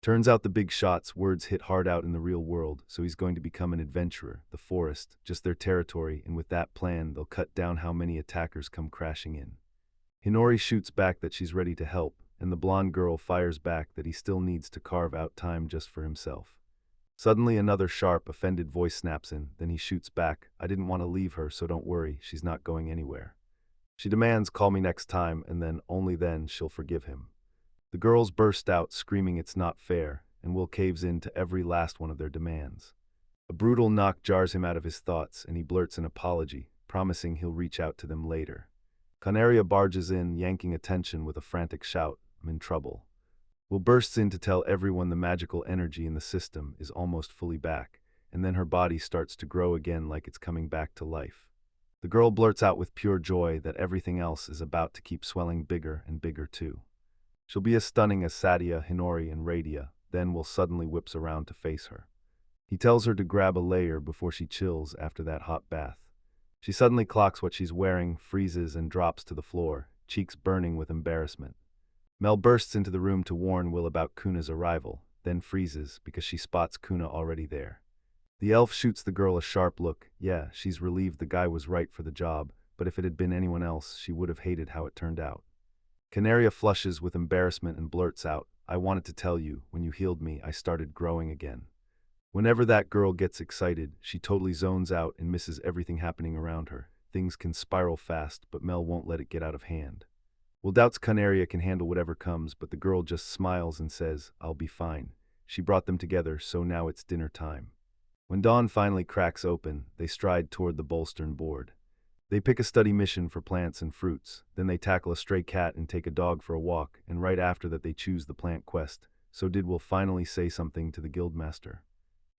Turns out the big shot's words hit hard out in the real world, so he's going to become an adventurer, the forest, just their territory, and with that plan, they'll cut down how many attackers come crashing in. Hinori shoots back that she's ready to help, and the blonde girl fires back that he still needs to carve out time just for himself. Suddenly another sharp, offended voice snaps in, then he shoots back, I didn't want to leave her, so don't worry, she's not going anywhere. She demands, call me next time, and then, only then, she'll forgive him. The girls burst out, screaming it's not fair, and Will caves in to every last one of their demands. A brutal knock jars him out of his thoughts, and he blurts an apology, promising he'll reach out to them later. Canaria barges in, yanking attention with a frantic shout, I'm in trouble. Will bursts in to tell everyone the magical energy in the system is almost fully back, and then her body starts to grow again like it's coming back to life. The girl blurts out with pure joy that everything else is about to keep swelling bigger and bigger too. She'll be as stunning as Satya, Hinori, and Radia, then Will suddenly whips around to face her. He tells her to grab a layer before she chills after that hot bath. She suddenly clocks what she's wearing, freezes, and drops to the floor, cheeks burning with embarrassment. Mel bursts into the room to warn Will about Kuna's arrival, then freezes because she spots Kuna already there. The elf shoots the girl a sharp look. Yeah, she's relieved the guy was right for the job, but if it had been anyone else, she would have hated how it turned out. Canaria flushes with embarrassment and blurts out, I wanted to tell you, when you healed me, I started growing again. Whenever that girl gets excited, she totally zones out and misses everything happening around her. Things can spiral fast, but Mel won't let it get out of hand. Will doubts Canaria can handle whatever comes, but the girl just smiles and says, I'll be fine. She brought them together, so now it's dinner time. When dawn finally cracks open, they stride toward the Bolstern board. They pick a study mission for plants and fruits, then they tackle a stray cat and take a dog for a walk, and right after that they choose the plant quest. So did Will finally say something to the guildmaster.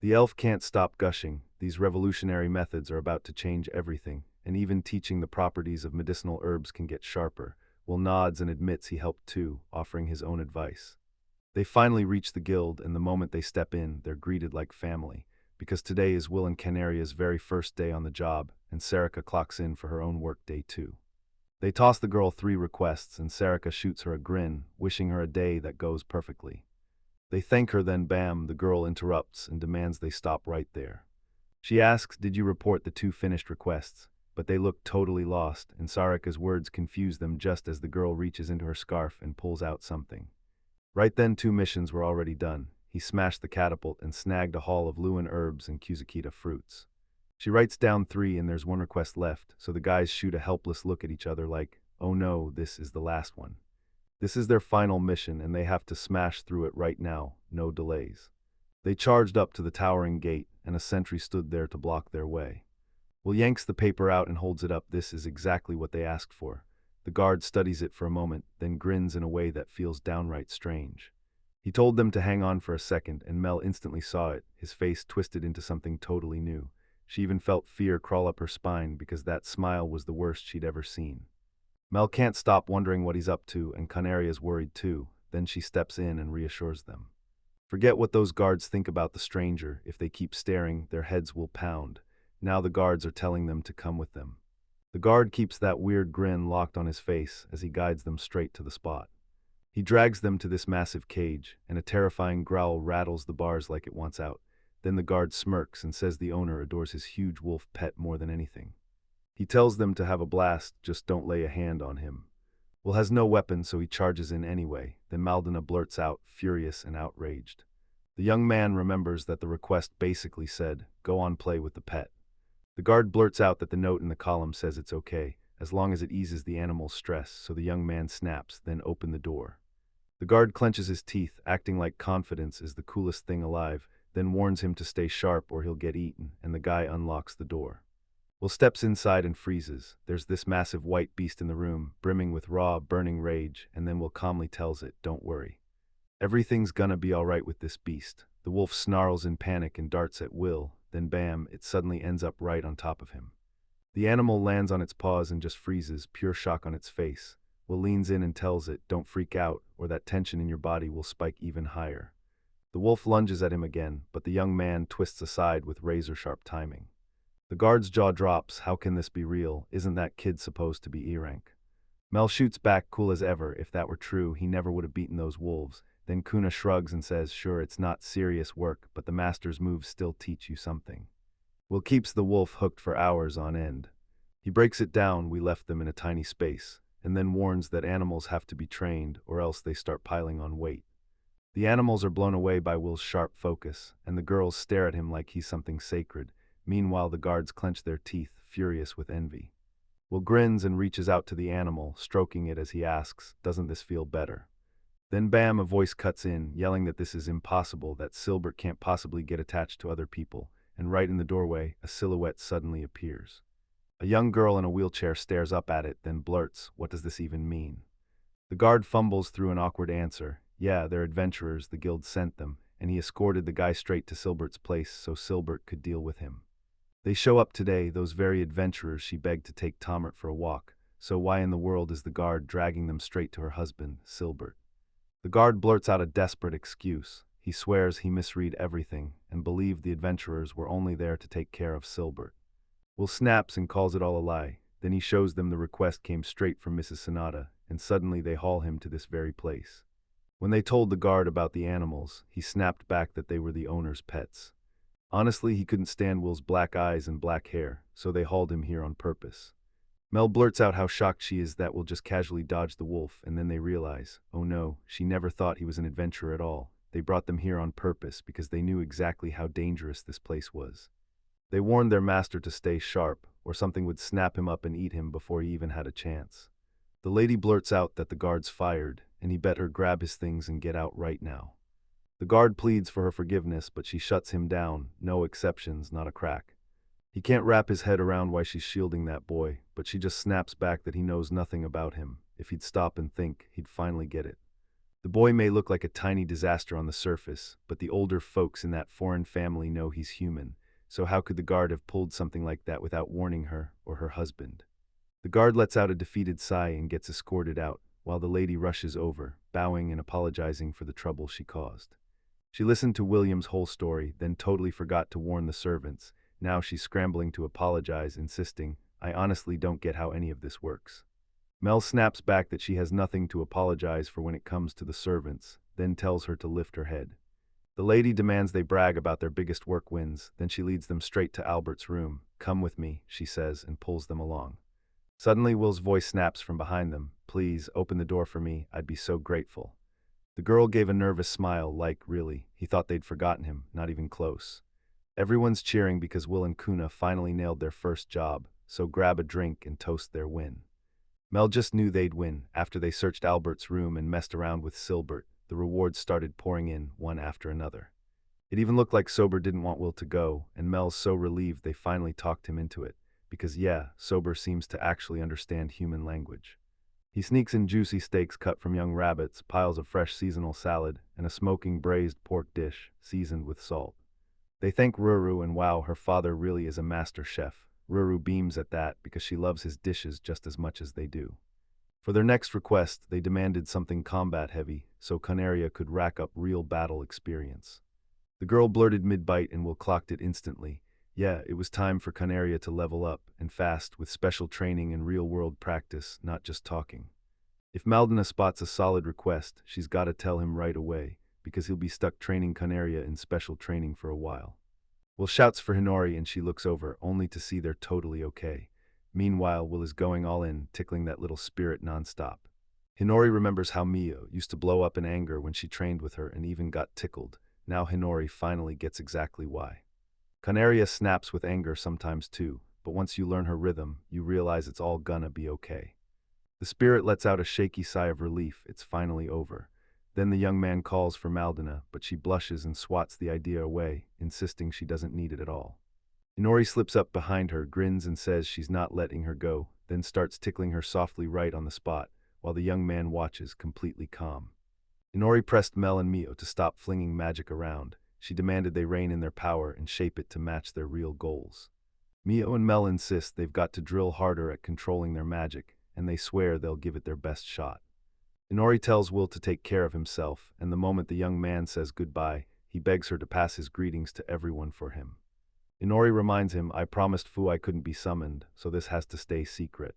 The elf can't stop gushing. These revolutionary methods are about to change everything, and even teaching the properties of medicinal herbs can get sharper. Will nods and admits he helped too, offering his own advice. They finally reach the guild, and the moment they step in, they're greeted like family, because today is Will and Canaria's very first day on the job, and Sarika clocks in for her own work day too. They toss the girl 3 requests, and Sarika shoots her a grin, wishing her a day that goes perfectly. They thank her, then bam, the girl interrupts and demands they stop right there. She asks, did you report the 2 finished requests? But they look totally lost, and Sarika's words confuse them just as the girl reaches into her scarf and pulls out something. Right then 2 missions were already done. He smashed the catapult and snagged a haul of Luan herbs and Kuzakita fruits. She writes down 3 and there's 1 request left, so the guys shoot a helpless look at each other like, oh no, this is the last one. This is their final mission and they have to smash through it right now, no delays. They charged up to the towering gate, and a sentry stood there to block their way. Will yanks the paper out and holds it up. This is exactly what they asked for. The guard studies it for a moment, then grins in a way that feels downright strange. He told them to hang on for a second, and Mel instantly saw it, his face twisted into something totally new. She even felt fear crawl up her spine because that smile was the worst she'd ever seen. Mel can't stop wondering what he's up to, and Canaria's worried too. Then she steps in and reassures them. Forget what those guards think about the stranger. If they keep staring, their heads will pound. Now the guards are telling them to come with them. The guard keeps that weird grin locked on his face as he guides them straight to the spot. He drags them to this massive cage, and a terrifying growl rattles the bars like it wants out. Then the guard smirks and says the owner adores his huge wolf pet more than anything. He tells them to have a blast, just don't lay a hand on him. Will has no weapon, so he charges in anyway. Then Maldina blurts out, furious and outraged. The young man remembers that the request basically said, go on, play with the pet. The guard blurts out that the note in the column says it's okay, as long as it eases the animal's stress, so the young man snaps, then open the door. The guard clenches his teeth, acting like confidence is the coolest thing alive, then warns him to stay sharp or he'll get eaten, and the guy unlocks the door. Will steps inside and freezes. There's this massive white beast in the room, brimming with raw, burning rage, and then Will calmly tells it, "Don't worry. Everything's gonna be alright with this beast." The wolf snarls in panic and darts at Will, then bam, it suddenly ends up right on top of him. The animal lands on its paws and just freezes, pure shock on its face. Will leans in and tells it, "Don't freak out, or that tension in your body will spike even higher." The wolf lunges at him again, but the young man twists aside with razor-sharp timing. The guard's jaw drops. How can this be real? Isn't that kid supposed to be E-rank? Mel shoots back, cool as ever. If that were true, he never would have beaten those wolves. Then Kuna shrugs and says, "Sure, it's not serious work, but the master's moves still teach you something." Will keeps the wolf hooked for hours on end. He breaks it down, we left them in a tiny space, and then warns that animals have to be trained or else they start piling on weight. The animals are blown away by Will's sharp focus, and the girls stare at him like he's something sacred. Meanwhile, the guards clench their teeth, furious with envy. Will grins and reaches out to the animal, stroking it as he asks, "Doesn't this feel better?" Then bam, a voice cuts in, yelling that this is impossible, that Silbert can't possibly get attached to other people, and right in the doorway, a silhouette suddenly appears. A young girl in a wheelchair stares up at it, then blurts, "What does this even mean?" The guard fumbles through an awkward answer. Yeah, they're adventurers, the guild sent them, and he escorted the guy straight to Silbert's place so Silbert could deal with him. They show up today, those very adventurers she begged to take Tomert for a walk, so why in the world is the guard dragging them straight to her husband, Silbert? The guard blurts out a desperate excuse. He swears he misread everything and believed the adventurers were only there to take care of Silbert. Will snaps and calls it all a lie. Then he shows them the request came straight from Mrs. Sonata, and suddenly they haul him to this very place. When they told the guard about the animals, he snapped back that they were the owner's pets. Honestly, he couldn't stand Will's black eyes and black hair, so they hauled him here on purpose. Mel blurts out how shocked she is that Will just casually dodged the wolf, and then they realize, oh no, she never thought he was an adventurer at all. They brought them here on purpose because they knew exactly how dangerous this place was. They warned their master to stay sharp, or something would snap him up and eat him before he even had a chance. The lady blurts out that the guard's fired, and he bet her grab his things and get out right now. The guard pleads for her forgiveness, but she shuts him down, no exceptions, not a crack. He can't wrap his head around why she's shielding that boy, but she just snaps back that he knows nothing about him. If he'd stop and think, he'd finally get it. The boy may look like a tiny disaster on the surface, but the older folks in that foreign family know he's human, so how could the guard have pulled something like that without warning her or her husband? The guard lets out a defeated sigh and gets escorted out, while the lady rushes over, bowing and apologizing for the trouble she caused. She listened to William's whole story, then totally forgot to warn the servants. Now she's scrambling to apologize, insisting, "I honestly don't get how any of this works." Mel snaps back that she has nothing to apologize for when it comes to the servants, then tells her to lift her head. The lady demands they brag about their biggest work wins, then she leads them straight to Albert's room. "Come with me," she says, and pulls them along. Suddenly, Will's voice snaps from behind them. "Please, open the door for me, I'd be so grateful." The girl gave a nervous smile, like, really, he thought they'd forgotten him, not even close. Everyone's cheering because Will and Kuna finally nailed their first job, so grab a drink and toast their win. Mel just knew they'd win. After they searched Albert's room and messed around with Silbert, the rewards started pouring in, one after another. It even looked like Sober didn't want Will to go, and Mel's so relieved they finally talked him into it, because yeah, Sober seems to actually understand human language. He sneaks in juicy steaks cut from young rabbits, piles of fresh seasonal salad, and a smoking braised pork dish, seasoned with salt. They thank Ruru, and wow, her father really is a master chef. Ruru beams at that because she loves his dishes just as much as they do. For their next request, they demanded something combat-heavy, so Canaria could rack up real battle experience. The girl blurted mid-bite and Will clocked it instantly. Yeah, it was time for Canaria to level up, and fast, with special training and real-world practice, not just talking. If Maldina spots a solid request, she's gotta tell him right away, because he'll be stuck training Canaria in special training for a while. Will shouts for Hinori and she looks over, only to see they're totally okay. Meanwhile, Will is going all in, tickling that little spirit nonstop. Hinori remembers how Mio used to blow up in anger when she trained with her and even got tickled. Now Hinori finally gets exactly why. Canaria snaps with anger sometimes too, but once you learn her rhythm, you realize it's all gonna be okay. The spirit lets out a shaky sigh of relief, it's finally over. Then the young man calls for Maldina, but she blushes and swats the idea away, insisting she doesn't need it at all. Inori slips up behind her, grins and says she's not letting her go, then starts tickling her softly right on the spot, while the young man watches, completely calm. Inori pressed Mel and Mio to stop flinging magic around. She demanded they rein in their power and shape it to match their real goals. Mio and Mel insist they've got to drill harder at controlling their magic, and they swear they'll give it their best shot. Inori tells Will to take care of himself, and the moment the young man says goodbye, he begs her to pass his greetings to everyone for him. Inori reminds him, I promised Fu I couldn't be summoned, so this has to stay secret.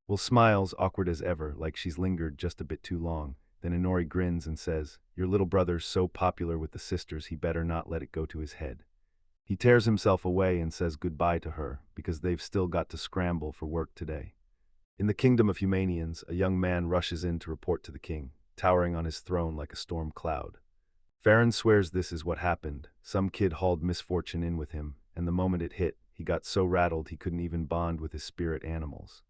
Will smiles, awkward as ever, like she's lingered just a bit too long. Then Inori grins and says, your little brother's so popular with the sisters he better not let it go to his head. He tears himself away and says goodbye to her, because they've still got to scramble for work today. In the kingdom of Humanians, a young man rushes in to report to the king, towering on his throne like a storm cloud. Farron swears this is what happened. Some kid hauled misfortune in with him, and the moment it hit, he got so rattled he couldn't even bond with his spirit animals.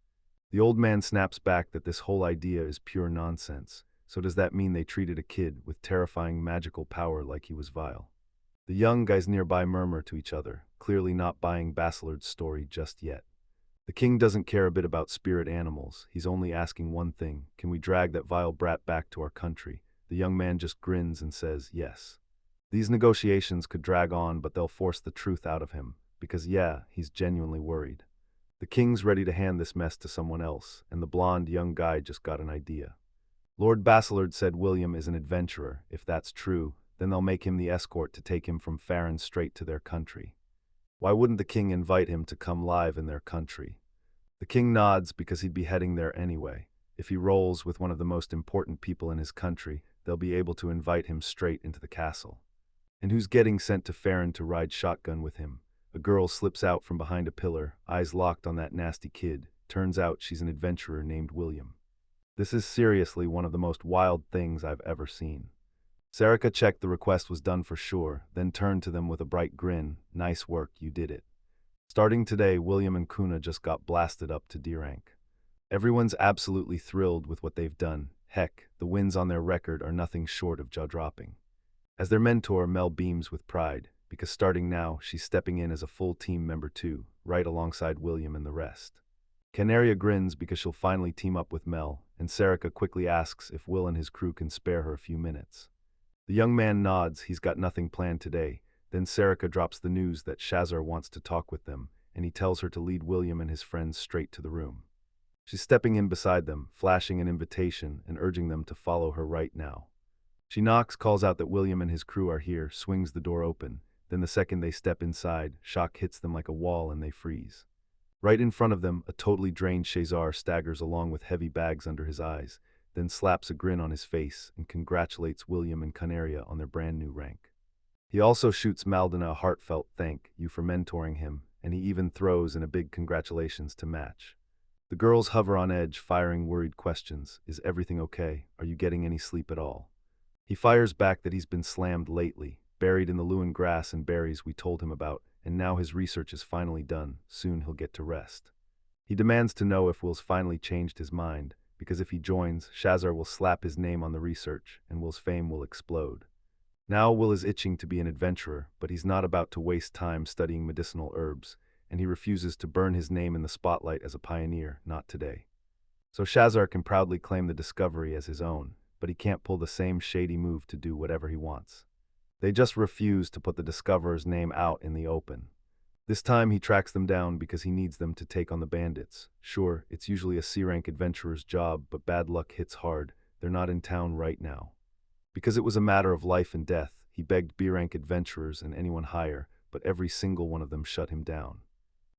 The old man snaps back that this whole idea is pure nonsense. So does that mean they treated a kid with terrifying magical power like he was vile? The young guys nearby murmur to each other, clearly not buying Basilard's story just yet. The king doesn't care a bit about spirit animals. He's only asking one thing: can we drag that vile brat back to our country? The young man just grins and says yes. These negotiations could drag on, but they'll force the truth out of him, because he's genuinely worried. The king's ready to hand this mess to someone else, and the blonde young guy just got an idea. Lord Basilard said William is an adventurer. If that's true, then they'll make him the escort to take him from Farron straight to their country. Why wouldn't the king invite him to come live in their country? The king nods because he'd be heading there anyway. If he rolls with one of the most important people in his country, they'll be able to invite him straight into the castle. And who's getting sent to Farron to ride shotgun with him? A girl slips out from behind a pillar, eyes locked on that nasty kid. Turns out she's an adventurer named William. This is seriously one of the most wild things I've ever seen. Sarika checked the request was done for sure, then turned to them with a bright grin. Nice work, you did it. Starting today, William and Kuna just got blasted up to D rank. Everyone's absolutely thrilled with what they've done. Heck, the wins on their record are nothing short of jaw-dropping. As their mentor, Mel beams with pride, because starting now, she's stepping in as a full team member too, right alongside William and the rest. Canaria grins because she'll finally team up with Mel, and Sarika quickly asks if Will and his crew can spare her a few minutes. The young man nods, he's got nothing planned today. Then Sarika drops the news that Shazar wants to talk with them, and he tells her to lead William and his friends straight to the room. She's stepping in beside them, flashing an invitation and urging them to follow her right now. She knocks, calls out that William and his crew are here, swings the door open. Then the second they step inside, shock hits them like a wall and they freeze. Right in front of them, a totally drained Shazar staggers along with heavy bags under his eyes, then slaps a grin on his face and congratulates William and Canaria on their brand new rank. He also shoots Maldena a heartfelt thank you for mentoring him, and he even throws in a big congratulations to match. The girls hover on edge, firing worried questions. Is everything okay? Are you getting any sleep at all? He fires back that he's been slammed lately, buried in the Lewin grass and berries we told him about, and now his research is finally done. Soon he'll get to rest. He demands to know if Will's finally changed his mind, because if he joins, Shazar will slap his name on the research, and Will's fame will explode. Now Will is itching to be an adventurer, but he's not about to waste time studying medicinal herbs, and he refuses to burn his name in the spotlight as a pioneer, not today. So Shazar can proudly claim the discovery as his own, but he can't pull the same shady move to do whatever he wants. They just refuse to put the discoverer's name out in the open. This time he tracks them down because he needs them to take on the bandits. Sure, it's usually a C-rank adventurer's job, but bad luck hits hard. They're not in town right now. Because it was a matter of life and death, he begged B-rank adventurers and anyone higher, but every single one of them shut him down.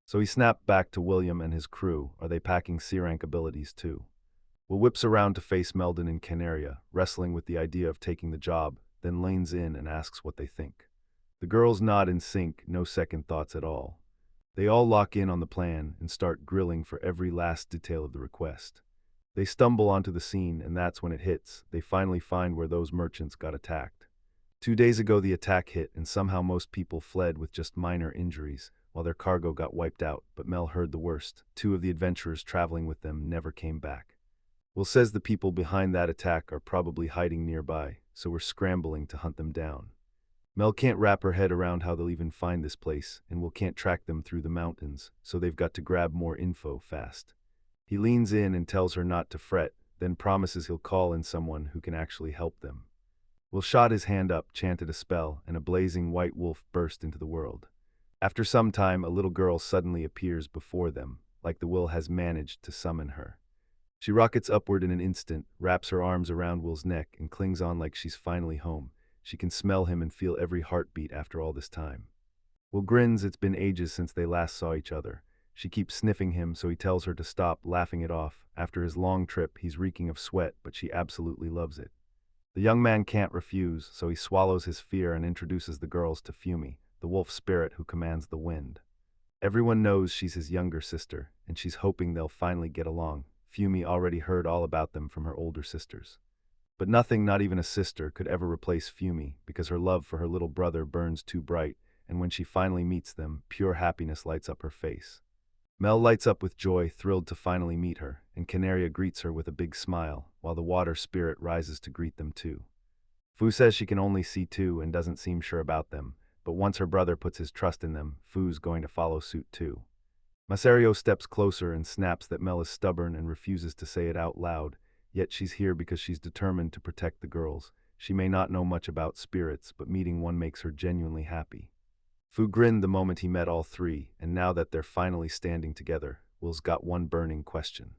So he snapped back to William and his crew. Are they packing C-rank abilities too? Will whips around to face Meldon and Canaria, wrestling with the idea of taking the job, then lanes in and asks what they think. The girls nod in sync, no second thoughts at all. They all lock in on the plan and start grilling for every last detail of the request. They stumble onto the scene, and that's when it hits. They finally find where those merchants got attacked. 2 days ago the attack hit, and somehow most people fled with just minor injuries, while their cargo got wiped out, but Mel heard the worst. 2 of the adventurers traveling with them never came back. Will says the people behind that attack are probably hiding nearby, so we're scrambling to hunt them down. Mel can't wrap her head around how they'll even find this place, and Will can't track them through the mountains, so they've got to grab more info fast. He leans in and tells her not to fret, then promises he'll call in someone who can actually help them. Will shot his hand up, chanted a spell, and a blazing white wolf burst into the world. After some time, a little girl suddenly appears before them, like the Will has managed to summon her. She rockets upward in an instant, wraps her arms around Will's neck, and clings on like she's finally home. She can smell him and feel every heartbeat after all this time. Will grins. It's been ages since they last saw each other. She keeps sniffing him, so he tells her to stop, laughing it off. After his long trip, he's reeking of sweat, but she absolutely loves it. The young man can't refuse, so he swallows his fear and introduces the girls to Fumi, the wolf spirit who commands the wind. Everyone knows she's his younger sister, and she's hoping they'll finally get along. Fumi already heard all about them from her older sisters. But nothing, not even a sister, could ever replace Fumi, because her love for her little brother burns too bright, and when she finally meets them, pure happiness lights up her face. Mel lights up with joy, thrilled to finally meet her, and Canaria greets her with a big smile, while the water spirit rises to greet them too. Fu says she can only see two and doesn't seem sure about them, but once her brother puts his trust in them, Fu's going to follow suit too. Masario steps closer and snaps that Mel is stubborn and refuses to say it out loud, yet she's here because she's determined to protect the girls. She may not know much about spirits, but meeting one makes her genuinely happy. Fu grinned the moment he met all three, and now that they're finally standing together, Will's got one burning question.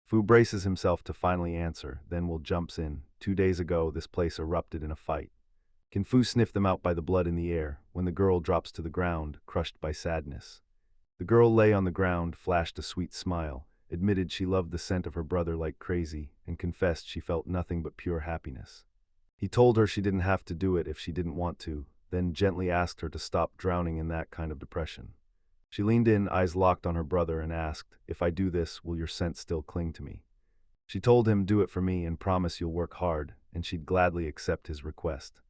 Fu braces himself to finally answer, then Will jumps in. 2 days ago, this place erupted in a fight. Can Fu sniff them out by the blood in the air, when the girl drops to the ground, crushed by sadness. The girl lay on the ground, flashed a sweet smile, admitted she loved the scent of her brother like crazy, and confessed she felt nothing but pure happiness. He told her she didn't have to do it if she didn't want to, then gently asked her to stop drowning in that kind of depression. She leaned in, eyes locked on her brother, and asked, "If I do this, will your scent still cling to me?" She told him, "Do it for me and promise you'll work hard," and she'd gladly accept his request.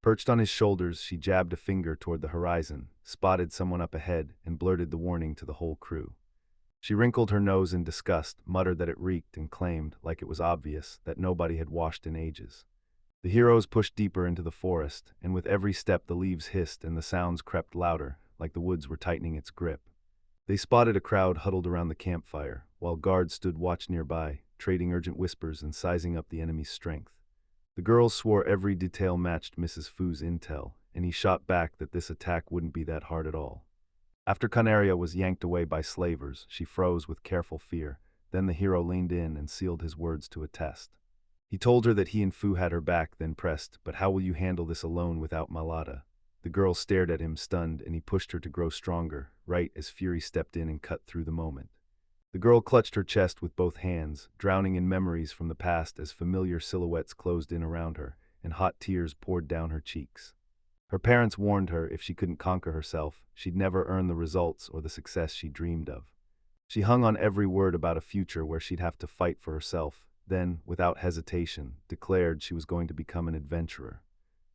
Perched on his shoulders, she jabbed a finger toward the horizon, spotted someone up ahead, and blurted the warning to the whole crew. She wrinkled her nose in disgust, muttered that it reeked, and claimed, like it was obvious, that nobody had washed in ages. The heroes pushed deeper into the forest, and with every step the leaves hissed and the sounds crept louder, like the woods were tightening its grip. They spotted a crowd huddled around the campfire, while guards stood watch nearby, trading urgent whispers and sizing up the enemy's strength. The girls swore every detail matched Mrs. Fu's intel, and he shot back that this attack wouldn't be that hard at all. After Canaria was yanked away by slavers, she froze with careful fear. Then the hero leaned in and sealed his words to a test. He told her that he and Fu had her back, then pressed, "But how will you handle this alone without Malada?" The girl stared at him, stunned, and he pushed her to grow stronger, right as Fury stepped in and cut through the moment. The girl clutched her chest with both hands, drowning in memories from the past as familiar silhouettes closed in around her, and hot tears poured down her cheeks. Her parents warned her if she couldn't conquer herself, she'd never earn the results or the success she dreamed of. She hung on every word about a future where she'd have to fight for herself, then, without hesitation, declared she was going to become an adventurer.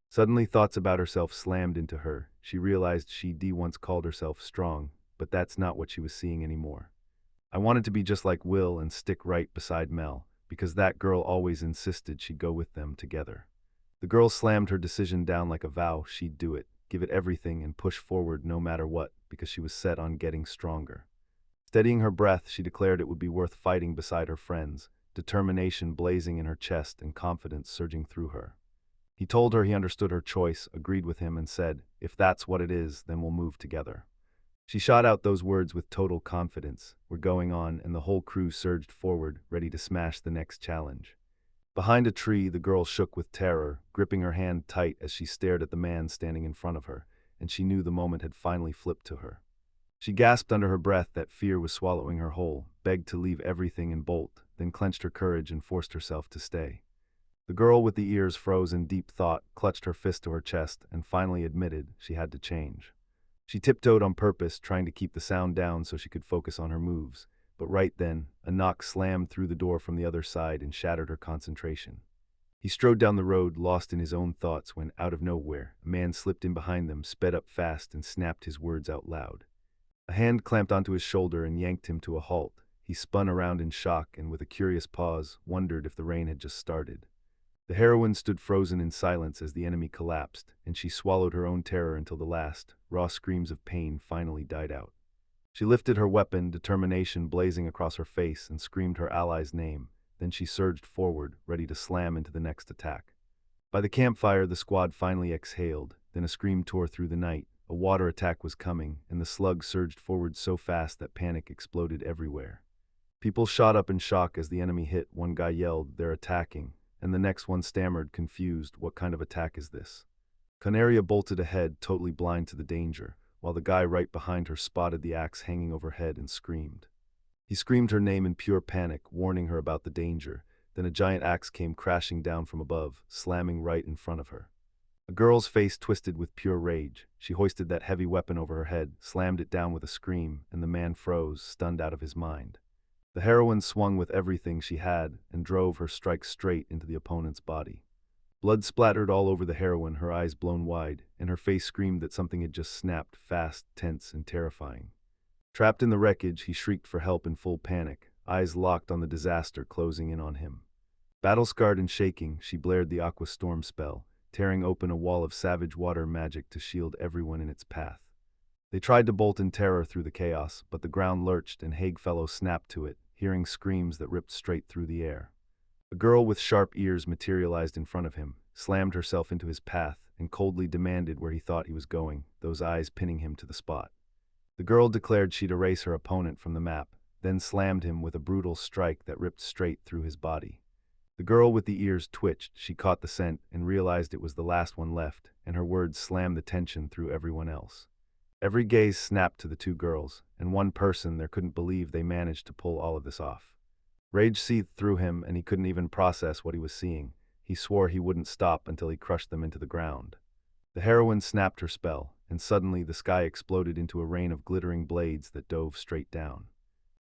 Suddenly thoughts about herself slammed into her. She realized she'd once called herself strong, but that's not what she was seeing anymore. "I wanted to be just like Will and stick right beside Mel, because that girl always insisted she'd go with them together." The girl slammed her decision down like a vow. She'd do it, give it everything, and push forward no matter what, because she was set on getting stronger. Steadying her breath, she declared it would be worth fighting beside her friends, determination blazing in her chest and confidence surging through her. He told her he understood her choice, agreed with him, and said, "If that's what it is, then we'll move together." She shot out those words with total confidence. "We're going on," and the whole crew surged forward, ready to smash the next challenge. Behind a tree, the girl shook with terror, gripping her hand tight as she stared at the man standing in front of her, and she knew the moment had finally flipped to her. She gasped under her breath that fear was swallowing her whole, begged to leave everything and bolt, then clenched her courage and forced herself to stay. The girl with the ears froze in deep thought, clutched her fist to her chest, and finally admitted she had to change. She tiptoed on purpose, trying to keep the sound down so she could focus on her moves, but right then, a knock slammed through the door from the other side and shattered her concentration. He strode down the road, lost in his own thoughts, when, out of nowhere, a man slipped in behind them, sped up fast, and snapped his words out loud. A hand clamped onto his shoulder and yanked him to a halt. He spun around in shock and, with a curious pause, wondered if the rain had just started. The heroine stood frozen in silence as the enemy collapsed, and she swallowed her own terror until the last, raw screams of pain finally died out. She lifted her weapon, determination blazing across her face, and screamed her ally's name. Then she surged forward, ready to slam into the next attack. By the campfire, the squad finally exhaled, then a scream tore through the night. A water attack was coming, and the slug surged forward so fast that panic exploded everywhere. People shot up in shock as the enemy hit. One guy yelled, "They're attacking," and the next one stammered, confused, "What kind of attack is this?" Canaria bolted ahead, totally blind to the danger, while the guy right behind her spotted the axe hanging overhead and screamed. He screamed her name in pure panic, warning her about the danger. Then a giant axe came crashing down from above, slamming right in front of her. A girl's face twisted with pure rage. She hoisted that heavy weapon over her head, slammed it down with a scream, and the man froze, stunned out of his mind. The heroine swung with everything she had and drove her strike straight into the opponent's body. Blood splattered all over the heroine, her eyes blown wide, and her face screamed that something had just snapped, fast, tense, and terrifying. Trapped in the wreckage, he shrieked for help in full panic, eyes locked on the disaster closing in on him. Battle-scarred and shaking, she blared the Aqua Storm spell, tearing open a wall of savage water magic to shield everyone in its path. They tried to bolt in terror through the chaos, but the ground lurched and Haigfellow snapped to it, hearing screams that ripped straight through the air. A girl with sharp ears materialized in front of him, slammed herself into his path, and coldly demanded where he thought he was going, those eyes pinning him to the spot. The girl declared she'd erase her opponent from the map, then slammed him with a brutal strike that ripped straight through his body. The girl with the ears twitched, she caught the scent and realized it was the last one left, and her words slammed the tension through everyone else. Every gaze snapped to the two girls, and one person there couldn't believe they managed to pull all of this off. Rage seethed through him, and he couldn't even process what he was seeing. He swore he wouldn't stop until he crushed them into the ground. The heroine snapped her spell, and suddenly the sky exploded into a rain of glittering blades that dove straight down.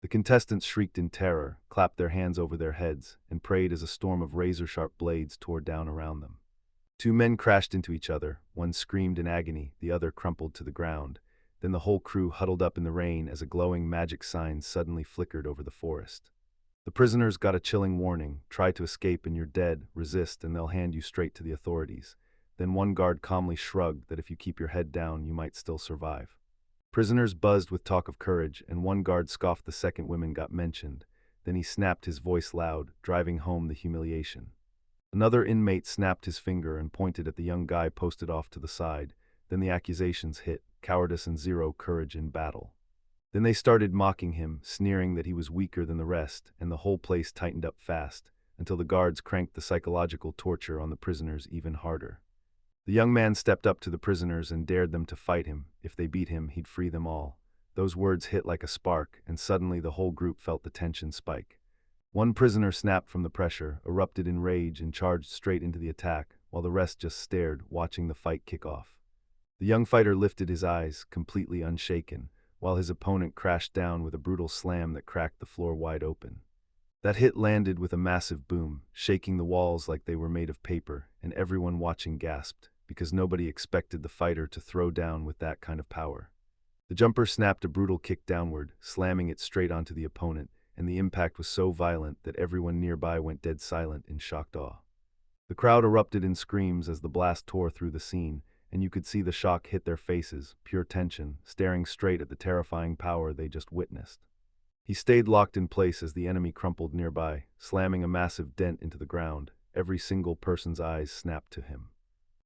The contestants shrieked in terror, clapped their hands over their heads, and prayed as a storm of razor-sharp blades tore down around them. Two men crashed into each other, one screamed in agony, the other crumpled to the ground. Then the whole crew huddled up in the rain as a glowing magic sign suddenly flickered over the forest. The prisoners got a chilling warning: try to escape and you're dead, resist and they'll hand you straight to the authorities. Then one guard calmly shrugged that if you keep your head down, you might still survive. Prisoners buzzed with talk of courage, and one guard scoffed the second women got mentioned. Then he snapped his voice loud, driving home the humiliation. Another inmate snapped his finger and pointed at the young guy posted off to the side. Then the accusations hit: cowardice and zero courage in battle. Then they started mocking him, sneering that he was weaker than the rest, and the whole place tightened up fast, until the guards cranked the psychological torture on the prisoners even harder. The young man stepped up to the prisoners and dared them to fight him. If they beat him, he'd free them all. Those words hit like a spark, and suddenly the whole group felt the tension spike. One prisoner snapped from the pressure, erupted in rage, and charged straight into the attack, while the rest just stared, watching the fight kick off. The young fighter lifted his eyes, completely unshaken, while his opponent crashed down with a brutal slam that cracked the floor wide open. That hit landed with a massive boom, shaking the walls like they were made of paper, and everyone watching gasped, because nobody expected the fighter to throw down with that kind of power. The jumper snapped a brutal kick downward, slamming it straight onto the opponent, and the impact was so violent that everyone nearby went dead silent in shocked awe. The crowd erupted in screams as the blast tore through the scene, and you could see the shock hit their faces, pure tension, staring straight at the terrifying power they just witnessed. He stayed locked in place as the enemy crumpled nearby, slamming a massive dent into the ground. Every single person's eyes snapped to him.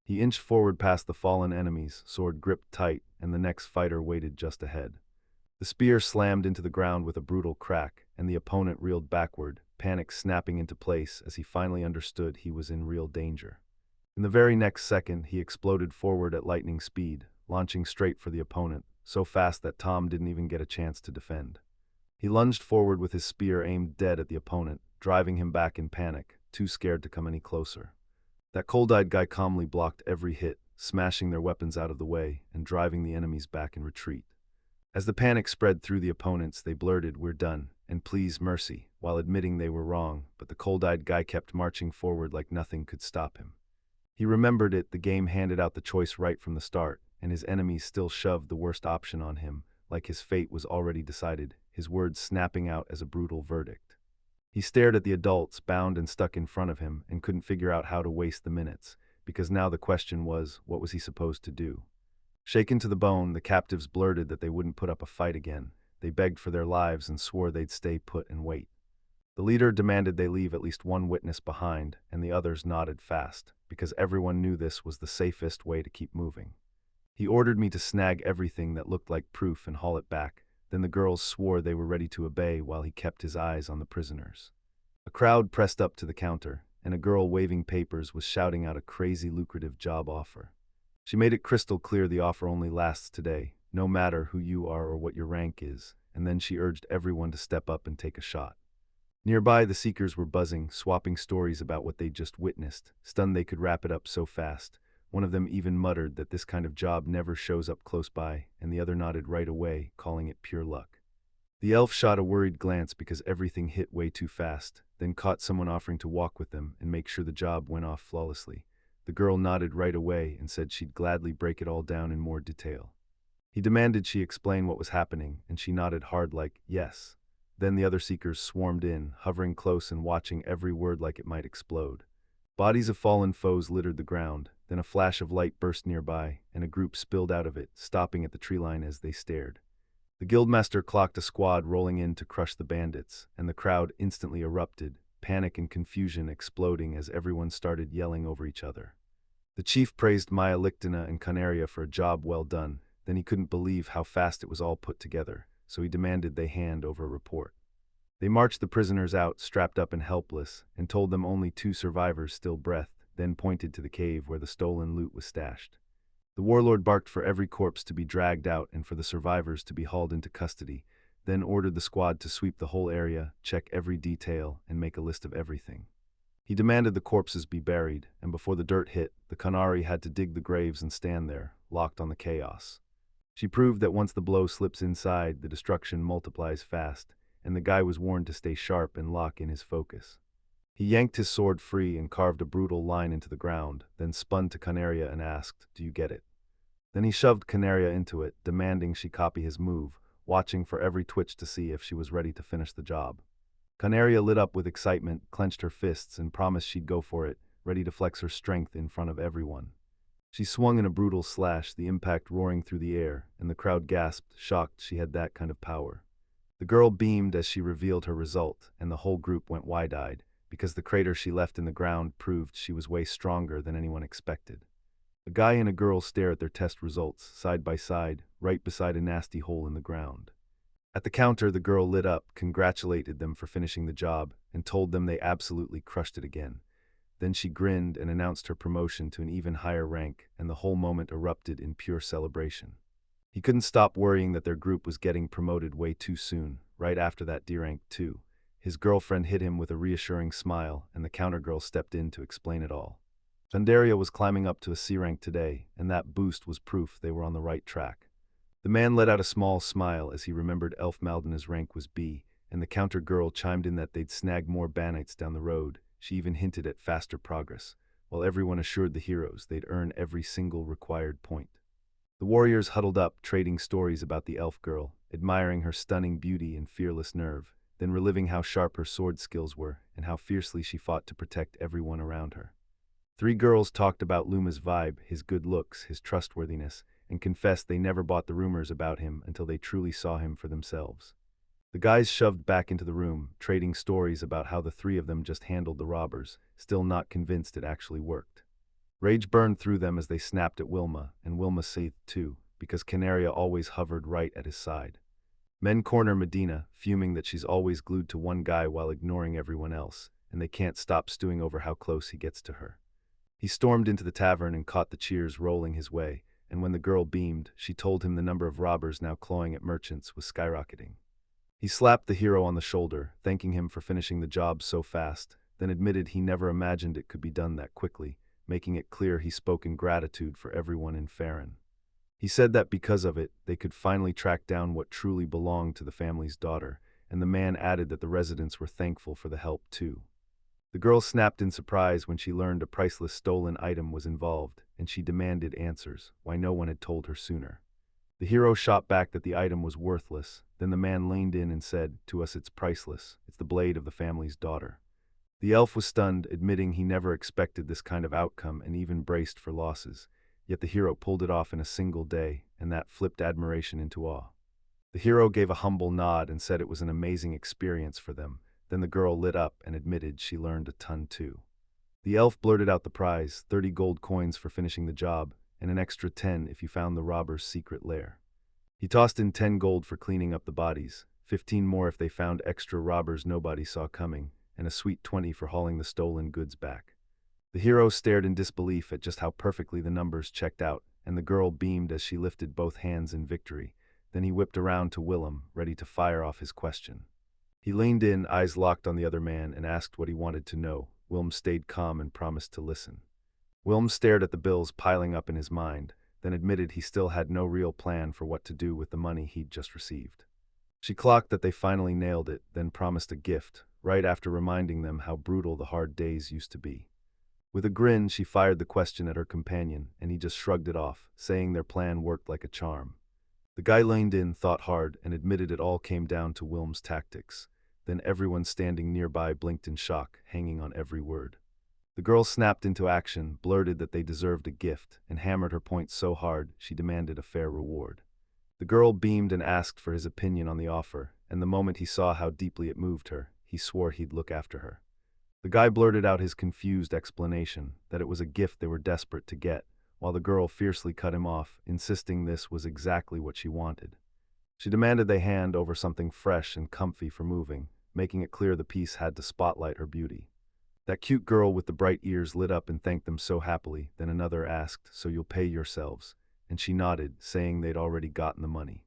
He inched forward past the fallen enemies, sword gripped tight, and the next fighter waited just ahead. The spear slammed into the ground with a brutal crack, and the opponent reeled backward, panic snapping into place as he finally understood he was in real danger. In the very next second, he exploded forward at lightning speed, launching straight for the opponent, so fast that Tom didn't even get a chance to defend. He lunged forward with his spear aimed dead at the opponent, driving him back in panic, too scared to come any closer. That cold-eyed guy calmly blocked every hit, smashing their weapons out of the way and driving the enemies back in retreat. As the panic spread through the opponents, they blurted, "We're done, and please mercy," while admitting they were wrong, but the cold-eyed guy kept marching forward like nothing could stop him. He remembered the game handed out the choice right from the start, and his enemies still shoved the worst option on him, like his fate was already decided, his words snapping out as a brutal verdict. He stared at the adults bound and stuck in front of him and couldn't figure out how to waste the minutes, because now the question was, what was he supposed to do? Shaken to the bone, the captives blurted that they wouldn't put up a fight again. They begged for their lives and swore they'd stay put and wait. The leader demanded they leave at least one witness behind, and the others nodded fast, because everyone knew this was the safest way to keep moving. He ordered me to snag everything that looked like proof and haul it back. Then the girls swore they were ready to obey while he kept his eyes on the prisoners. A crowd pressed up to the counter, and a girl waving papers was shouting out a crazy lucrative job offer. She made it crystal clear the offer only lasts today, no matter who you are or what your rank is, and then she urged everyone to step up and take a shot. Nearby, the seekers were buzzing, swapping stories about what they'd just witnessed, stunned they could wrap it up so fast. One of them even muttered that this kind of job never shows up close by, and the other nodded right away, calling it pure luck. The elf shot a worried glance because everything hit way too fast, then caught someone offering to walk with them and make sure the job went off flawlessly. The girl nodded right away and said she'd gladly break it all down in more detail. He demanded she explain what was happening, and she nodded hard like, yes. Then the other seekers swarmed in, hovering close and watching every word like it might explode. Bodies of fallen foes littered the ground, then a flash of light burst nearby, and a group spilled out of it, stopping at the tree line as they stared. The guildmaster clocked a squad rolling in to crush the bandits, and the crowd instantly erupted, panic and confusion exploding as everyone started yelling over each other. The chief praised Maya Lichtina and Canaria for a job well done, then he couldn't believe how fast it was all put together, so he demanded they hand over a report. They marched the prisoners out, strapped up and helpless, and told them only 2 survivors still breathed, then pointed to the cave where the stolen loot was stashed. The warlord barked for every corpse to be dragged out and for the survivors to be hauled into custody, then ordered the squad to sweep the whole area, check every detail, and make a list of everything. He demanded the corpses be buried, and before the dirt hit, the Kanari had to dig the graves and stand there, locked on the chaos. She proved that once the blow slips inside, the destruction multiplies fast, and the guy was warned to stay sharp and lock in his focus. He yanked his sword free and carved a brutal line into the ground, then spun to Canaria and asked, "Do you get it?" Then he shoved Canaria into it, demanding she copy his move, watching for every twitch to see if she was ready to finish the job. Canaria lit up with excitement, clenched her fists, and promised she'd go for it, ready to flex her strength in front of everyone. She swung in a brutal slash, the impact roaring through the air, and the crowd gasped, shocked she had that kind of power. The girl beamed as she revealed her result, and the whole group went wide-eyed, because the crater she left in the ground proved she was way stronger than anyone expected. A guy and a girl stare at their test results, side by side, right beside a nasty hole in the ground. At the counter, the girl lit up, congratulated them for finishing the job, and told them they absolutely crushed it again. Then she grinned and announced her promotion to an even higher rank, and the whole moment erupted in pure celebration. He couldn't stop worrying that their group was getting promoted way too soon, right after that D rank too. His girlfriend hit him with a reassuring smile, and the countergirl stepped in to explain it all. Pandaria was climbing up to a C rank today, and that boost was proof they were on the right track. The man let out a small smile as he remembered Elf Maldana's rank was B, and the countergirl chimed in that they'd snag more banites down the road. She even hinted at faster progress, while everyone assured the heroes they'd earn every single required point. The warriors huddled up, trading stories about the elf girl, admiring her stunning beauty and fearless nerve, then reliving how sharp her sword skills were and how fiercely she fought to protect everyone around her. 3 girls talked about Luma's vibe, his good looks, his trustworthiness, and confessed they never bought the rumors about him until they truly saw him for themselves. The guys shoved back into the room, trading stories about how the 3 of them just handled the robbers, still not convinced it actually worked. Rage burned through them as they snapped at Wilma, and Wilma seethed too, because Canaria always hovered right at his side. Men corner Medina, fuming that she's always glued to one guy while ignoring everyone else, and they can't stop stewing over how close he gets to her. He stormed into the tavern and caught the cheers rolling his way, and when the girl beamed, she told him the number of robbers now clawing at merchants was skyrocketing. He slapped the hero on the shoulder, thanking him for finishing the job so fast, then admitted he never imagined it could be done that quickly, making it clear he spoke in gratitude for everyone in Farron. He said that because of it, they could finally track down what truly belonged to the family's daughter, and the man added that the residents were thankful for the help too. The girl snapped in surprise when she learned a priceless stolen item was involved, and she demanded answers, why no one had told her sooner. The hero shot back that the item was worthless. Then the man leaned in and said, "To us it's priceless. It's the blade of the family's daughter." The elf was stunned, admitting he never expected this kind of outcome and even braced for losses. Yet the hero pulled it off in a single day, and that flipped admiration into awe. The hero gave a humble nod and said it was an amazing experience for them. Then the girl lit up and admitted she learned a ton too. The elf blurted out the prize, 30 gold coins for finishing the job, and an extra 10 if you found the robber's secret lair. He tossed in 10 gold for cleaning up the bodies, 15 more if they found extra robbers nobody saw coming, and a sweet 20 for hauling the stolen goods back. The hero stared in disbelief at just how perfectly the numbers checked out, and the girl beamed as she lifted both hands in victory. Then he whipped around to Willem, ready to fire off his question. He leaned in, eyes locked on the other man, and asked what he wanted to know. Willem stayed calm and promised to listen. Willem stared at the bills piling up in his mind, then admitted he still had no real plan for what to do with the money he'd just received. She clocked that they finally nailed it, then promised a gift, right after reminding them how brutal the hard days used to be. With a grin, she fired the question at her companion, and he just shrugged it off, saying their plan worked like a charm. The guy leaned in, thought hard, and admitted it all came down to Willem's tactics. Then everyone standing nearby blinked in shock, hanging on every word. The girl snapped into action, blurted that they deserved a gift, and hammered her point so hard she demanded a fair reward. The girl beamed and asked for his opinion on the offer, and the moment he saw how deeply it moved her, he swore he'd look after her. The guy blurted out his confused explanation, that it was a gift they were desperate to get, while the girl fiercely cut him off, insisting this was exactly what she wanted. She demanded they hand over something fresh and comfy for moving, making it clear the piece had to spotlight her beauty. That cute girl with the bright ears lit up and thanked them so happily. Then another asked, "So you'll pay yourselves?" And she nodded, saying they'd already gotten the money.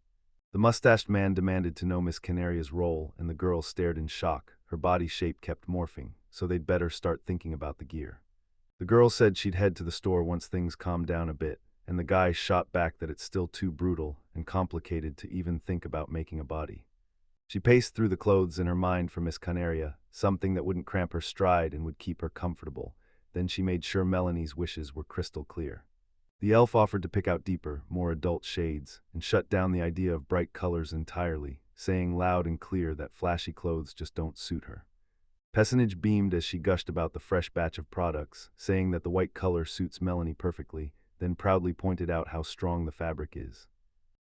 The mustached man demanded to know Miss Canaria's role, and the girl stared in shock. Her body shape kept morphing, so they'd better start thinking about the gear. The girl said she'd head to the store once things calmed down a bit, and the guy shot back that it's still too brutal and complicated to even think about making a body. She paced through the clothes in her mind for Miss Canaria, something that wouldn't cramp her stride and would keep her comfortable. Then she made sure Melanie's wishes were crystal clear. The elf offered to pick out deeper, more adult shades, and shut down the idea of bright colors entirely, saying loud and clear that flashy clothes just don't suit her. Pessinage beamed as she gushed about the fresh batch of products, saying that the white color suits Melanie perfectly, then proudly pointed out how strong the fabric is.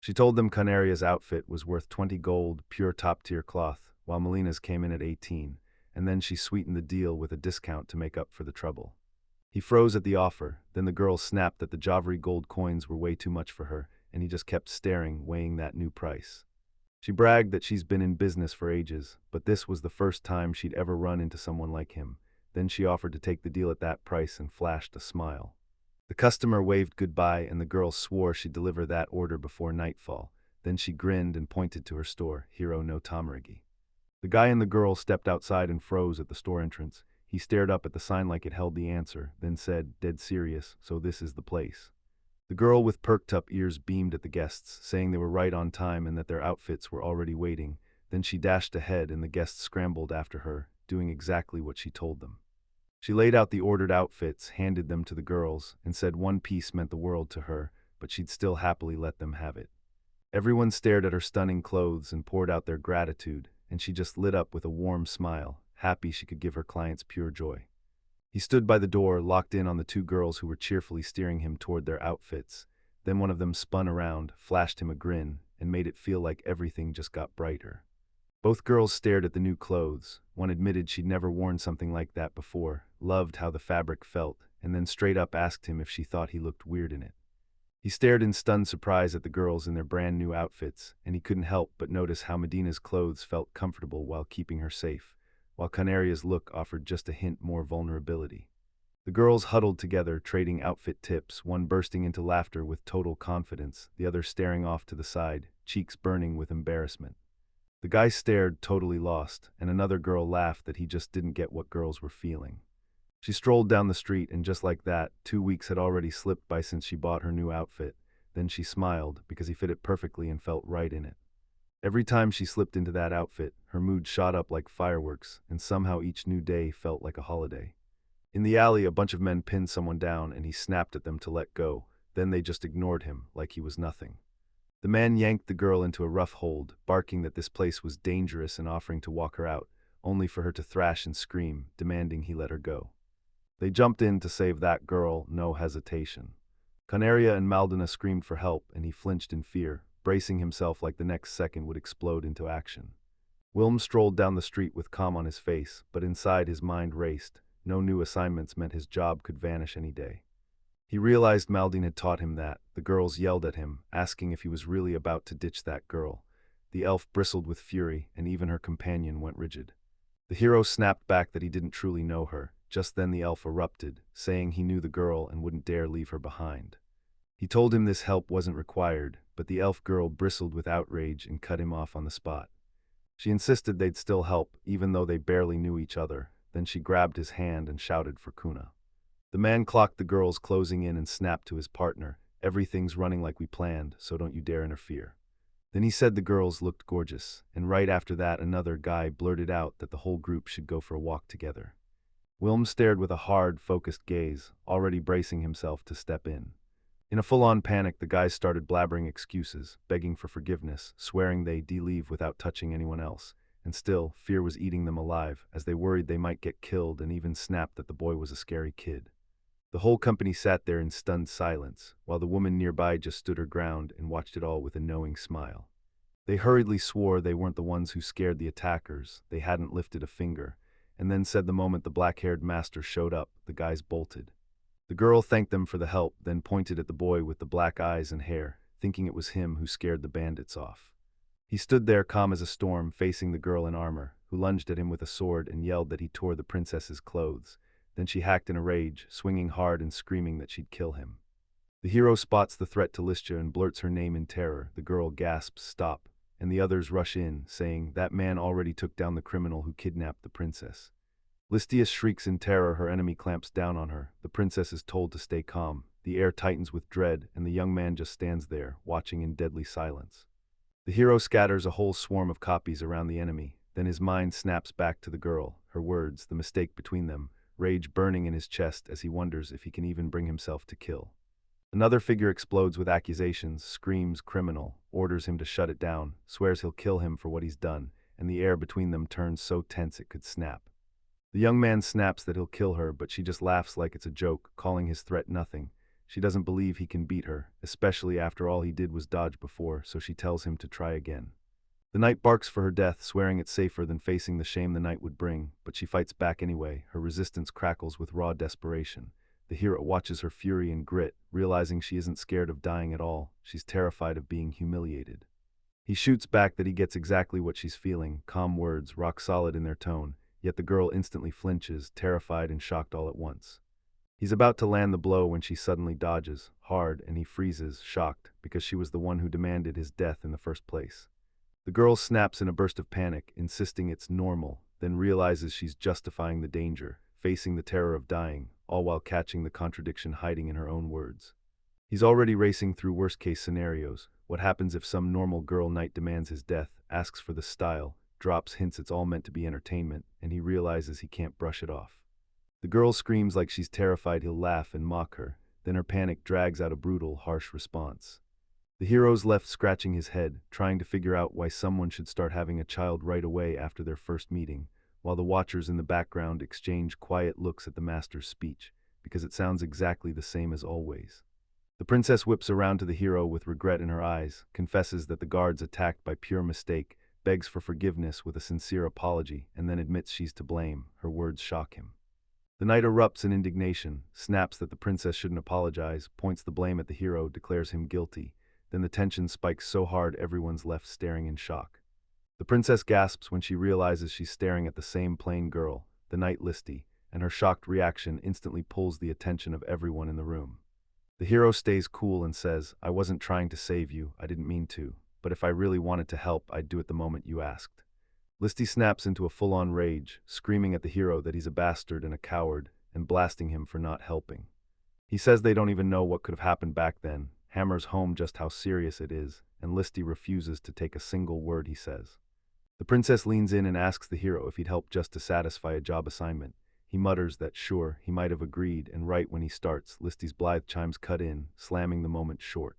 She told them Canaria's outfit was worth 20 gold, pure top-tier cloth, while Melina's came in at 18, and then she sweetened the deal with a discount to make up for the trouble. He froze at the offer, then the girl snapped that the Javri gold coins were way too much for her, and he just kept staring, weighing that new price. She bragged that she's been in business for ages, but this was the first time she'd ever run into someone like him. Then she offered to take the deal at that price and flashed a smile. The customer waved goodbye, and the girl swore she'd deliver that order before nightfall. Then she grinned and pointed to her store, Hiro no Tamaragi. The guy and the girl stepped outside and froze at the store entrance. He stared up at the sign like it held the answer, then said, dead serious, "So this is the place." The girl with perked-up ears beamed at the guests, saying they were right on time and that their outfits were already waiting. Then she dashed ahead, and the guests scrambled after her, doing exactly what she told them. She laid out the ordered outfits, handed them to the girls, and said one piece meant the world to her, but she'd still happily let them have it. Everyone stared at her stunning clothes and poured out their gratitude, and she just lit up with a warm smile, happy she could give her clients pure joy. He stood by the door, locked in on the two girls who were cheerfully steering him toward their outfits. Then one of them spun around, flashed him a grin, and made it feel like everything just got brighter. Both girls stared at the new clothes. One admitted she'd never worn something like that before, loved how the fabric felt, and then straight up asked him if she thought he looked weird in it. He stared in stunned surprise at the girls in their brand new outfits, and he couldn't help but notice how Medina's clothes felt comfortable while keeping her safe, while Canaria's look offered just a hint more vulnerability. The girls huddled together, trading outfit tips, one bursting into laughter with total confidence, the other staring off to the side, cheeks burning with embarrassment. The guy stared, totally lost, and another girl laughed that he just didn't get what girls were feeling. She strolled down the street, and just like that, 2 weeks had already slipped by since she bought her new outfit. Then she smiled, because he fit it perfectly and felt right in it. Every time she slipped into that outfit, her mood shot up like fireworks, and somehow each new day felt like a holiday. In the alley, a bunch of men pinned someone down, and he snapped at them to let go. Then they just ignored him, like he was nothing. The man yanked the girl into a rough hold, barking that this place was dangerous and offering to walk her out, only for her to thrash and scream, demanding he let her go. They jumped in to save that girl, no hesitation. Canaria and Maldana screamed for help, and he flinched in fear, bracing himself like the next second would explode into action. Wilm strolled down the street with calm on his face, but inside his mind raced. No new assignments meant his job could vanish any day. He realized Maldine had taught him that. The girls yelled at him, asking if he was really about to ditch that girl. The elf bristled with fury, and even her companion went rigid. The hero snapped back that he didn't truly know her. Just then the elf erupted, saying he knew the girl and wouldn't dare leave her behind. He told him this help wasn't required, but the elf girl bristled with outrage and cut him off on the spot. She insisted they'd still help, even though they barely knew each other. Then she grabbed his hand and shouted for Kuna. The man clocked the girls closing in and snapped to his partner, "Everything's running like we planned, so don't you dare interfere." Then he said the girls looked gorgeous, and right after that another guy blurted out that the whole group should go for a walk together. Wilm stared with a hard, focused gaze, already bracing himself to step in. In a full-on panic, the guys started blabbering excuses, begging for forgiveness, swearing they'd leave without touching anyone else. And still, fear was eating them alive, as they worried they might get killed and even snapped that the boy was a scary kid. The whole company sat there in stunned silence, while the woman nearby just stood her ground and watched it all with a knowing smile. They hurriedly swore they weren't the ones who scared the attackers, they hadn't lifted a finger, and then said the moment the black-haired master showed up, the guys bolted. The girl thanked them for the help, then pointed at the boy with the black eyes and hair, thinking it was him who scared the bandits off. He stood there calm as a storm, facing the girl in armor, who lunged at him with a sword and yelled that he tore the princess's clothes. Then she hacked in a rage, swinging hard and screaming that she'd kill him. The hero spots the threat to Listia and blurts her name in terror. The girl gasps, "Stop," and the others rush in, saying, "That man already took down the criminal who kidnapped the princess." Listia shrieks in terror, her enemy clamps down on her. The princess is told to stay calm. The air tightens with dread, and the young man just stands there, watching in deadly silence. The hero scatters a whole swarm of copies around the enemy. Then his mind snaps back to the girl, her words, the mistake between them, rage burning in his chest as he wonders if he can even bring himself to kill. Another figure explodes with accusations, screams criminal, orders him to shut it down, swears he'll kill him for what he's done, and the air between them turns so tense it could snap. The young man snaps that he'll kill her, but she just laughs like it's a joke, calling his threat nothing. She doesn't believe he can beat her, especially after all he did was dodge before, so she tells him to try again. The knight barks for her death, swearing it's safer than facing the shame the night would bring, but she fights back anyway. Her resistance crackles with raw desperation. The hero watches her fury and grit, realizing she isn't scared of dying at all. She's terrified of being humiliated. He shoots back that he gets exactly what she's feeling, calm words, rock solid in their tone, yet the girl instantly flinches, terrified and shocked all at once. He's about to land the blow when she suddenly dodges, hard, and he freezes, shocked, because she was the one who demanded his death in the first place. The girl snaps in a burst of panic, insisting it's normal, then realizes she's justifying the danger, facing the terror of dying, all while catching the contradiction hiding in her own words. He's already racing through worst-case scenarios. What happens if some normal girl knight demands his death, asks for the style, drops hints it's all meant to be entertainment, and he realizes he can't brush it off. The girl screams like she's terrified he'll laugh and mock her, then her panic drags out a brutal, harsh response. The hero's left scratching his head, trying to figure out why someone should start having a child right away after their first meeting, while the watchers in the background exchange quiet looks at the master's speech, because it sounds exactly the same as always. The princess whips around to the hero with regret in her eyes, confesses that the guards attacked by pure mistake, begs for forgiveness with a sincere apology, and then admits she's to blame. Her words shock him. The knight erupts in indignation, snaps that the princess shouldn't apologize, points the blame at the hero, declares him guilty. Then the tension spikes so hard everyone's left staring in shock. The princess gasps when she realizes she's staring at the same plain girl, the knight Listy, and her shocked reaction instantly pulls the attention of everyone in the room. The hero stays cool and says, "I wasn't trying to save you, I didn't mean to, but if I really wanted to help, I'd do it the moment you asked." Listy snaps into a full-on rage, screaming at the hero that he's a bastard and a coward, and blasting him for not helping. He says they don't even know what could have happened back then, hammers home just how serious it is, and Listy refuses to take a single word he says. The princess leans in and asks the hero if he'd help just to satisfy a job assignment. He mutters that sure, he might have agreed, and right when he starts, Listy's blithe chimes cut in, slamming the moment short.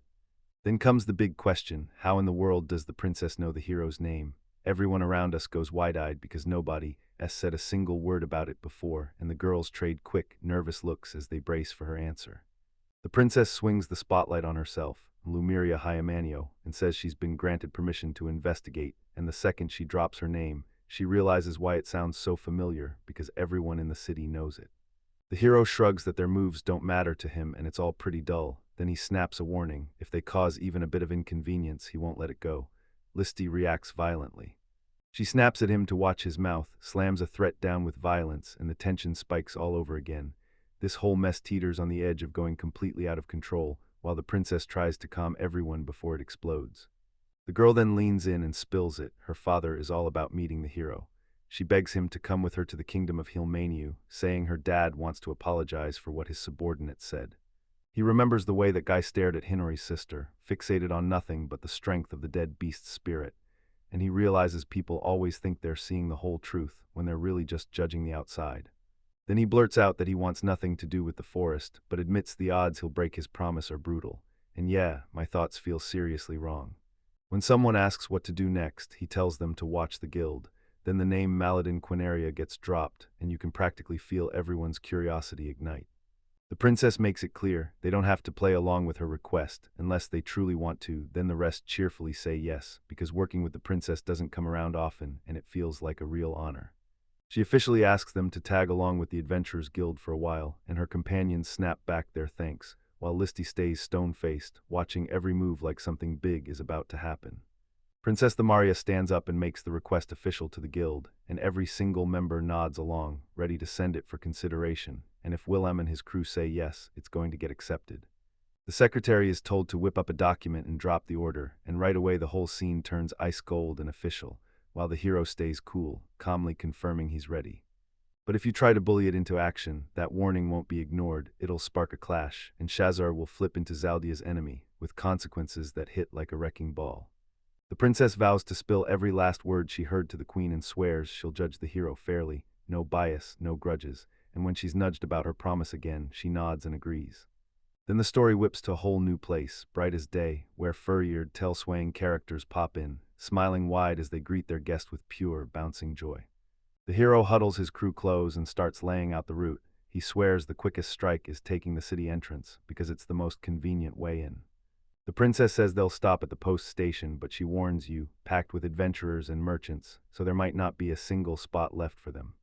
Then comes the big question, how in the world does the princess know the hero's name? Everyone around us goes wide-eyed because nobody has said a single word about it before, and the girls trade quick, nervous looks as they brace for her answer. The princess swings the spotlight on herself, Lumiria Hyamanio, and says she's been granted permission to investigate, and the second she drops her name, she realizes why it sounds so familiar, because everyone in the city knows it. The hero shrugs that their moves don't matter to him and it's all pretty dull. Then he snaps a warning. If they cause even a bit of inconvenience, he won't let it go. Listy reacts violently. She snaps at him to watch his mouth, slams a threat down with violence, and the tension spikes all over again. This whole mess teeters on the edge of going completely out of control, while the princess tries to calm everyone before it explodes. The girl then leans in and spills it. Her father is all about meeting the hero. She begs him to come with her to the kingdom of Hilmaniu, saying her dad wants to apologize for what his subordinate said. He remembers the way that guy stared at Hinori's sister, fixated on nothing but the strength of the dead beast's spirit, and he realizes people always think they're seeing the whole truth when they're really just judging the outside. Then he blurts out that he wants nothing to do with the forest, but admits the odds he'll break his promise are brutal. And yeah, my thoughts feel seriously wrong. When someone asks what to do next, he tells them to watch the guild. Then the name Maladin Quinaria gets dropped, and you can practically feel everyone's curiosity ignite. The princess makes it clear they don't have to play along with her request, unless they truly want to, then the rest cheerfully say yes, because working with the princess doesn't come around often, and it feels like a real honor. She officially asks them to tag along with the Adventurers Guild for a while, and her companions snap back their thanks, while Listy stays stone-faced, watching every move like something big is about to happen. Princess Thamaria stands up and makes the request official to the guild, and every single member nods along, ready to send it for consideration, and if Willem and his crew say yes, it's going to get accepted. The secretary is told to whip up a document and drop the order, and right away the whole scene turns ice cold and official, while the hero stays cool, calmly confirming he's ready. But if you try to bully it into action, that warning won't be ignored, it'll spark a clash, and Shazar will flip into Zaldia's enemy, with consequences that hit like a wrecking ball. The princess vows to spill every last word she heard to the queen and swears she'll judge the hero fairly, no bias, no grudges, and when she's nudged about her promise again, she nods and agrees. Then the story whips to a whole new place, bright as day, where fur-eared, tail-swaying characters pop in, smiling wide as they greet their guest with pure, bouncing joy. The hero huddles his crew close and starts laying out the route. He swears the quickest strike is taking the city entrance, because it's the most convenient way in. The princess says they'll stop at the post station, but she warns you, packed with adventurers and merchants, so there might not be a single spot left for them.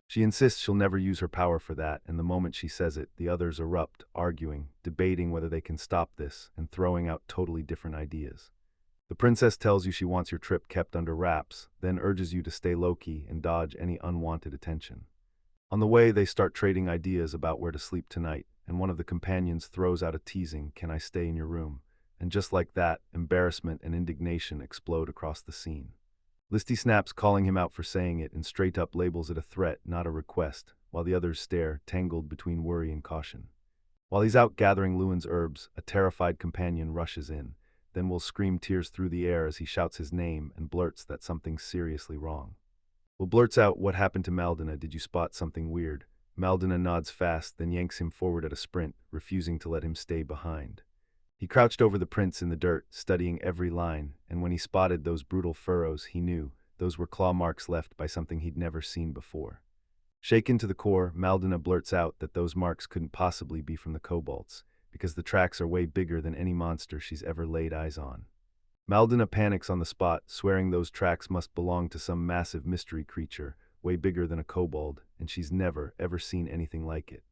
She insists she'll never use her power for that, and the moment she says it, the others erupt, arguing, debating whether they can stop this, and throwing out totally different ideas. The princess tells you she wants your trip kept under wraps, then urges you to stay low-key and dodge any unwanted attention. On the way, they start trading ideas about where to sleep tonight, and one of the companions throws out a teasing, "Can I stay in your room?" And just like that, embarrassment and indignation explode across the scene. Listy snaps, calling him out for saying it, and straight up labels it a threat, not a request, while the others stare, tangled between worry and caution. While he's out gathering Lewin's herbs, a terrified companion rushes in, then will scream tears through the air as he shouts his name and blurts that something's seriously wrong. Will blurts out, "What happened to Maldina? Did you spot something weird?" Maldina nods fast, then yanks him forward at a sprint, refusing to let him stay behind. He crouched over the prints in the dirt, studying every line, and when he spotted those brutal furrows, he knew those were claw marks left by something he'd never seen before. Shaken to the core, Maldina blurts out that those marks couldn't possibly be from the kobolds, because the tracks are way bigger than any monster she's ever laid eyes on. Maldina panics on the spot, swearing those tracks must belong to some massive mystery creature, way bigger than a kobold, and she's never, ever seen anything like it.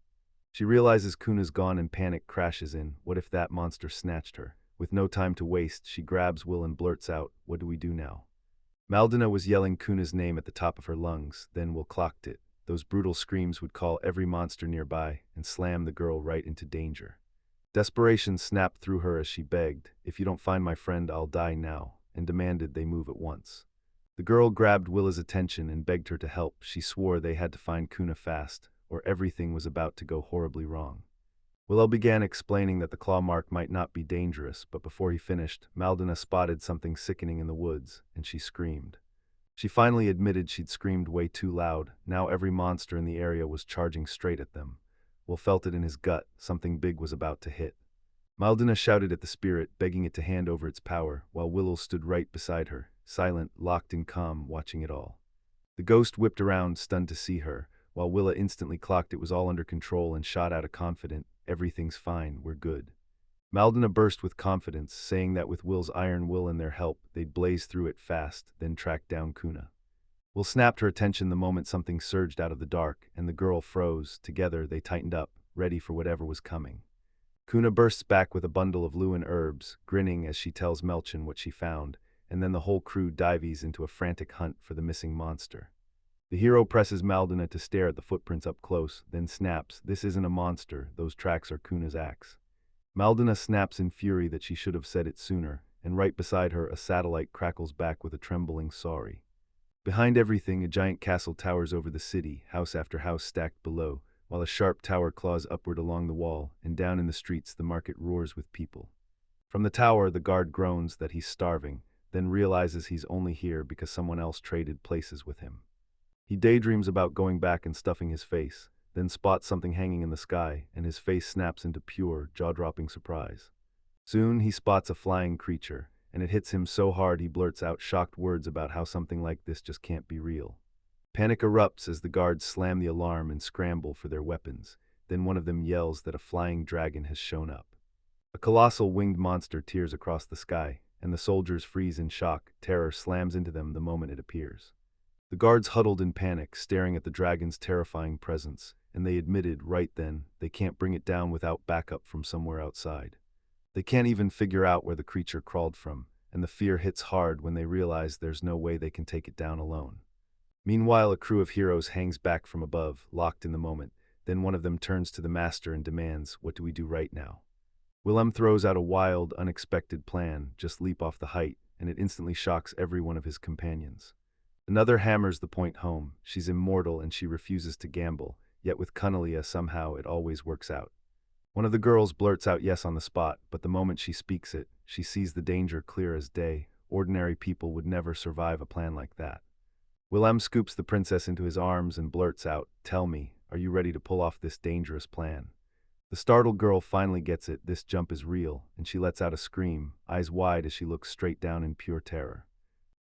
She realizes Kuna's gone and panic crashes in. What if that monster snatched her? With no time to waste, she grabs Will and blurts out, "What do we do now?" Maldina was yelling Kuna's name at the top of her lungs, then Will clocked it. Those brutal screams would call every monster nearby and slam the girl right into danger. Desperation snapped through her as she begged, "If you don't find my friend, I'll die now," and demanded they move at once. The girl grabbed Willa's attention and begged her to help. She swore they had to find Kuna fast, or everything was about to go horribly wrong. Willow began explaining that the claw mark might not be dangerous, but before he finished, Maldina spotted something sickening in the woods, and she screamed. She finally admitted she'd screamed way too loud. Now every monster in the area was charging straight at them. Will felt it in his gut, something big was about to hit. Maldina shouted at the spirit, begging it to hand over its power, while Willow stood right beside her, silent, locked in calm, watching it all. The ghost whipped around, stunned to see her, while Willa instantly clocked it was all under control and shot out a confident, "Everything's fine, we're good." Maldina burst with confidence, saying that with Will's iron will and their help, they'd blaze through it fast, then track down Kuna. Will snapped her attention the moment something surged out of the dark, and the girl froze. Together, they tightened up, ready for whatever was coming. Kuna bursts back with a bundle of Luan herbs, grinning as she tells Melchin what she found, and then the whole crew dives into a frantic hunt for the missing monster. The hero presses Maldina to stare at the footprints up close, then snaps, "This isn't a monster, those tracks are Kuna's axe." Maldina snaps in fury that she should have said it sooner, and right beside her a satellite crackles back with a trembling sorry. Behind everything, a giant castle towers over the city, house after house stacked below, while a sharp tower claws upward along the wall, and down in the streets the market roars with people. From the tower, the guard groans that he's starving, then realizes he's only here because someone else traded places with him. He daydreams about going back and stuffing his face, then spots something hanging in the sky, and his face snaps into pure, jaw-dropping surprise. Soon he spots a flying creature, and it hits him so hard he blurts out shocked words about how something like this just can't be real. Panic erupts as the guards slam the alarm and scramble for their weapons. Then one of them yells that a flying dragon has shown up. A colossal winged monster tears across the sky, and the soldiers freeze in shock. Terror slams into them the moment it appears. The guards huddled in panic, staring at the dragon's terrifying presence, and they admitted right then they can't bring it down without backup from somewhere outside. They can't even figure out where the creature crawled from, and the fear hits hard when they realize there's no way they can take it down alone. Meanwhile, a crew of heroes hangs back from above, locked in the moment. Then one of them turns to the master and demands, "What do we do right now?" Willem throws out a wild, unexpected plan, just leap off the height, and it instantly shocks every one of his companions. Another hammers the point home. She's immortal and she refuses to gamble, yet with Cunelia somehow it always works out. One of the girls blurts out yes on the spot, but the moment she speaks it, she sees the danger clear as day. Ordinary people would never survive a plan like that. Willem scoops the princess into his arms and blurts out, "Tell me, are you ready to pull off this dangerous plan?" The startled girl finally gets it, this jump is real, and she lets out a scream, eyes wide as she looks straight down in pure terror.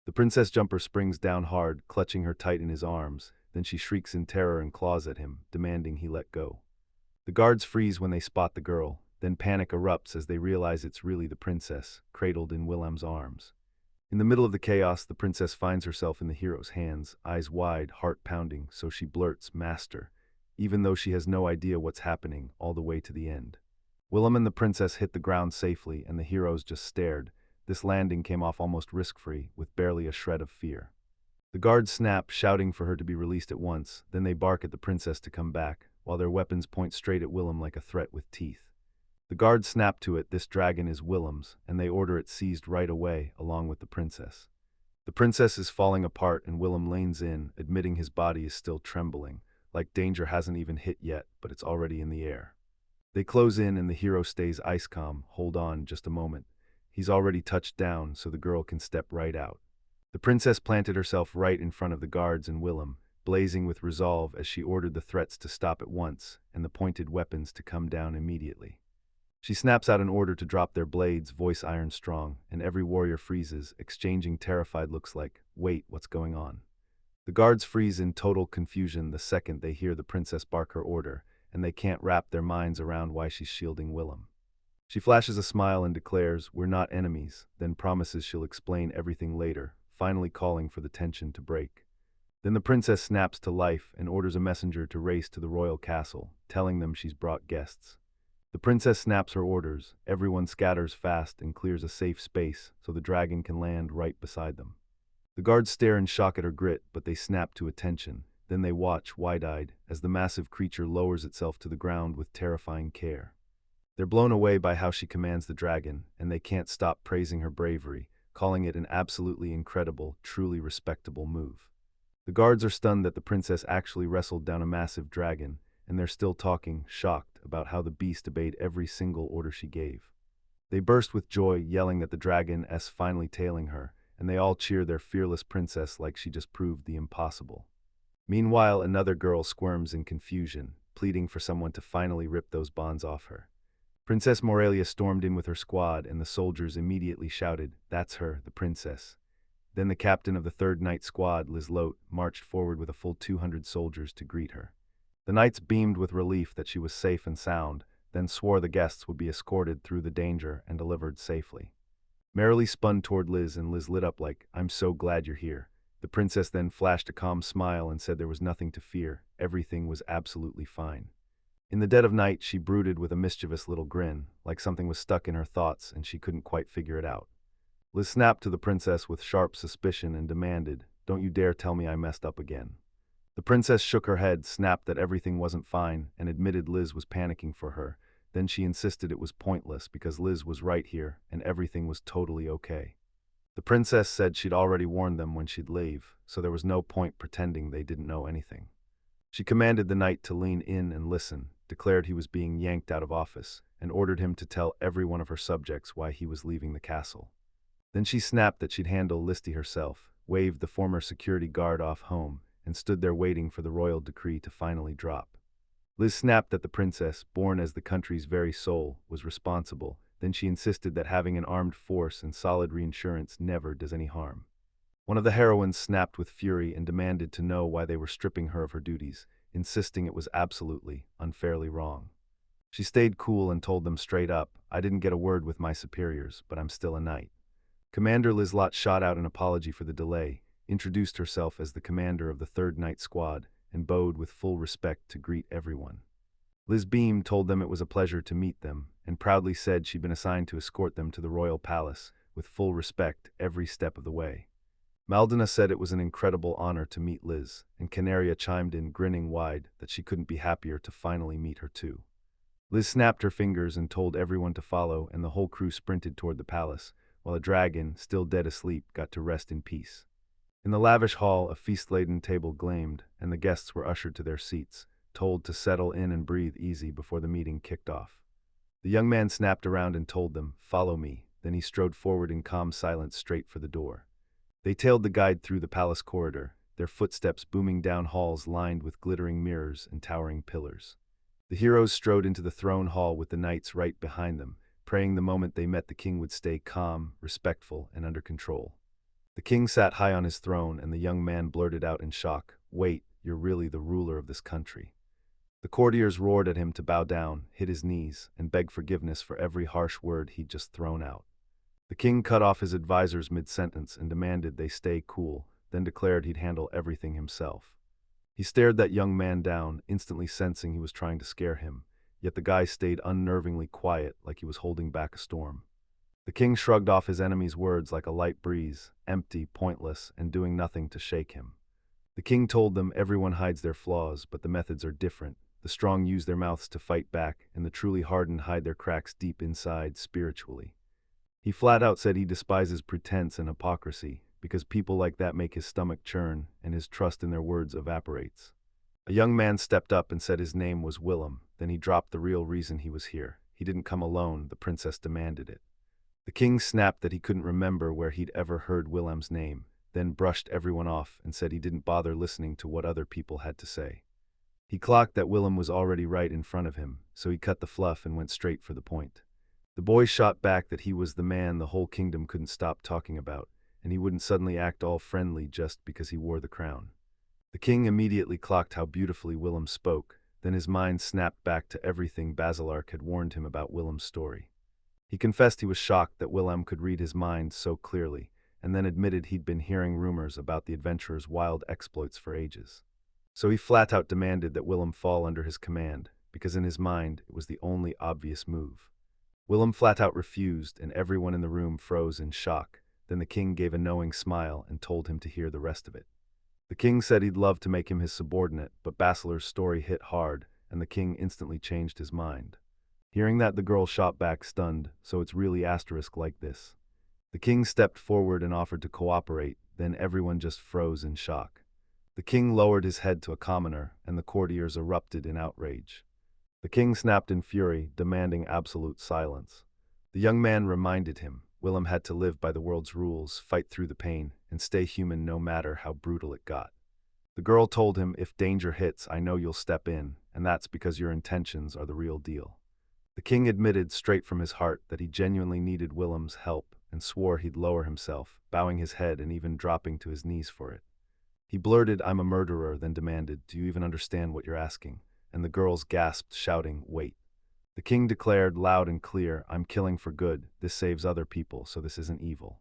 The princess jumper springs down hard, clutching her tight in his arms, then she shrieks in terror and claws at him, demanding he let go. The guards freeze when they spot the girl, then panic erupts as they realize it's really the princess, cradled in Willem's arms. In the middle of the chaos, the princess finds herself in the hero's hands, eyes wide, heart pounding, so she blurts, "Master," even though she has no idea what's happening, all the way to the end. Willem and the princess hit the ground safely, and the heroes just stared. This landing came off almost risk-free, with barely a shred of fear. The guards snap, shouting for her to be released at once, then they bark at the princess to come back, while their weapons point straight at Willem like a threat with teeth. The guards snap to it, this dragon is Willem's, and they order it seized right away, along with the princess. The princess is falling apart and Willem leans in, admitting his body is still trembling, like danger hasn't even hit yet, but it's already in the air. They close in and the hero stays ice calm. "Hold on, just a moment. He's already touched down, so the girl can step right out." The princess planted herself right in front of the guards and Willem, blazing with resolve as she ordered the threats to stop at once and the pointed weapons to come down immediately. She snaps out an order to drop their blades, voice iron strong, and every warrior freezes, exchanging terrified looks like, "Wait, what's going on?" The guards freeze in total confusion the second they hear the princess bark her order, and they can't wrap their minds around why she's shielding Willem. She flashes a smile and declares, "We're not enemies," then promises she'll explain everything later, finally calling for the tension to break. Then the princess snaps to life and orders a messenger to race to the royal castle, telling them she's brought guests. The princess snaps her orders, everyone scatters fast and clears a safe space so the dragon can land right beside them. The guards stare in shock at her grit, but they snap to attention. Then they watch, wide-eyed, as the massive creature lowers itself to the ground with terrifying care. They're blown away by how she commands the dragon, and they can't stop praising her bravery, calling it an absolutely incredible, truly respectable move. The guards are stunned that the princess actually wrestled down a massive dragon, and they're still talking, shocked, about how the beast obeyed every single order she gave. They burst with joy, yelling that the dragon is finally tailing her, and they all cheer their fearless princess like she just proved the impossible. Meanwhile, another girl squirms in confusion, pleading for someone to finally rip those bonds off her. Princess Morelia stormed in with her squad, and the soldiers immediately shouted, "That's her, the princess." Then the captain of the third night squad, Liz Lote, marched forward with a full 200 soldiers to greet her. The knights beamed with relief that she was safe and sound, then swore the guests would be escorted through the danger and delivered safely. Merrily spun toward Liz, and Liz lit up like, "I'm so glad you're here." The princess then flashed a calm smile and said there was nothing to fear, everything was absolutely fine. In the dead of night, she brooded with a mischievous little grin, like something was stuck in her thoughts and she couldn't quite figure it out. Liz snapped to the princess with sharp suspicion and demanded, "Don't you dare tell me I messed up again." The princess shook her head, snapped that everything wasn't fine, and admitted Liz was panicking for her. Then she insisted it was pointless because Liz was right here and everything was totally okay. The princess said she'd already warned them when she'd leave, so there was no point pretending they didn't know anything. She commanded the knight to lean in and listen, declared he was being yanked out of office, and ordered him to tell every one of her subjects why he was leaving the castle. Then she snapped that she'd handle Listy herself, waved the former security guard off home, and stood there waiting for the royal decree to finally drop. Liz snapped that the princess, born as the country's very soul, was responsible. Then she insisted that having an armed force and solid reinsurance never does any harm. One of the heroines snapped with fury and demanded to know why they were stripping her of her duties, insisting it was absolutely, unfairly wrong. She stayed cool and told them straight up, "I didn't get a word with my superiors, but I'm still a knight." Commander Lizlot shot out an apology for the delay, introduced herself as the commander of the third night squad, and bowed with full respect to greet everyone. Liz Beam told them it was a pleasure to meet them, and proudly said she'd been assigned to escort them to the royal palace, with full respect every step of the way. Maldina said it was an incredible honor to meet Liz, and Canaria chimed in, grinning wide, that she couldn't be happier to finally meet her too. Liz snapped her fingers and told everyone to follow, and the whole crew sprinted toward the palace, while a dragon, still dead asleep, got to rest in peace. In the lavish hall, a feast-laden table gleamed, and the guests were ushered to their seats, told to settle in and breathe easy before the meeting kicked off. The young man snapped around and told them, "Follow me." Then he strode forward in calm silence straight for the door. They tailed the guide through the palace corridor, their footsteps booming down halls lined with glittering mirrors and towering pillars. The heroes strode into the throne hall with the knights right behind them, praying the moment they met the king would stay calm, respectful, and under control. The king sat high on his throne, and the young man blurted out in shock, "Wait, you're really the ruler of this country." The courtiers roared at him to bow down, hit his knees, and beg forgiveness for every harsh word he'd just thrown out. The king cut off his advisors mid-sentence and demanded they stay cool, then declared he'd handle everything himself. He stared that young man down, instantly sensing he was trying to scare him, yet the guy stayed unnervingly quiet like he was holding back a storm. The king shrugged off his enemy's words like a light breeze, empty, pointless, and doing nothing to shake him. The king told them everyone hides their flaws, but the methods are different. The strong use their mouths to fight back, and the truly hardened hide their cracks deep inside, spiritually. He flat out said he despises pretense and hypocrisy, because people like that make his stomach churn, and his trust in their words evaporates. A young man stepped up and said his name was Willem, then he dropped the real reason he was here. He didn't come alone, the princess demanded it. The king snapped that he couldn't remember where he'd ever heard Willem's name, then brushed everyone off and said he didn't bother listening to what other people had to say. He clocked that Willem was already right in front of him, so he cut the fluff and went straight for the point. The boy shot back that he was the man the whole kingdom couldn't stop talking about, and he wouldn't suddenly act all friendly just because he wore the crown. The king immediately clocked how beautifully Willem spoke, then his mind snapped back to everything Basilarch had warned him about Willem's story. He confessed he was shocked that Willem could read his mind so clearly, and then admitted he'd been hearing rumors about the adventurer's wild exploits for ages. So he flat out demanded that Willem fall under his command, because in his mind it was the only obvious move. Willem flat out refused, and everyone in the room froze in shock. Then the king gave a knowing smile and told him to hear the rest of it. The king said he'd love to make him his subordinate, but Basilar's story hit hard, and the king instantly changed his mind. Hearing that, the girl shot back stunned, so it's really asterisk like this. The king stepped forward and offered to cooperate, then everyone just froze in shock. The king lowered his head to a commoner, and the courtiers erupted in outrage. The king snapped in fury, demanding absolute silence. The young man reminded him, Willem had to live by the world's rules, fight through the pain, and stay human no matter how brutal it got. The girl told him, if danger hits, I know you'll step in, and that's because your intentions are the real deal. The king admitted straight from his heart that he genuinely needed Willem's help and swore he'd lower himself, bowing his head and even dropping to his knees for it. He blurted, "I'm a murderer," then demanded, "Do you even understand what you're asking?" And the girls gasped, shouting, "Wait." The king declared loud and clear, "I'm killing for good. This saves other people, so this isn't evil."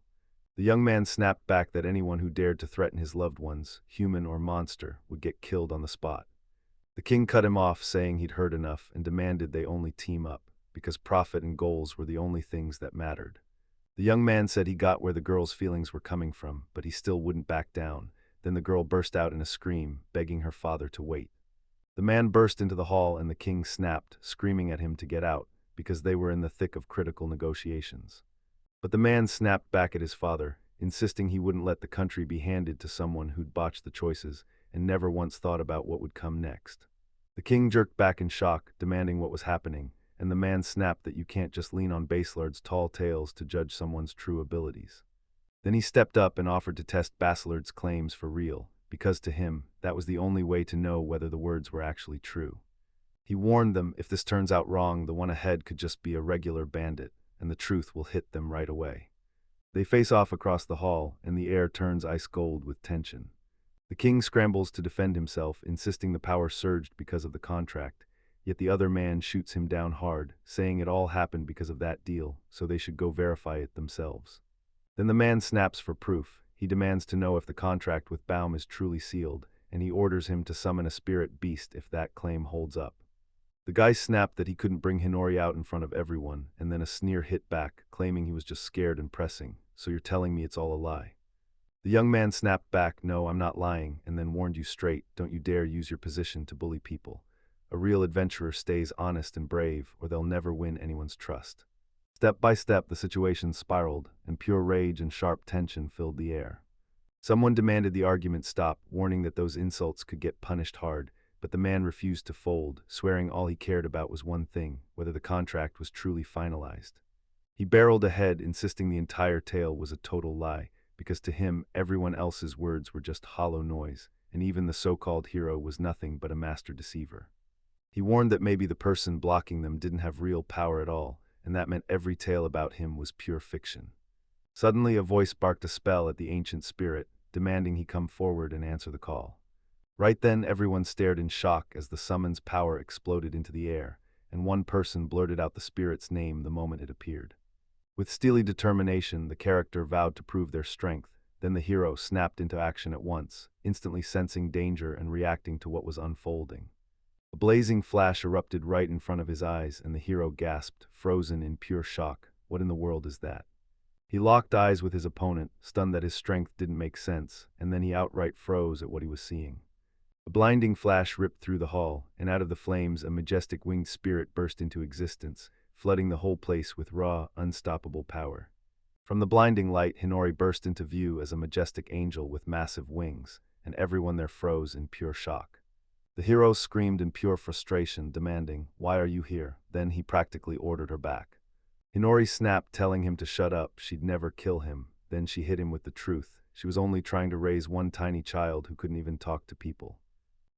The young man snapped back that anyone who dared to threaten his loved ones, human or monster, would get killed on the spot. The king cut him off, saying he'd heard enough, and demanded they only team up, because profit and goals were the only things that mattered. The young man said he got where the girl's feelings were coming from, but he still wouldn't back down. Then the girl burst out in a scream, begging her father to wait. The man burst into the hall and the king snapped, screaming at him to get out, because they were in the thick of critical negotiations. But the man snapped back at his father, insisting he wouldn't let the country be handed to someone who'd botched the choices and never once thought about what would come next. The king jerked back in shock, demanding what was happening, and the man snapped that you can't just lean on Baselard's tall tales to judge someone's true abilities. Then he stepped up and offered to test Baselard's claims for real, because to him, that was the only way to know whether the words were actually true. He warned them, if this turns out wrong, the one ahead could just be a regular bandit, and the truth will hit them right away. They face off across the hall, and the air turns ice cold with tension. The king scrambles to defend himself, insisting the power surged because of the contract, yet the other man shoots him down hard, saying it all happened because of that deal, so they should go verify it themselves. Then the man snaps for proof. He demands to know if the contract with Baum is truly sealed, and he orders him to summon a spirit beast if that claim holds up. The guy snapped that he couldn't bring Hinori out in front of everyone, and then a sneer hit back, claiming he was just scared and pressing, "So you're telling me it's all a lie?" The young man snapped back, "No, I'm not lying," and then warned you straight, "Don't you dare use your position to bully people. A real adventurer stays honest and brave, or they'll never win anyone's trust." Step by step, the situation spiraled, and pure rage and sharp tension filled the air. Someone demanded the argument stop, warning that those insults could get punished hard, but the man refused to fold, swearing all he cared about was one thing, whether the contract was truly finalized. He barreled ahead, insisting the entire tale was a total lie, because to him, everyone else's words were just hollow noise, and even the so-called hero was nothing but a master deceiver. He warned that maybe the person blocking them didn't have real power at all, and that meant every tale about him was pure fiction. Suddenly, a voice barked a spell at the ancient spirit, demanding he come forward and answer the call. Right then, everyone stared in shock as the summons power exploded into the air, and one person blurted out the spirit's name the moment it appeared. With steely determination, the character vowed to prove their strength. Then the hero snapped into action at once, instantly sensing danger and reacting to what was unfolding. A blazing flash erupted right in front of his eyes, and the hero gasped, frozen in pure shock. What in the world is that? He locked eyes with his opponent, stunned that his strength didn't make sense, and then he outright froze at what he was seeing. A blinding flash ripped through the hall, and out of the flames a majestic winged spirit burst into existence, flooding the whole place with raw, unstoppable power. From the blinding light, Hinori burst into view as a majestic angel with massive wings, and everyone there froze in pure shock. The hero screamed in pure frustration, demanding, "Why are you here?" Then he practically ordered her back. Hinori snapped, telling him to shut up. She'd never kill him. Then she hit him with the truth. She was only trying to raise one tiny child who couldn't even talk to people.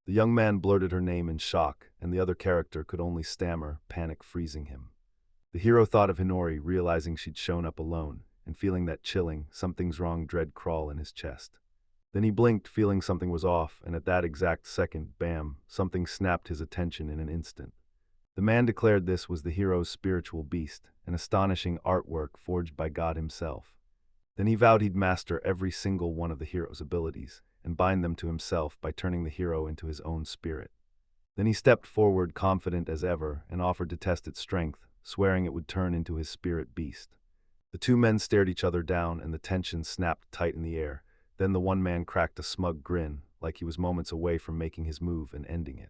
The young man blurted her name in shock, and the other character could only stammer, panic freezing him. The hero thought of Hinori, realizing she'd shown up alone, and feeling that chilling, something's wrong dread crawl in his chest. Then he blinked, feeling something was off, and at that exact second, bam, something snapped his attention in an instant. The man declared this was the hero's spiritual beast, an astonishing artwork forged by God himself. Then he vowed he'd master every single one of the hero's abilities, and bind them to himself by turning the hero into his own spirit. Then he stepped forward, confident as ever, and offered to test its strength, swearing it would turn into his spirit beast. The two men stared each other down, and the tension snapped tight in the air. Then the one man cracked a smug grin, like he was moments away from making his move and ending it.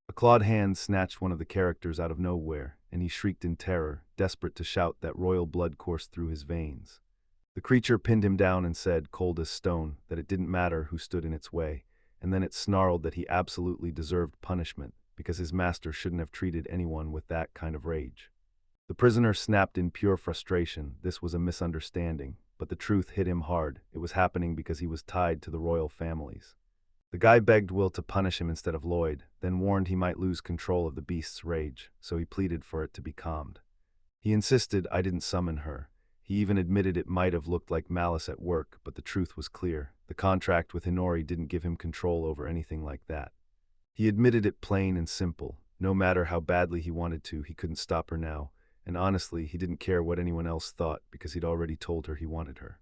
A clawed hand snatched one of the characters out of nowhere, and he shrieked in terror, desperate to shout that royal blood coursed through his veins. The creature pinned him down and said, cold as stone, that it didn't matter who stood in its way, and then it snarled that he absolutely deserved punishment, because his master shouldn't have treated anyone with that kind of rage. The prisoner snapped in pure frustration. This was a misunderstanding, but the truth hit him hard. It was happening because he was tied to the royal families. The guy begged Will to punish him instead of Lloyd, then warned he might lose control of the beast's rage, so he pleaded for it to be calmed. He insisted I didn't summon her. He even admitted it might have looked like malice at work, but the truth was clear. The contract with Hinori didn't give him control over anything like that. He admitted it plain and simple. No matter how badly he wanted to, he couldn't stop her now, and honestly, he didn't care what anyone else thought because he'd already told her he wanted her.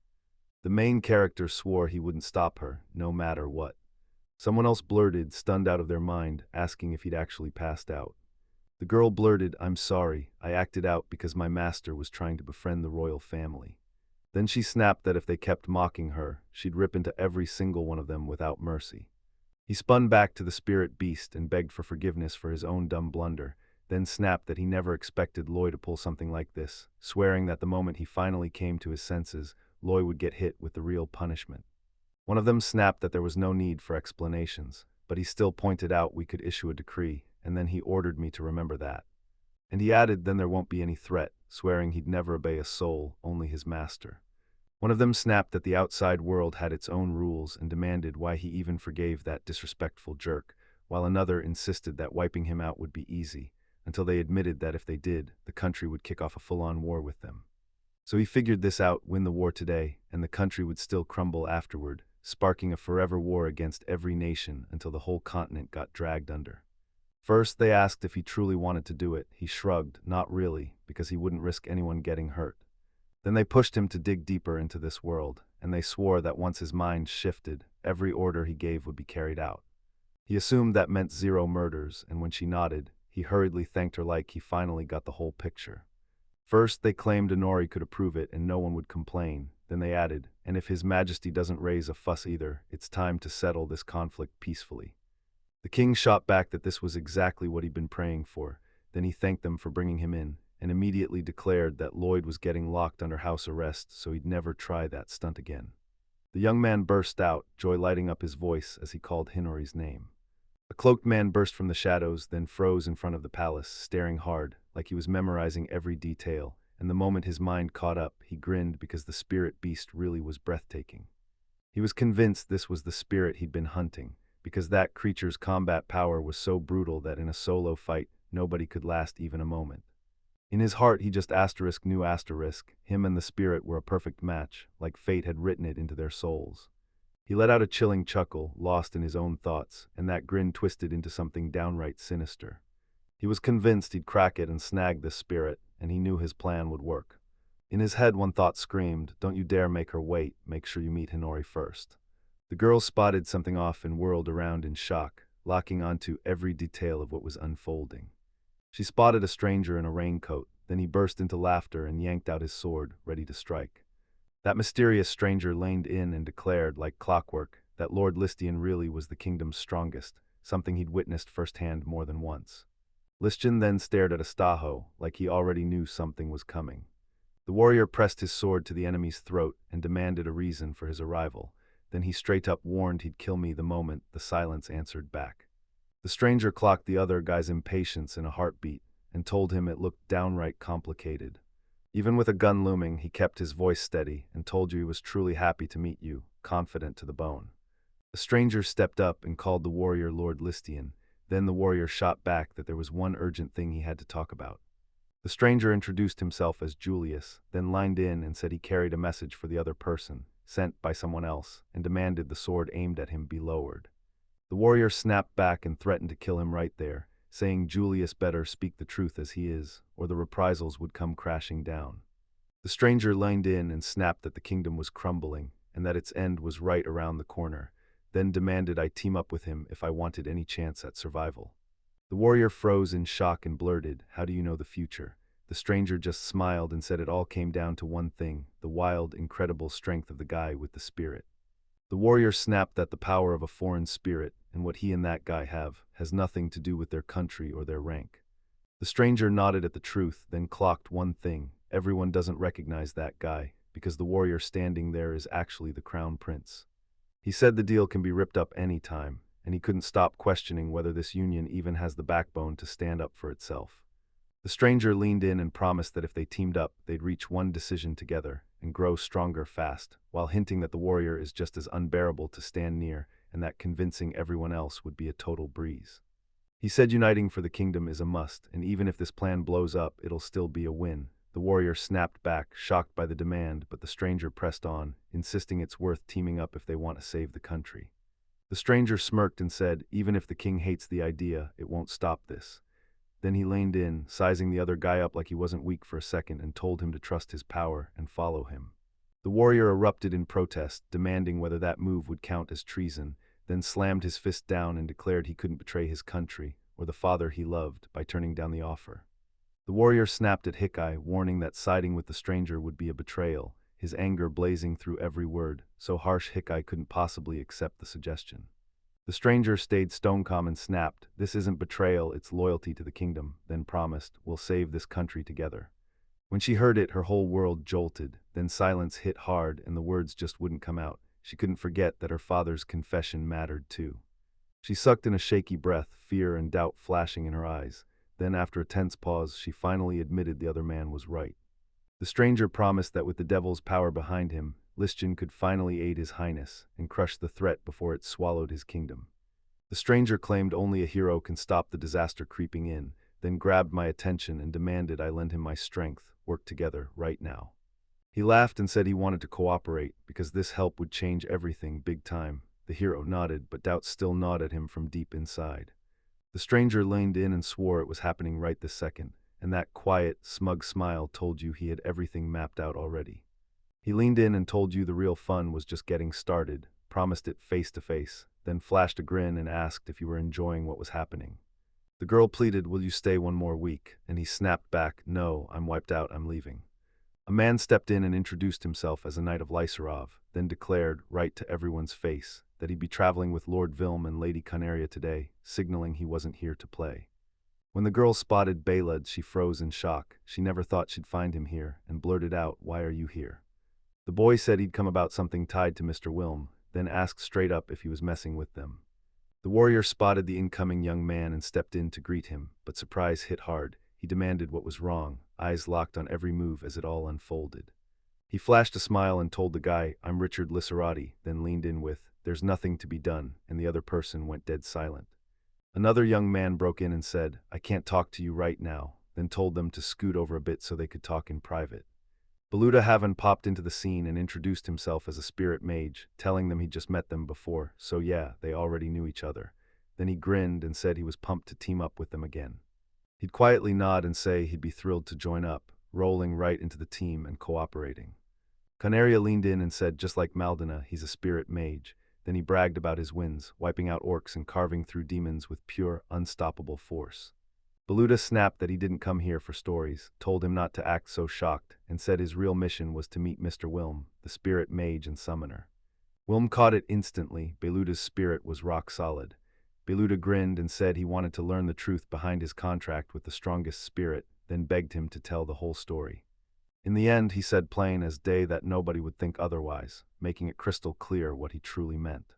The main character swore he wouldn't stop her, no matter what. Someone else blurted, stunned out of their mind, asking if he'd actually passed out. The girl blurted, "I'm sorry, I acted out because my master was trying to befriend the royal family." Then she snapped that if they kept mocking her, she'd rip into every single one of them without mercy. He spun back to the spirit beast and begged for forgiveness for his own dumb blunder, then snapped that he never expected Loy to pull something like this, swearing that the moment he finally came to his senses, Loy would get hit with the real punishment. One of them snapped that there was no need for explanations, but he still pointed out we could issue a decree, and then he ordered me to remember that. And he added then there won't be any threat, swearing he'd never obey a soul, only his master. One of them snapped that the outside world had its own rules and demanded why he even forgave that disrespectful jerk, while another insisted that wiping him out would be easy, until they admitted that if they did, the country would kick off a full-on war with them. So he figured this out, win the war today, and the country would still crumble afterward, sparking a forever war against every nation until the whole continent got dragged under. First, they asked if he truly wanted to do it. He shrugged, not really, because he wouldn't risk anyone getting hurt. Then they pushed him to dig deeper into this world, and they swore that once his mind shifted, every order he gave would be carried out. He assumed that meant 0 murders, and when she nodded, he hurriedly thanked her like he finally got the whole picture. First, they claimed Inori could approve it and no one would complain. Then they added, and if His Majesty doesn't raise a fuss either, it's time to settle this conflict peacefully. The king shot back that this was exactly what he'd been praying for. Then he thanked them for bringing him in, and immediately declared that Lloyd was getting locked under house arrest, so he'd never try that stunt again. The young man burst out, joy lighting up his voice as he called Hinori's name. A cloaked man burst from the shadows, then froze in front of the palace, staring hard, like he was memorizing every detail, and the moment his mind caught up, he grinned because the spirit beast really was breathtaking. He was convinced this was the spirit he'd been hunting, because that creature's combat power was so brutal that in a solo fight, nobody could last even a moment. In his heart, he just knew him and the spirit were a perfect match, like fate had written it into their souls. He let out a chilling chuckle, lost in his own thoughts, and that grin twisted into something downright sinister. He was convinced he'd crack it and snag this spirit, and he knew his plan would work. In his head, one thought screamed, "Don't you dare make her wait, make sure you meet Hinori first." The girl spotted something off and whirled around in shock, locking onto every detail of what was unfolding. She spotted a stranger in a raincoat, then he burst into laughter and yanked out his sword, ready to strike. That mysterious stranger leaned in and declared, like clockwork, that Lord Listian really was the kingdom's strongest, something he'd witnessed firsthand more than once. Listian then stared at Astajo, like he already knew something was coming. The warrior pressed his sword to the enemy's throat and demanded a reason for his arrival. Then he straight up warned he'd kill me the moment the silence answered back. The stranger clocked the other guy's impatience in a heartbeat and told him it looked downright complicated. Even with a gun looming, he kept his voice steady and told you he was truly happy to meet you, confident to the bone. The stranger stepped up and called the warrior Lord Listian. Then the warrior shot back that there was one urgent thing he had to talk about. The stranger introduced himself as Julius, then lined in and said he carried a message for the other person, sent by someone else, and demanded the sword aimed at him be lowered. The warrior snapped back and threatened to kill him right there, saying Julius better speak the truth as he is, or the reprisals would come crashing down. The stranger leaned in and snapped that the kingdom was crumbling, and that its end was right around the corner, then demanded I team up with him if I wanted any chance at survival. The warrior froze in shock and blurted, "How do you know the future?" The stranger just smiled and said it all came down to one thing, the wild, incredible strength of the guy with the spirit. The warrior snapped that the power of a foreign spirit, and what he and that guy have, has nothing to do with their country or their rank. The stranger nodded at the truth, then clocked one thing: everyone doesn't recognize that guy, because the warrior standing there is actually the crown prince. He said the deal can be ripped up any time, and he couldn't stop questioning whether this union even has the backbone to stand up for itself. The stranger leaned in and promised that if they teamed up, they'd reach one decision together and grow stronger fast, while hinting that the warrior is just as unbearable to stand near and that convincing everyone else would be a total breeze. He said uniting for the kingdom is a must, and even if this plan blows up, it'll still be a win. The warrior snapped back, shocked by the demand, but the stranger pressed on, insisting it's worth teaming up if they want to save the country. The stranger smirked and said, even if the king hates the idea, it won't stop this. Then he leaned in, sizing the other guy up like he wasn't weak for a second, and told him to trust his power and follow him. The warrior erupted in protest, demanding whether that move would count as treason, then slammed his fist down and declared he couldn't betray his country, or the father he loved, by turning down the offer. The warrior snapped at Hikai, warning that siding with the stranger would be a betrayal, his anger blazing through every word, so harsh Hikai couldn't possibly accept the suggestion. The stranger stayed stone calm and snapped, "This isn't betrayal, it's loyalty to the kingdom," then promised, "We'll save this country together." When she heard it, her whole world jolted, then silence hit hard and the words just wouldn't come out. She couldn't forget that her father's confession mattered too. She sucked in a shaky breath, fear and doubt flashing in her eyes. Then, after a tense pause, she finally admitted the other man was right. The stranger promised that with the devil's power behind him, Lischan could finally aid his highness and crush the threat before it swallowed his kingdom. The stranger claimed only a hero can stop the disaster creeping in, then grabbed my attention and demanded I lend him my strength, work together, right now. He laughed and said he wanted to cooperate, because this help would change everything big time. The hero nodded, but doubt still gnawed at him from deep inside. The stranger leaned in and swore it was happening right this second, and that quiet, smug smile told you he had everything mapped out already. He leaned in and told you the real fun was just getting started, promised it face to face, then flashed a grin and asked if you were enjoying what was happening. The girl pleaded, "Will you stay one more week?" And he snapped back, "No, I'm wiped out, I'm leaving." A man stepped in and introduced himself as a knight of Lyserov, then declared, right to everyone's face, that he'd be traveling with Lord Vilm and Lady Canaria today, signaling he wasn't here to play. When the girl spotted Balud, she froze in shock. She never thought she'd find him here, and blurted out, "Why are you here?" The boy said he'd come about something tied to Mr. Wilm, then asked straight up if he was messing with them. The warrior spotted the incoming young man and stepped in to greet him, but surprise hit hard. He demanded what was wrong, eyes locked on every move as it all unfolded. He flashed a smile and told the guy, "I'm Richard Liserati," then leaned in with, "There's nothing to be done," and the other person went dead silent. Another young man broke in and said, "I can't talk to you right now," then told them to scoot over a bit so they could talk in private. Beluda Haven popped into the scene and introduced himself as a spirit mage, telling them he'd just met them before, so yeah, they already knew each other. Then he grinned and said he was pumped to team up with them again. He'd quietly nod and say he'd be thrilled to join up, rolling right into the team and cooperating. Canaria leaned in and said, just like Maldina, he's a spirit mage. Then he bragged about his wins, wiping out orcs and carving through demons with pure, unstoppable force. Beluda snapped that he didn't come here for stories, told him not to act so shocked, and said his real mission was to meet Mr. Wilm, the spirit mage and summoner. Wilm caught it instantly. Beluda's spirit was rock solid. Beluda grinned and said he wanted to learn the truth behind his contract with the strongest spirit, then begged him to tell the whole story. In the end, he said plain as day that nobody would think otherwise, making it crystal clear what he truly meant.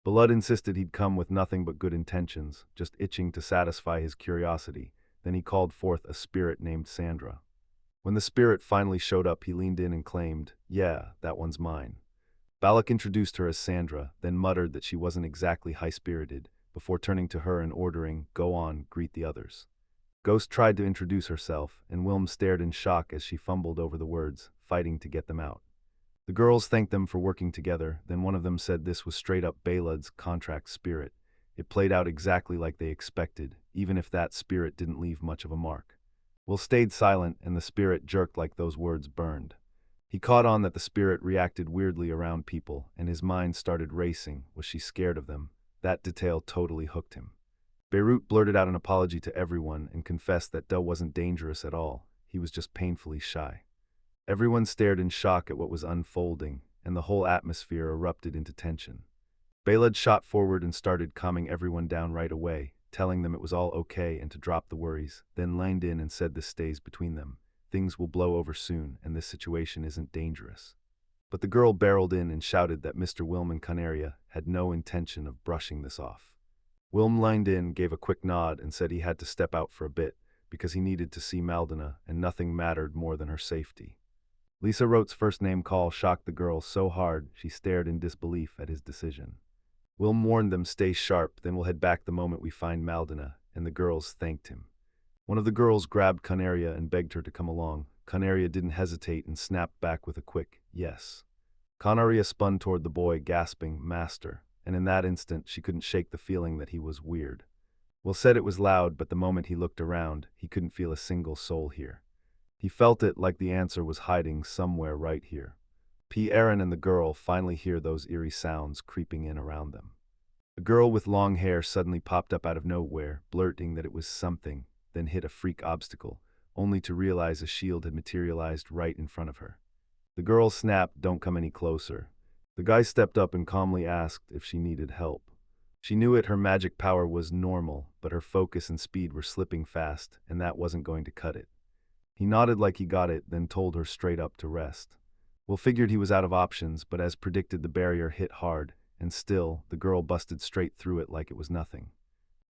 Belud insisted he'd come with nothing but good intentions, just itching to satisfy his curiosity. Then he called forth a spirit named Sandra. When the spirit finally showed up, he leaned in and claimed, "Yeah, that one's mine." Balak introduced her as Sandra, then muttered that she wasn't exactly high-spirited, before turning to her and ordering, "Go on, greet the others." Ghost tried to introduce herself, and Wilm stared in shock as she fumbled over the words, fighting to get them out. The girls thanked them for working together, then one of them said this was straight-up Balud's contract spirit. It played out exactly like they expected, even if that spirit didn't leave much of a mark. Will stayed silent, and the spirit jerked like those words burned. He caught on that the spirit reacted weirdly around people, and his mind started racing. Was she scared of them? That detail totally hooked him. Beirut blurted out an apology to everyone and confessed that Doe wasn't dangerous at all. He was just painfully shy. Everyone stared in shock at what was unfolding, and the whole atmosphere erupted into tension. Balud shot forward and started calming everyone down right away, telling them it was all okay and to drop the worries, then leaned in and said this stays between them. Things will blow over soon, and this situation isn't dangerous. But the girl barreled in and shouted that Mr. Wilm and Canaria had no intention of brushing this off. Wilm leaned in, gave a quick nod, and said he had to step out for a bit, because he needed to see Maldina, and nothing mattered more than her safety. Lisa Rote's first name call shocked the girl so hard she stared in disbelief at his decision. We'll warn them, stay sharp, then we'll head back the moment we find Maldina," and the girls thanked him. One of the girls grabbed Canaria and begged her to come along. Canaria didn't hesitate and snapped back with a quick yes. Canaria spun toward the boy, gasping, "Master," and in that instant she couldn't shake the feeling that he was weird. Will said it was loud, but the moment he looked around, he couldn't feel a single soul here. He felt it like the answer was hiding somewhere right here. Aaron and the girl finally hear those eerie sounds creeping in around them. A girl with long hair suddenly popped up out of nowhere, blurting that it was something, then hit a freak obstacle, only to realize a shield had materialized right in front of her. The girl snapped, "Don't come any closer." The guy stepped up and calmly asked if she needed help. She knew it, her magic power was normal, but her focus and speed were slipping fast, and that wasn't going to cut it. He nodded like he got it, then told her straight up to rest. Will figured he was out of options, but as predicted the barrier hit hard, and still, the girl busted straight through it like it was nothing.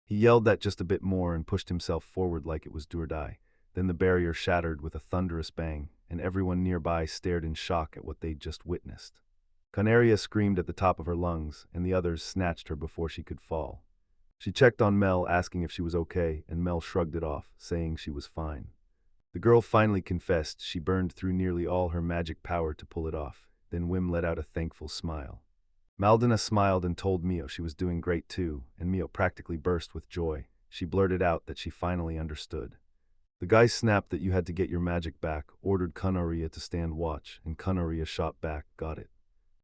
He yelled that just a bit more and pushed himself forward like it was do or die. Then the barrier shattered with a thunderous bang, and everyone nearby stared in shock at what they'd just witnessed. Canaria screamed at the top of her lungs, and the others snatched her before she could fall. She checked on Mel, asking if she was okay, and Mel shrugged it off, saying she was fine. The girl finally confessed she burned through nearly all her magic power to pull it off. Then Wim let out a thankful smile. Maldina smiled and told Mio she was doing great too, and Mio practically burst with joy. She blurted out that she finally understood. The guy snapped that you had to get your magic back, ordered Canaria to stand watch, and Canaria shot back, "Got it."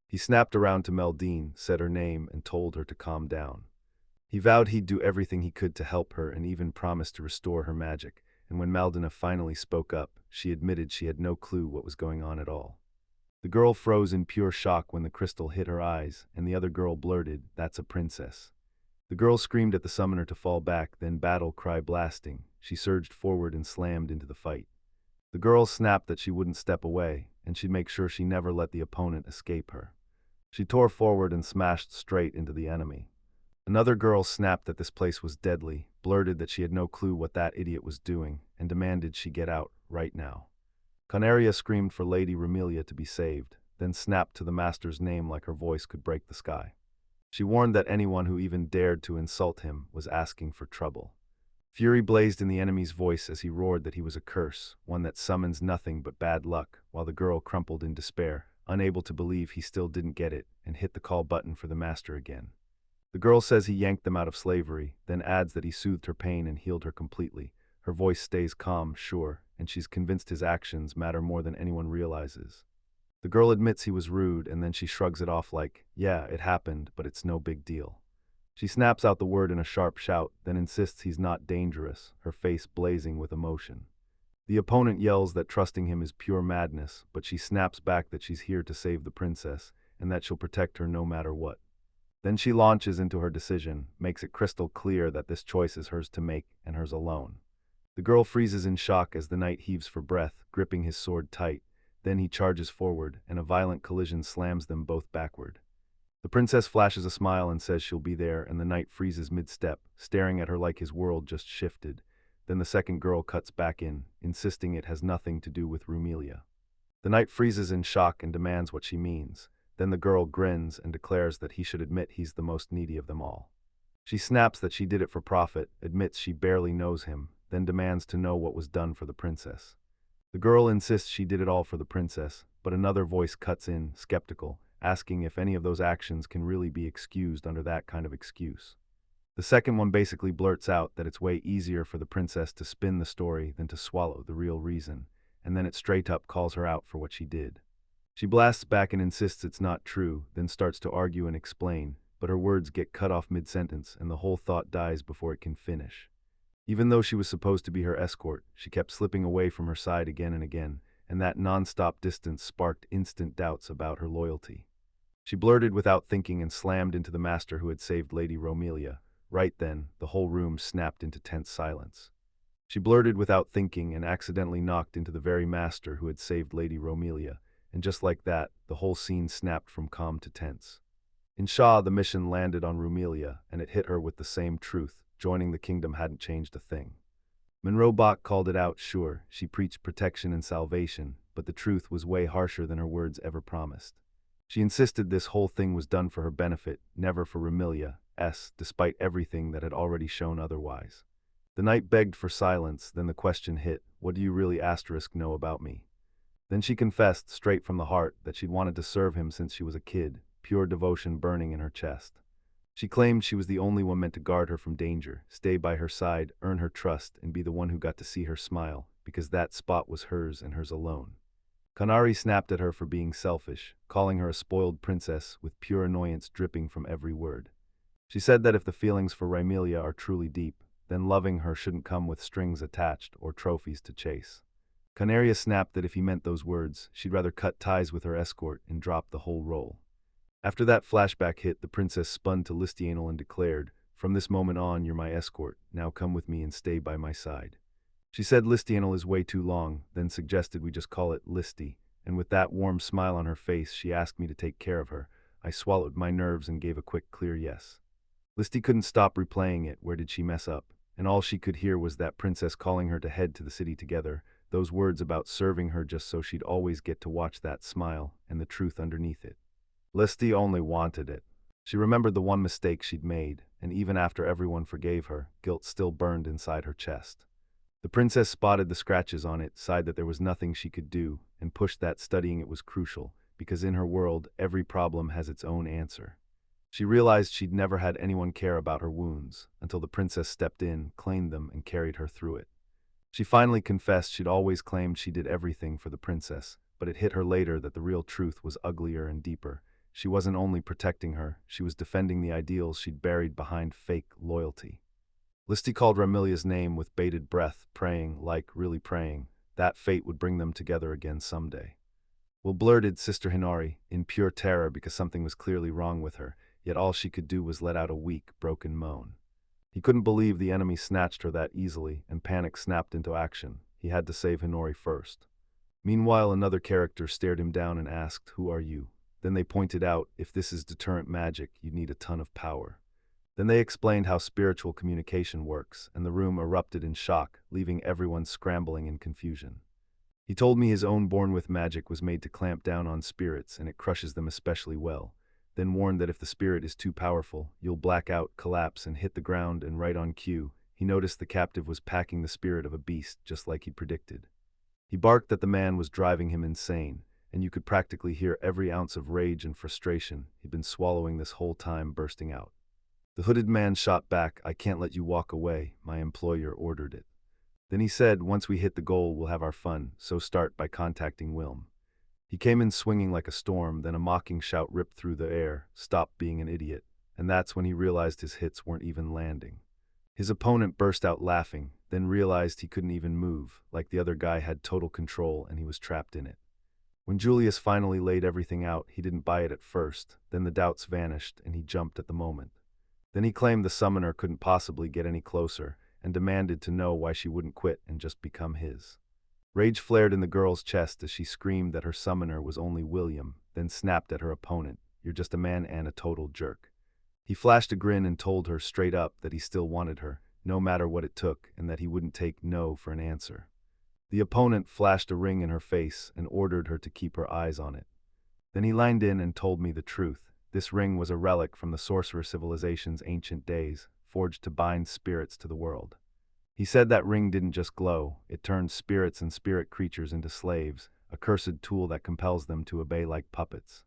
He snapped around to Meldine, said her name, and told her to calm down. He vowed he'd do everything he could to help her and even promised to restore her magic. And when Maldina finally spoke up, she admitted she had no clue what was going on at all. The girl froze in pure shock when the crystal hit her eyes, and the other girl blurted, "That's a princess." The girl screamed at the summoner to fall back, then battle cry blasting. She surged forward and slammed into the fight. The girl snapped that she wouldn't step away, and she'd make sure she never let the opponent escape her. She tore forward and smashed straight into the enemy. Another girl snapped that this place was deadly, blurted that she had no clue what that idiot was doing, and demanded she get out, right now. Canaria screamed for Lady Romelia to be saved, then snapped to the master's name like her voice could break the sky. She warned that anyone who even dared to insult him was asking for trouble. Fury blazed in the enemy's voice as he roared that he was a curse, one that summons nothing but bad luck, while the girl crumpled in despair, unable to believe he still didn't get it, and hit the call button for the master again. The girl says he yanked them out of slavery, then adds that he soothed her pain and healed her completely. Her voice stays calm, sure, and she's convinced his actions matter more than anyone realizes. The girl admits he was rude, and then she shrugs it off like, "Yeah, it happened, but it's no big deal." She snaps out the word in a sharp shout, then insists he's not dangerous, her face blazing with emotion. The opponent yells that trusting him is pure madness, but she snaps back that she's here to save the princess, and that she'll protect her no matter what. Then she launches into her decision, makes it crystal clear that this choice is hers to make, and hers alone. The girl freezes in shock as the knight heaves for breath, gripping his sword tight. Then he charges forward, and a violent collision slams them both backward. The princess flashes a smile and says she'll be there, and the knight freezes mid-step, staring at her like his world just shifted. Then the second girl cuts back in, insisting it has nothing to do with Rumelia. The knight freezes in shock and demands what she means. Then the girl grins and declares that he should admit he's the most needy of them all. She snaps that she did it for profit, admits she barely knows him, then demands to know what was done for the princess. The girl insists she did it all for the princess, but another voice cuts in, skeptical, asking if any of those actions can really be excused under that kind of excuse. The second one basically blurts out that it's way easier for the princess to spin the story than to swallow the real reason, and then it straight up calls her out for what she did. She blasts back and insists it's not true, then starts to argue and explain, but her words get cut off mid-sentence and the whole thought dies before it can finish. Even though she was supposed to be her escort, she kept slipping away from her side again and again, and that non-stop distance sparked instant doubts about her loyalty. She blurted without thinking and slammed into the master who had saved Lady Romelia. Right then, the whole room snapped into tense silence. She blurted without thinking and accidentally knocked into the very master who had saved Lady Romelia. And just like that, the whole scene snapped from calm to tense. In Shah, the mission landed on Rumelia, and it hit her with the same truth. Joining the kingdom hadn't changed a thing. Monroe Bach called it out, sure, she preached protection and salvation, but the truth was way harsher than her words ever promised. She insisted this whole thing was done for her benefit, never for Remilia's, despite everything that had already shown otherwise. The knight begged for silence, then the question hit, what do you really know about me? Then she confessed, straight from the heart, that she'd wanted to serve him since she was a kid, pure devotion burning in her chest. She claimed she was the only one meant to guard her from danger, stay by her side, earn her trust, and be the one who got to see her smile, because that spot was hers and hers alone. Kanari snapped at her for being selfish, calling her a spoiled princess with pure annoyance dripping from every word. She said that if the feelings for Raimelia are truly deep, then loving her shouldn't come with strings attached or trophies to chase. Canaria snapped that if he meant those words, she'd rather cut ties with her escort and drop the whole role. After that flashback hit, the princess spun to Listianel and declared, from this moment on, you're my escort, now come with me and stay by my side. She said Listianel is way too long, then suggested we just call it Listy, and with that warm smile on her face, she asked me to take care of her. I swallowed my nerves and gave a quick, clear yes. Listy couldn't stop replaying it, where did she mess up? And all she could hear was that princess calling her to head to the city together, those words about serving her just so she'd always get to watch that smile, and the truth underneath it. Listy only wanted it. She remembered the one mistake she'd made, and even after everyone forgave her, guilt still burned inside her chest. The princess spotted the scratches on it, sighed that there was nothing she could do, and pushed that studying it was crucial, because in her world, every problem has its own answer. She realized she'd never had anyone care about her wounds, until the princess stepped in, claimed them, and carried her through it. She finally confessed she'd always claimed she did everything for the princess, but it hit her later that the real truth was uglier and deeper. She wasn't only protecting her, she was defending the ideals she'd buried behind fake loyalty. Listy called Ramilia's name with bated breath, praying, like really praying, that fate would bring them together again someday. Well, blurted Sister Hinari, in pure terror because something was clearly wrong with her, yet all she could do was let out a weak, broken moan. He couldn't believe the enemy snatched her that easily, and panic snapped into action. He had to save Hinori first. Meanwhile, another character stared him down and asked, "Who are you?" Then they pointed out, if this is deterrent magic, you'd need a ton of power. Then they explained how spiritual communication works, and the room erupted in shock, leaving everyone scrambling in confusion. He told me his own Born with Magic was made to clamp down on spirits, and it crushes them especially well. Then warned that if the spirit is too powerful, you'll black out, collapse, and hit the ground, and right on cue, he noticed the captive was packing the spirit of a beast, just like he'd predicted. He barked that the man was driving him insane, and you could practically hear every ounce of rage and frustration he'd been swallowing this whole time bursting out. The hooded man shot back, "I can't let you walk away, my employer ordered it." Then he said, "Once we hit the goal, we'll have our fun, so start by contacting Wilm." He came in swinging like a storm, then a mocking shout ripped through the air, "Stop being an idiot," and that's when he realized his hits weren't even landing. His opponent burst out laughing, then realized he couldn't even move, like the other guy had total control and he was trapped in it. When Julius finally laid everything out, he didn't buy it at first, then the doubts vanished and he jumped at the moment. Then he claimed the summoner couldn't possibly get any closer, and demanded to know why she wouldn't quit and just become his. Rage flared in the girl's chest as she screamed that her summoner was only William, then snapped at her opponent, "You're just a man and a total jerk." He flashed a grin and told her straight up that he still wanted her, no matter what it took, and that he wouldn't take no for an answer. The opponent flashed a ring in her face and ordered her to keep her eyes on it. Then he lined in and told me the truth. This ring was a relic from the sorcerer civilization's ancient days, forged to bind spirits to the world. He said that ring didn't just glow, it turned spirits and spirit creatures into slaves, a cursed tool that compels them to obey like puppets.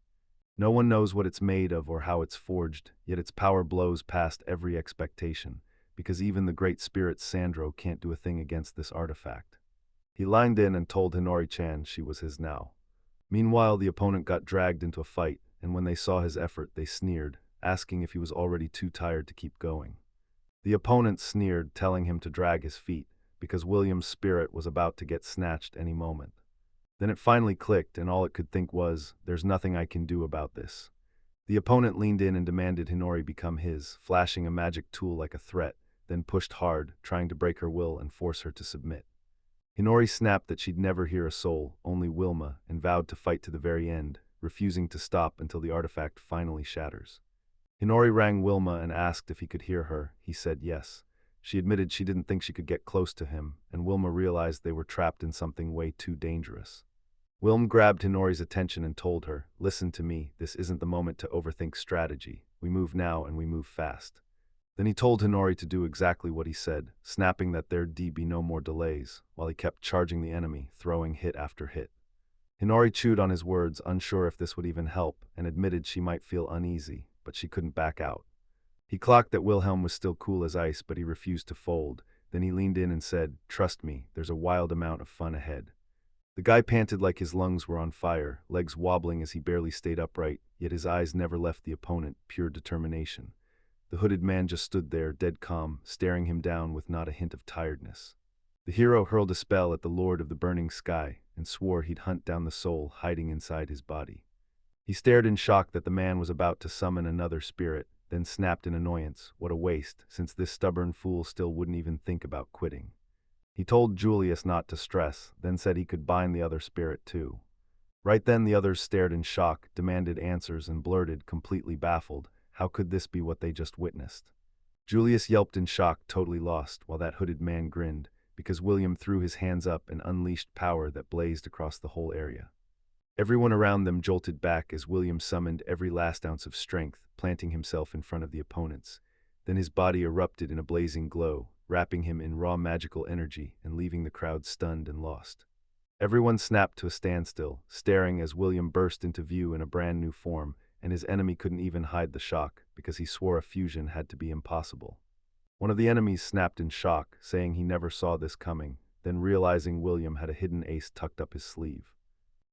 No one knows what it's made of or how it's forged, yet its power blows past every expectation, because even the great spirit Sandro can't do a thing against this artifact. He lined in and told Hinori-chan she was his now. Meanwhile, the opponent got dragged into a fight, and when they saw his effort, they sneered, asking if he was already too tired to keep going. The opponent sneered, telling him to drag his feet, because William's spirit was about to get snatched any moment. Then it finally clicked, and all it could think was, "There's nothing I can do about this." The opponent leaned in and demanded Hinori become his, flashing a magic tool like a threat, then pushed hard, trying to break her will and force her to submit. Hinori snapped that she'd never hear a soul, only Wilma, and vowed to fight to the very end, refusing to stop until the artifact finally shatters. Hinori rang Wilma and asked if he could hear her. He said yes. She admitted she didn't think she could get close to him, and Wilma realized they were trapped in something way too dangerous. Wilm grabbed Hinori's attention and told her, "Listen to me, this isn't the moment to overthink strategy. We move now and we move fast." Then he told Hinori to do exactly what he said, snapping that there'd be no more delays, while he kept charging the enemy, throwing hit after hit. Hinori chewed on his words, unsure if this would even help, and admitted she might feel uneasy, but she couldn't back out. He clocked that Wilhelm was still cool as ice, but he refused to fold. Then he leaned in and said, "Trust me, there's a wild amount of fun ahead." The guy panted like his lungs were on fire, legs wobbling as he barely stayed upright, yet his eyes never left the opponent, pure determination. The hooded man just stood there, dead calm, staring him down with not a hint of tiredness. The hero hurled a spell at the Lord of the Burning Sky and swore he'd hunt down the soul hiding inside his body. He stared in shock that the man was about to summon another spirit, then snapped in annoyance, "What a waste, since this stubborn fool still wouldn't even think about quitting." He told Julius not to stress, then said he could bind the other spirit too. Right then the others stared in shock, demanded answers, and blurted, completely baffled, how could this be what they just witnessed? Julius yelped in shock, totally lost, while that hooded man grinned, because William threw his hands up and unleashed power that blazed across the whole area. Everyone around them jolted back as William summoned every last ounce of strength, planting himself in front of the opponents. Then his body erupted in a blazing glow, wrapping him in raw magical energy and leaving the crowd stunned and lost. Everyone snapped to a standstill, staring as William burst into view in a brand new form, and his enemy couldn't even hide the shock, because he swore a fusion had to be impossible. One of the enemies snapped in shock, saying he never saw this coming, then realizing William had a hidden ace tucked up his sleeve.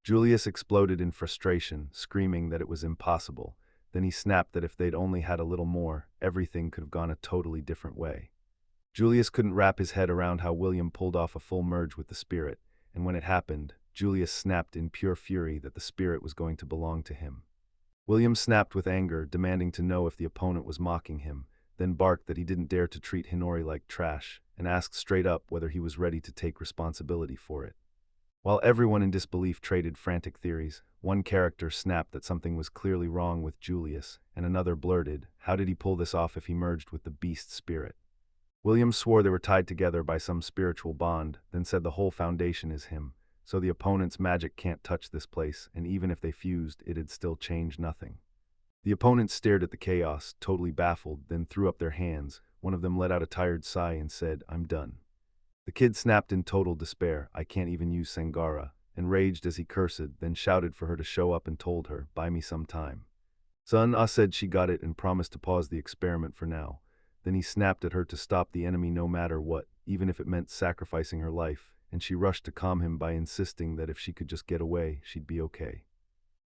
Julius exploded in frustration, screaming that it was impossible. Then he snapped that if they'd only had a little more, everything could have gone a totally different way. Julius couldn't wrap his head around how William pulled off a full merge with the spirit, and when it happened, Julius snapped in pure fury that the spirit was going to belong to him. William snapped with anger, demanding to know if the opponent was mocking him, then barked that he didn't dare to treat Hinori like trash, and asked straight up whether he was ready to take responsibility for it. While everyone in disbelief traded frantic theories, one character snapped that something was clearly wrong with Julius, and another blurted, how did he pull this off if he merged with the beast spirit? William swore they were tied together by some spiritual bond, then said the whole foundation is him, so the opponent's magic can't touch this place, and even if they fused, it'd still change nothing. The opponents stared at the chaos, totally baffled, then threw up their hands. One of them let out a tired sigh and said, "I'm done." The kid snapped in total despair, "I can't even use Sangara," and raged as he cursed, then shouted for her to show up and told her, "Buy me some time." Sun-Ah said she got it and promised to pause the experiment for now. Then he snapped at her to stop the enemy no matter what, even if it meant sacrificing her life, and she rushed to calm him by insisting that if she could just get away, she'd be okay.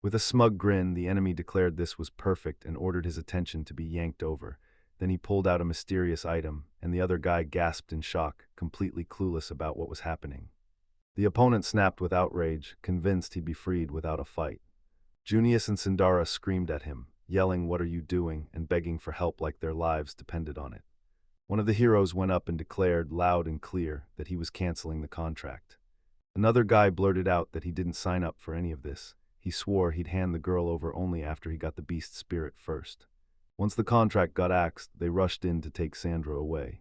With a smug grin, the enemy declared this was perfect and ordered his attention to be yanked over. Then he pulled out a mysterious item, and the other guy gasped in shock, completely clueless about what was happening. The opponent snapped with outrage, convinced he'd be freed without a fight. Junius and Sindara screamed at him, yelling, "What are you doing?" and begging for help like their lives depended on it. One of the heroes went up and declared, loud and clear, that he was canceling the contract. Another guy blurted out that he didn't sign up for any of this. He swore he'd hand the girl over only after he got the beast spirit first. Once the contract got axed, they rushed in to take Sandra away.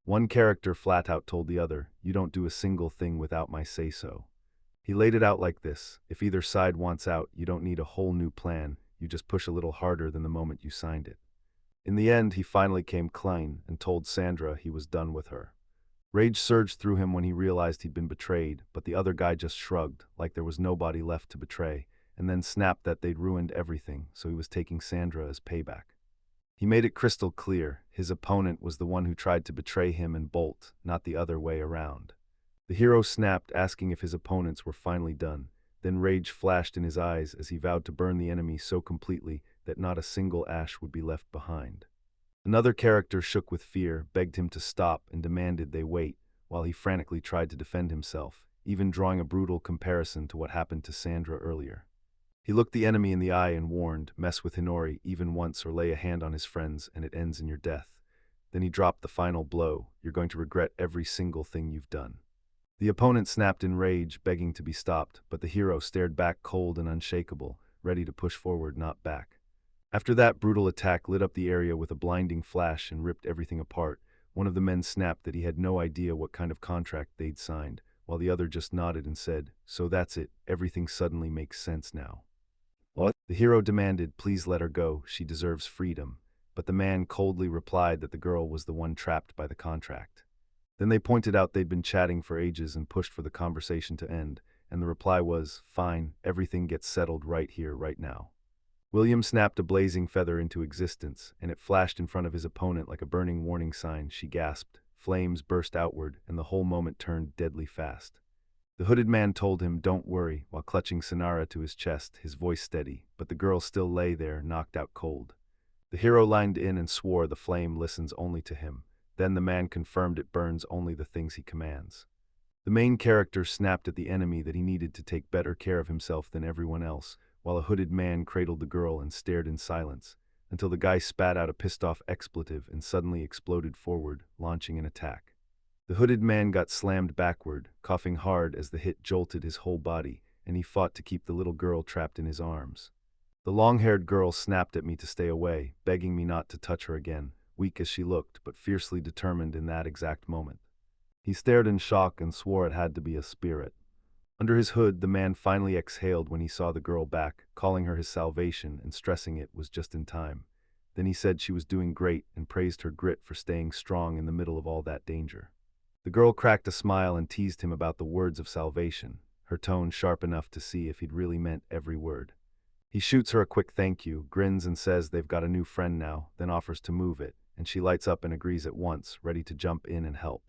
One character flat out told the other, "You don't do a single thing without my say-so." He laid it out like this: if either side wants out, you don't need a whole new plan, you just push a little harder than the moment you signed it. In the end, he finally came clean and told Sandra he was done with her. Rage surged through him when he realized he'd been betrayed, but the other guy just shrugged, like there was nobody left to betray, and then snapped that they'd ruined everything, so he was taking Sandra as payback. He made it crystal clear, his opponent was the one who tried to betray him and bolt, not the other way around. The hero snapped, asking if his opponents were finally done. Then rage flashed in his eyes as he vowed to burn the enemy so completely that not a single ash would be left behind. Another character shook with fear, begged him to stop, and demanded they wait, while he frantically tried to defend himself, even drawing a brutal comparison to what happened to Sandra earlier. He looked the enemy in the eye and warned, "Mess with Hinori even once or lay a hand on his friends and it ends in your death." Then he dropped the final blow, "You're going to regret every single thing you've done." The opponent snapped in rage, begging to be stopped, but the hero stared back cold and unshakable, ready to push forward, not back. After that brutal attack lit up the area with a blinding flash and ripped everything apart, one of the men snapped that he had no idea what kind of contract they'd signed, while the other just nodded and said, "So that's it, everything suddenly makes sense now." What? The hero demanded, "Please let her go, she deserves freedom," but the man coldly replied that the girl was the one trapped by the contract. Then they pointed out they'd been chatting for ages and pushed for the conversation to end, and the reply was, "Fine, everything gets settled right here, right now." William snapped a blazing feather into existence, and it flashed in front of his opponent like a burning warning sign. She gasped, flames burst outward, and the whole moment turned deadly fast. The hooded man told him, "Don't worry," while clutching Sonara to his chest, his voice steady, but the girl still lay there, knocked out cold. The hero lined in and swore the flame listens only to him. Then the man confirmed it burns only the things he commands. The main character snapped at the enemy that he needed to take better care of himself than everyone else, while a hooded man cradled the girl and stared in silence, until the guy spat out a pissed-off expletive and suddenly exploded forward, launching an attack. The hooded man got slammed backward, coughing hard as the hit jolted his whole body, and he fought to keep the little girl trapped in his arms. The long-haired girl snapped at me to stay away, begging me not to touch her again, weak as she looked, but fiercely determined in that exact moment. He stared in shock and swore it had to be a spirit. Under his hood, the man finally exhaled when he saw the girl back, calling her his salvation and stressing it was just in time. Then he said she was doing great and praised her grit for staying strong in the middle of all that danger. The girl cracked a smile and teased him about the words of salvation, her tone sharp enough to see if he'd really meant every word. He shoots her a quick thank you, grins and says they've got a new friend now, then offers to move it, and she lights up and agrees at once, ready to jump in and help.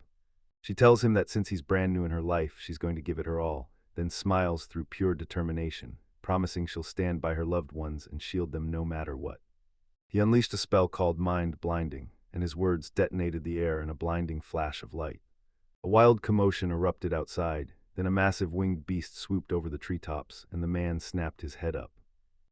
She tells him that since he's brand new in her life, she's going to give it her all, then smiles through pure determination, promising she'll stand by her loved ones and shield them no matter what. He unleashed a spell called Mind Blinding, and his words detonated the air in a blinding flash of light. A wild commotion erupted outside, then a massive winged beast swooped over the treetops, and the man snapped his head up.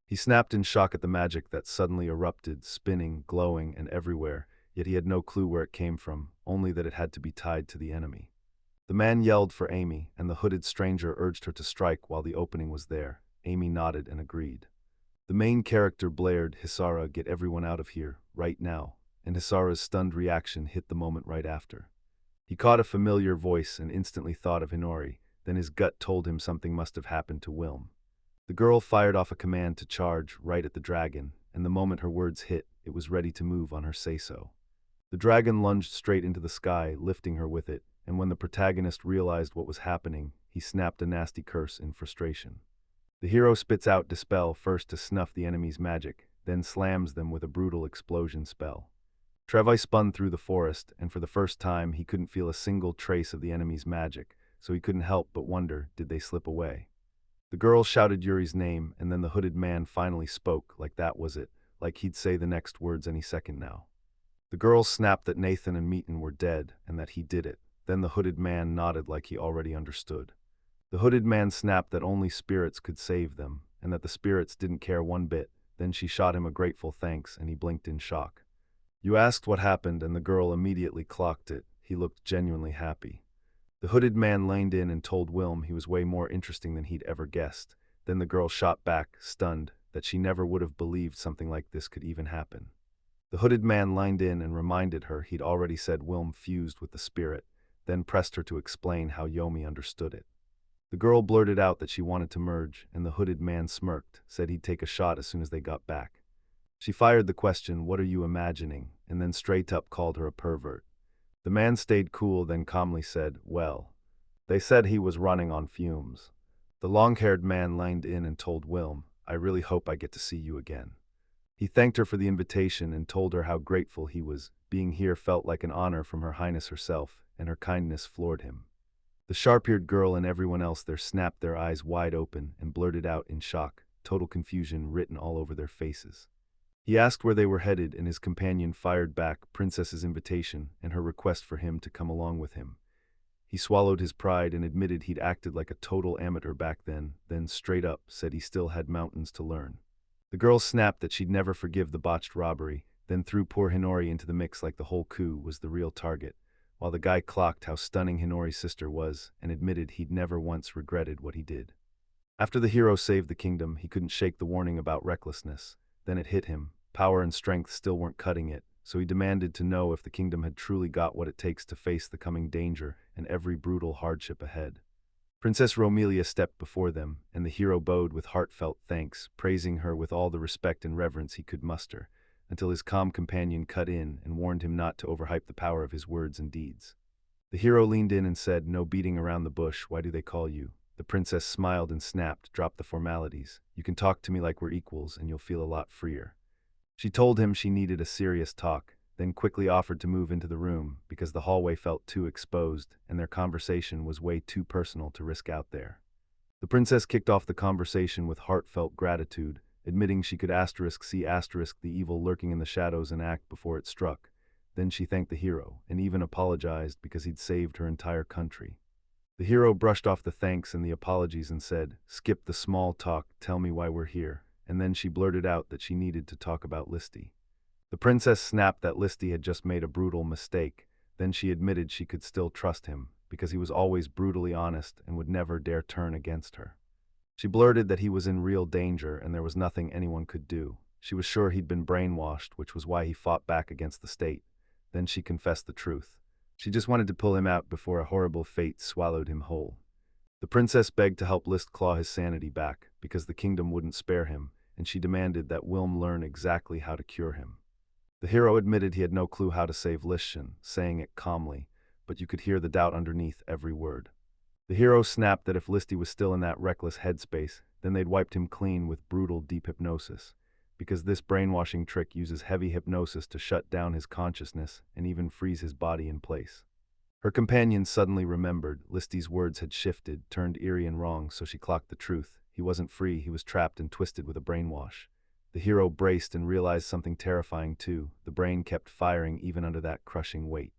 He snapped in shock at the magic that suddenly erupted, spinning, glowing, and everywhere, yet he had no clue where it came from, only that it had to be tied to the enemy. The man yelled for Amy, and the hooded stranger urged her to strike while the opening was there. Amy nodded and agreed. The main character blared, "Hisara, get everyone out of here, right now," and Hisara's stunned reaction hit the moment right after. He caught a familiar voice and instantly thought of Hinori, then his gut told him something must have happened to Wilm. The girl fired off a command to charge right at the dragon, and the moment her words hit, it was ready to move on her say-so. The dragon lunged straight into the sky, lifting her with it, and when the protagonist realized what was happening, he snapped a nasty curse in frustration. The hero spits out Dispel first to snuff the enemy's magic, then slams them with a brutal explosion spell. Trevi spun through the forest, and for the first time he couldn't feel a single trace of the enemy's magic, so he couldn't help but wonder, did they slip away? The girl shouted Yuri's name, and then the hooded man finally spoke, like that was it, like he'd say the next words any second now. The girl snapped that Nathan and Meaton were dead, and that he did it. Then the hooded man nodded like he already understood. The hooded man snapped that only spirits could save them, and that the spirits didn't care one bit. Then she shot him a grateful thanks, and he blinked in shock. You asked what happened, and the girl immediately clocked it. He looked genuinely happy. The hooded man leaned in and told Wilm he was way more interesting than he'd ever guessed. Then the girl shot back, stunned, that she never would have believed something like this could even happen. The hooded man leaned in and reminded her he'd already said Wilm fused with the spirit, then pressed her to explain how Yomi understood it. The girl blurted out that she wanted to merge, and the hooded man smirked, said he'd take a shot as soon as they got back. She fired the question, "What are you imagining?" and then straight up called her a pervert. The man stayed cool, then calmly said, "Well, they said he was running on fumes." The long-haired man leaned in and told Wilm, "I really hope I get to see you again." He thanked her for the invitation and told her how grateful he was. Being here felt like an honor from Her Highness herself, and her kindness floored him. The sharp-eared girl and everyone else there snapped their eyes wide open and blurted out in shock, total confusion written all over their faces. He asked where they were headed, and his companion fired back Princess's invitation and her request for him to come along with him. He swallowed his pride and admitted he'd acted like a total amateur back then straight up said he still had mountains to learn. The girl snapped that she'd never forgive the botched robbery, then threw poor Hinori into the mix like the whole coup was the real target, while the guy clocked how stunning Hinori's sister was and admitted he'd never once regretted what he did. After the hero saved the kingdom, he couldn't shake the warning about recklessness. Then it hit him. Power and strength still weren't cutting it, so he demanded to know if the kingdom had truly got what it takes to face the coming danger and every brutal hardship ahead. Princess Romelia stepped before them, and the hero bowed with heartfelt thanks, praising her with all the respect and reverence he could muster, until his calm companion cut in and warned him not to overhype the power of his words and deeds. The hero leaned in and said, "No beating around the bush, why do they call you?" The princess smiled and snapped, "Drop the formalities. You can talk to me like we're equals, and you'll feel a lot freer." She told him she needed a serious talk, then quickly offered to move into the room because the hallway felt too exposed and their conversation was way too personal to risk out there. The princess kicked off the conversation with heartfelt gratitude, admitting she could see the evil lurking in the shadows and act before it struck. Then she thanked the hero and even apologized because he'd saved her entire country. The hero brushed off the thanks and the apologies and said, "Skip the small talk, tell me why we're here," and then she blurted out that she needed to talk about Listy. The princess snapped that Listy had just made a brutal mistake, then she admitted she could still trust him, because he was always brutally honest and would never dare turn against her. She blurted that he was in real danger and there was nothing anyone could do. She was sure he'd been brainwashed, which was why he fought back against the state. Then she confessed the truth. She just wanted to pull him out before a horrible fate swallowed him whole. The princess begged to help List claw his sanity back, because the kingdom wouldn't spare him, and she demanded that Wilm learn exactly how to cure him. The hero admitted he had no clue how to save Lishan, saying it calmly, but you could hear the doubt underneath every word. The hero snapped that if Listy was still in that reckless headspace, then they'd wiped him clean with brutal deep hypnosis, because this brainwashing trick uses heavy hypnosis to shut down his consciousness and even freeze his body in place. Her companion suddenly remembered. Listy's words had shifted, turned eerie and wrong, so she clocked the truth. He wasn't free, he was trapped and twisted with a brainwash. The hero braced and realized something terrifying too. The brain kept firing even under that crushing weight.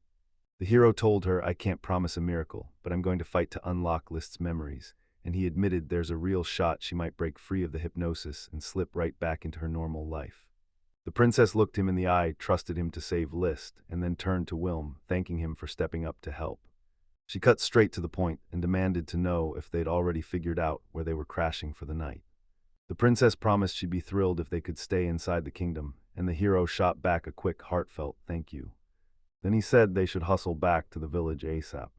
The hero told her, "I can't promise a miracle, but I'm going to fight to unlock List's memories," and he admitted there's a real shot she might break free of the hypnosis and slip right back into her normal life. The princess looked him in the eye, trusted him to save List, and then turned to Wilm, thanking him for stepping up to help. She cut straight to the point and demanded to know if they'd already figured out where they were crashing for the night. The princess promised she'd be thrilled if they could stay inside the kingdom, and the hero shot back a quick, heartfelt thank you. Then he said they should hustle back to the village ASAP.